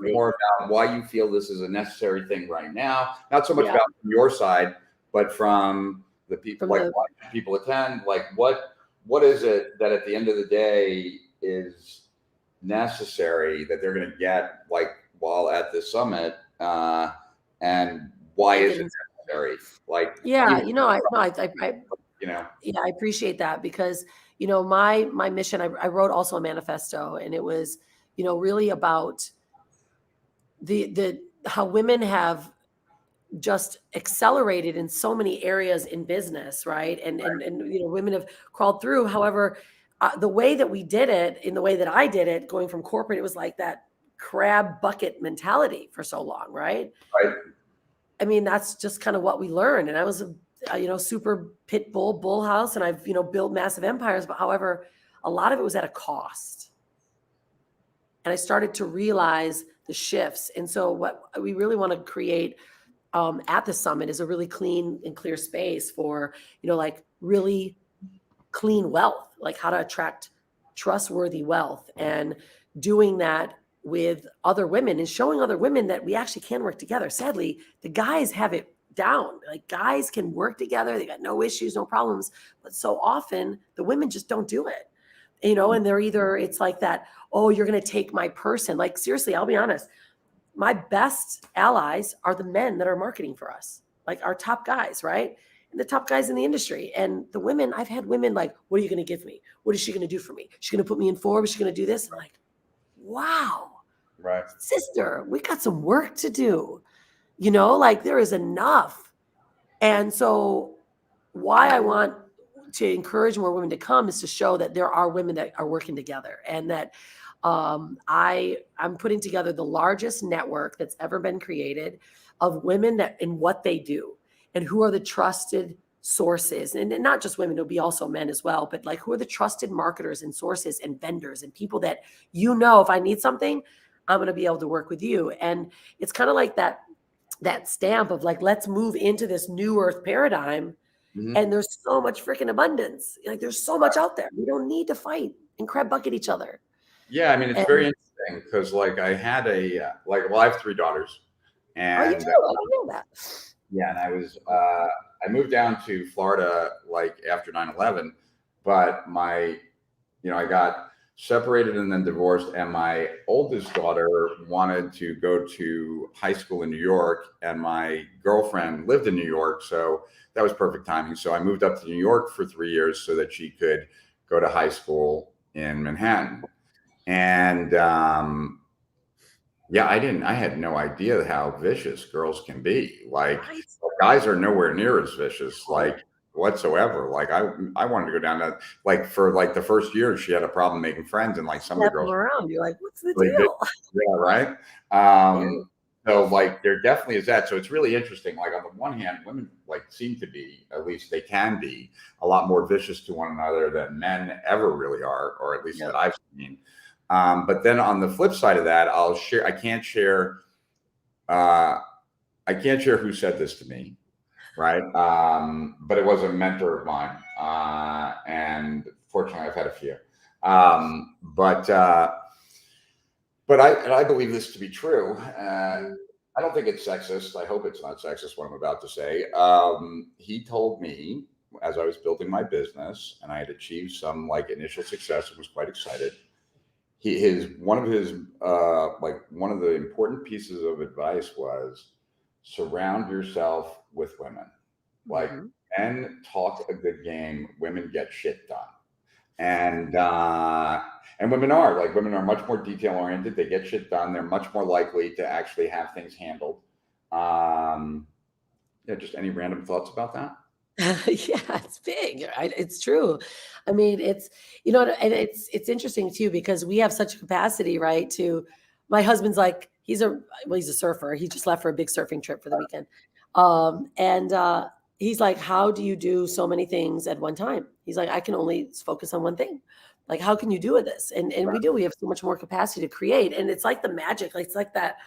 A: more about why you feel this is a necessary thing right now. Not so much about your side, but from the people, why people attend, what is it that at the end of the day is necessary that they're going to get while at the summit, and why is it necessary?
B: I appreciate that because, my mission, I wrote also a manifesto, and it was, really about the how women have just accelerated in so many areas in business, right? And women have crawled through. However, the way that we did it, in the way that I did it, going from corporate, it was like that crab bucket mentality for so long, right?
A: Right.
B: I mean, that's just kind of what we learned. And I was a super pit bull house, and I've built massive empires. But however, a lot of it was at a cost. And I started to realize the shifts. And so what we really want to create at the summit is a really clean and clear space for, like really clean wealth, like how to attract trustworthy wealth, and doing that with other women and showing other women that we actually can work together. Sadly, the guys have it down. Like guys can work together. They got no issues, no problems. But so often the women just don't do it, and they're either, it's like that, oh, you're going to take my person. Like seriously, I'll be honest. My best allies are the men that are marketing for us, like our top guys, right? And the top guys in the industry. And the women, I've had women like, what are you going to give me? What is she going to do for me? She's going to put me in Forbes. She's going to do this. I'm like, wow,
A: Right.
B: sister, we got some work to do. Like there is enough. And so why I want to encourage more women to come is to show that there are women that are working together, and that I'm putting together the largest network that's ever been created of women that in what they do and who are the trusted sources, and not just women, it'll be also men as well, but like who are the trusted marketers and sources and vendors and people that, if I need something, I'm going to be able to work with you. And it's kind of like that stamp of like, let's move into this new earth paradigm. And there's so much freaking abundance. Like there's so much out there. We don't need to fight and crab bucket each other.
A: Yeah, I mean, it's very interesting because, like, I had well, I have 3 daughters, and
B: you do? I don't know that.
A: Yeah, and I moved down to Florida like after 9/11, but I got separated and then divorced, and my oldest daughter wanted to go to high school in New York, and my girlfriend lived in New York, so that was perfect timing. So I moved up to New York for 3 years so that she could go to high school in Manhattan. And I had no idea how vicious girls can be. Like guys are nowhere near as vicious, like whatsoever. Like I wanted to go down to, like, for like the first year, she had a problem making friends, and like some of the girls
B: around, you're like, what's the
A: really
B: deal?
A: Yeah, right. So like there definitely is that. So it's really interesting. Like on the one hand, women like seem to be, at least they can be, a lot more vicious to one another than men ever really are, or at least that I've seen. But then on the flip side of that, I can't share who said this to me, right? But it was a mentor of mine, and fortunately, I've had a few. But I believe this to be true. I don't think it's sexist. I hope it's not sexist what I'm about to say. He told me, as I was building my business and I had achieved some like initial success and was quite excited, one of the important pieces of advice was surround yourself with women. Like men talk a good game, women get shit done. And women are much more detail oriented. They get shit done. They're much more likely to actually have things handled. Just any random thoughts about that?
B: Yeah, it's big. It's true. I mean, it's, and it's interesting too, because we have such a capacity, right? My husband's like, he's a surfer. He just left for a big surfing trip for the weekend. He's like, how do you do so many things at one time? He's like, I can only focus on one thing. Like, how can you do this? And we have so much more capacity to create. And it's like the magic. Like, it's like that,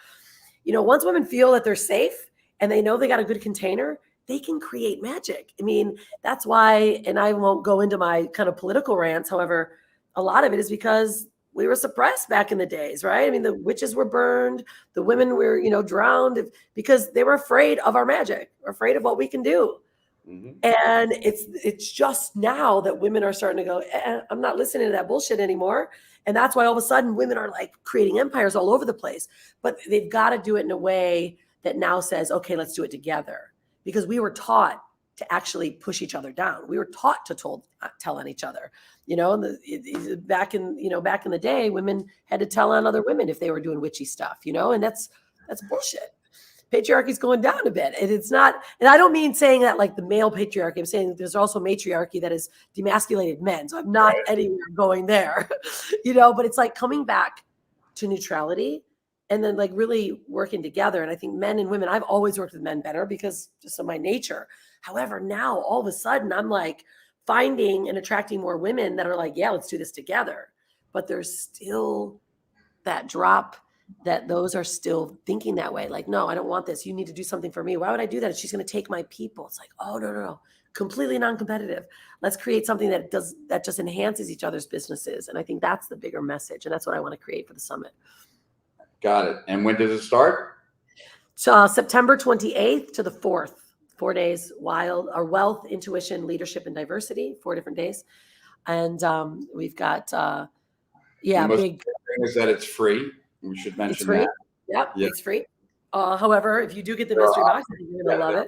B: once women feel that they're safe and they know they got a good container, they can create magic. I mean, that's why, and I won't go into my kind of political rants. However, a lot of it is because we were suppressed back in the days, right? I mean, the witches were burned, the women were, drowned because they were afraid of our magic, afraid of what we can do. And it's just now that women are starting to go, I'm not listening to that bullshit anymore. And that's why all of a sudden women are like creating empires all over the place. But they've got to do it in a way that now says, okay, let's do it together. Because we were taught to actually push each other down. We were taught to tell on each other. Back in the day, women had to tell on other women if they were doing witchy stuff, and that's bullshit. Patriarchy's going down a bit. And it's not, and I don't mean saying that like the male patriarchy. I'm saying that there's also matriarchy that has demasculated men. So I'm not anywhere going there, but it's like coming back to neutrality and then like really working together. And I think men and women, I've always worked with men better because just of my nature. However, now all of a sudden I'm like finding and attracting more women that are like, yeah, let's do this together. But there's still that drop that those are still thinking that way. Like, no, I don't want this. You need to do something for me. Why would I do that? She's going to take my people. It's like, oh, no. Completely non-competitive. Let's create something that just enhances each other's businesses. And I think that's the bigger message. And that's what I want to create for the summit.
A: Got it. And when does it start?
B: So September 28th to the 4th, 4 days, wealth, intuition, leadership, and diversity, 4 different days. And we've got,
A: The most important thing is that it's free. We should mention
B: it's free.
A: that.
B: Yep,
A: Yeah.
B: it's free. However, if you do get the mystery box, you're going to love it.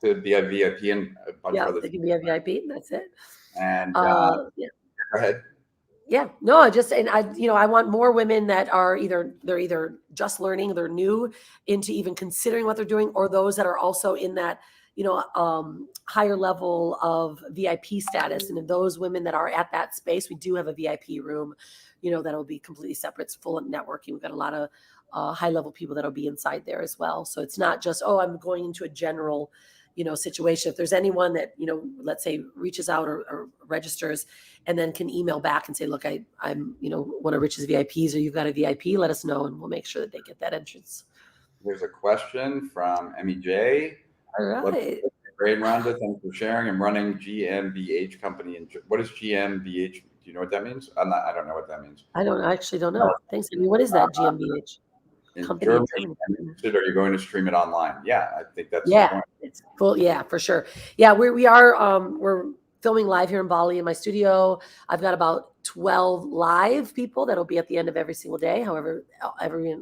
A: To be a VIP and a bunch of other
B: they can be a VIP. That's it.
A: And
B: Go
A: ahead.
B: Yeah, no, I want more women that are either just learning, they're new into even considering what they're doing, or those that are also in that, higher level of VIP status. And in those women that are at that space, we do have a VIP room, that'll be completely separate. It's full of networking. We've got a lot of high level people that'll be inside there as well. So it's not just, I'm going into a general, situation. If there's anyone that, let's say reaches out or registers and then can email back and say, look, I'm, one of Rich's VIPs, or you've got a VIP, let us know and we'll make sure that they get that entrance.
A: There's a question from Emmy J.
B: All right.
A: Great, Rhonda. Thanks for sharing. I'm running GmbH company. What is GmbH? Do you know what that means? I don't know what that means.
B: I actually don't know. Thanks. What is that GmbH?
A: In Germany. Are you going to stream it online? Yeah, I think that's
B: it's full. Yeah, for sure. Yeah, we are. We're filming live here in Bali in my studio. I've got about 12 live people that'll be at the end of every single day. However,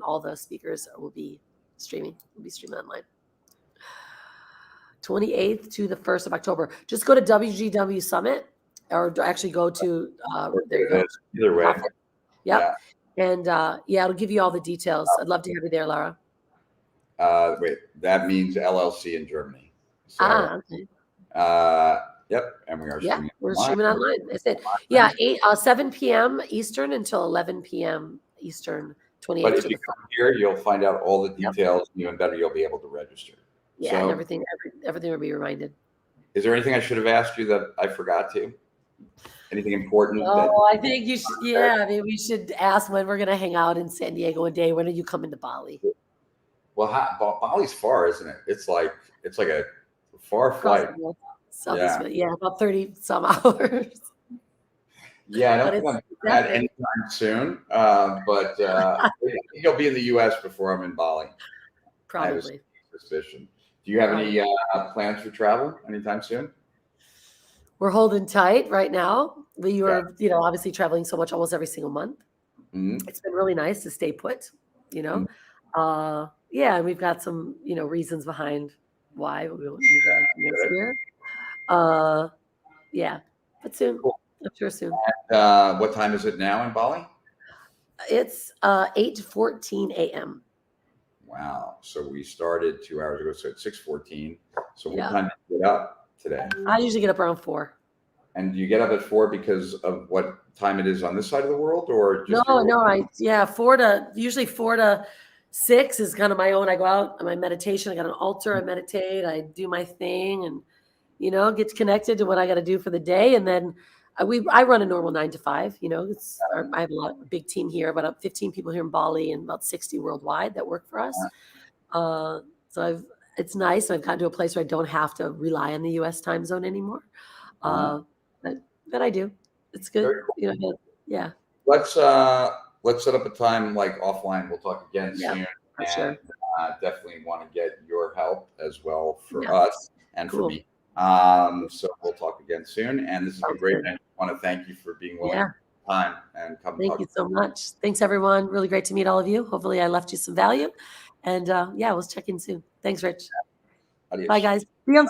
B: all the speakers will be streaming. We'll be streaming online. 28th to the 1st of October. Just go to WGW Summit, or actually go to there you go.
A: Either way.
B: Yep. Yeah. And it'll give you all the details. I'd love to have you there, Laura.
A: Wait, that means LLC in Germany. So,
B: okay.
A: Yep, and we are.
B: Yeah, we're streaming online. That's it. Yeah, 7 p.m. Eastern until 11 p.m. Eastern. 28th.
A: But if you come here, you'll find out all the details. Yep. Even better, you'll be able to register.
B: Yeah,
A: so,
B: and everything will be reminded.
A: Is there anything I should have asked you that I forgot to? Anything important?
B: I think you should. Yeah, we should ask when we're going to hang out in San Diego one day. When are you coming to Bali?
A: Well, Bali's far, isn't it? It's like a far flight.
B: About 30 some hours.
A: Yeah, I don't think I'm at anytime soon. But I think you'll be in the U.S. before I'm in Bali.
B: Probably.
A: I have a suspicion. Do you have any plans for travel anytime soon?
B: We're holding tight right now. We were, obviously traveling so much almost every single month.
A: Mm-hmm.
B: It's been really nice to stay put, and we've got some, reasons behind why we won't do that next year. But soon.
A: Cool.
B: I'm sure soon.
A: And, what time is it now in Bali?
B: It's 8:14 a.m.
A: Wow. So we started 2 hours ago. So it's 6:14. So what time did you get up today?
B: I usually get up around 4.
A: And do you get up at 4 because of what time it is on this side of the world, or just 4
B: to 6 is kind of my own. I go out on my meditation. I got an altar. I meditate. I do my thing, and get connected to what I got to do for the day. And then I run a normal 9 to 5. I have a big team here, about 15 people here in Bali and about 60 worldwide that work for us. So it's nice. I've gotten to a place where I don't have to rely on the U.S. time zone anymore. But I do. It's good. Cool. Yeah.
A: Let's set up a time like offline. We'll talk again soon.
B: For sure.
A: Definitely want to get your help as us and for me. So we'll talk again soon. And this has been great. And I want to thank you for being willing to time and come.
B: Thank you so much. Thanks, everyone. Really great to meet all of you. Hopefully I left you some value. And we'll check in soon. Thanks, Rich.
A: Adios.
B: Bye, guys. Be on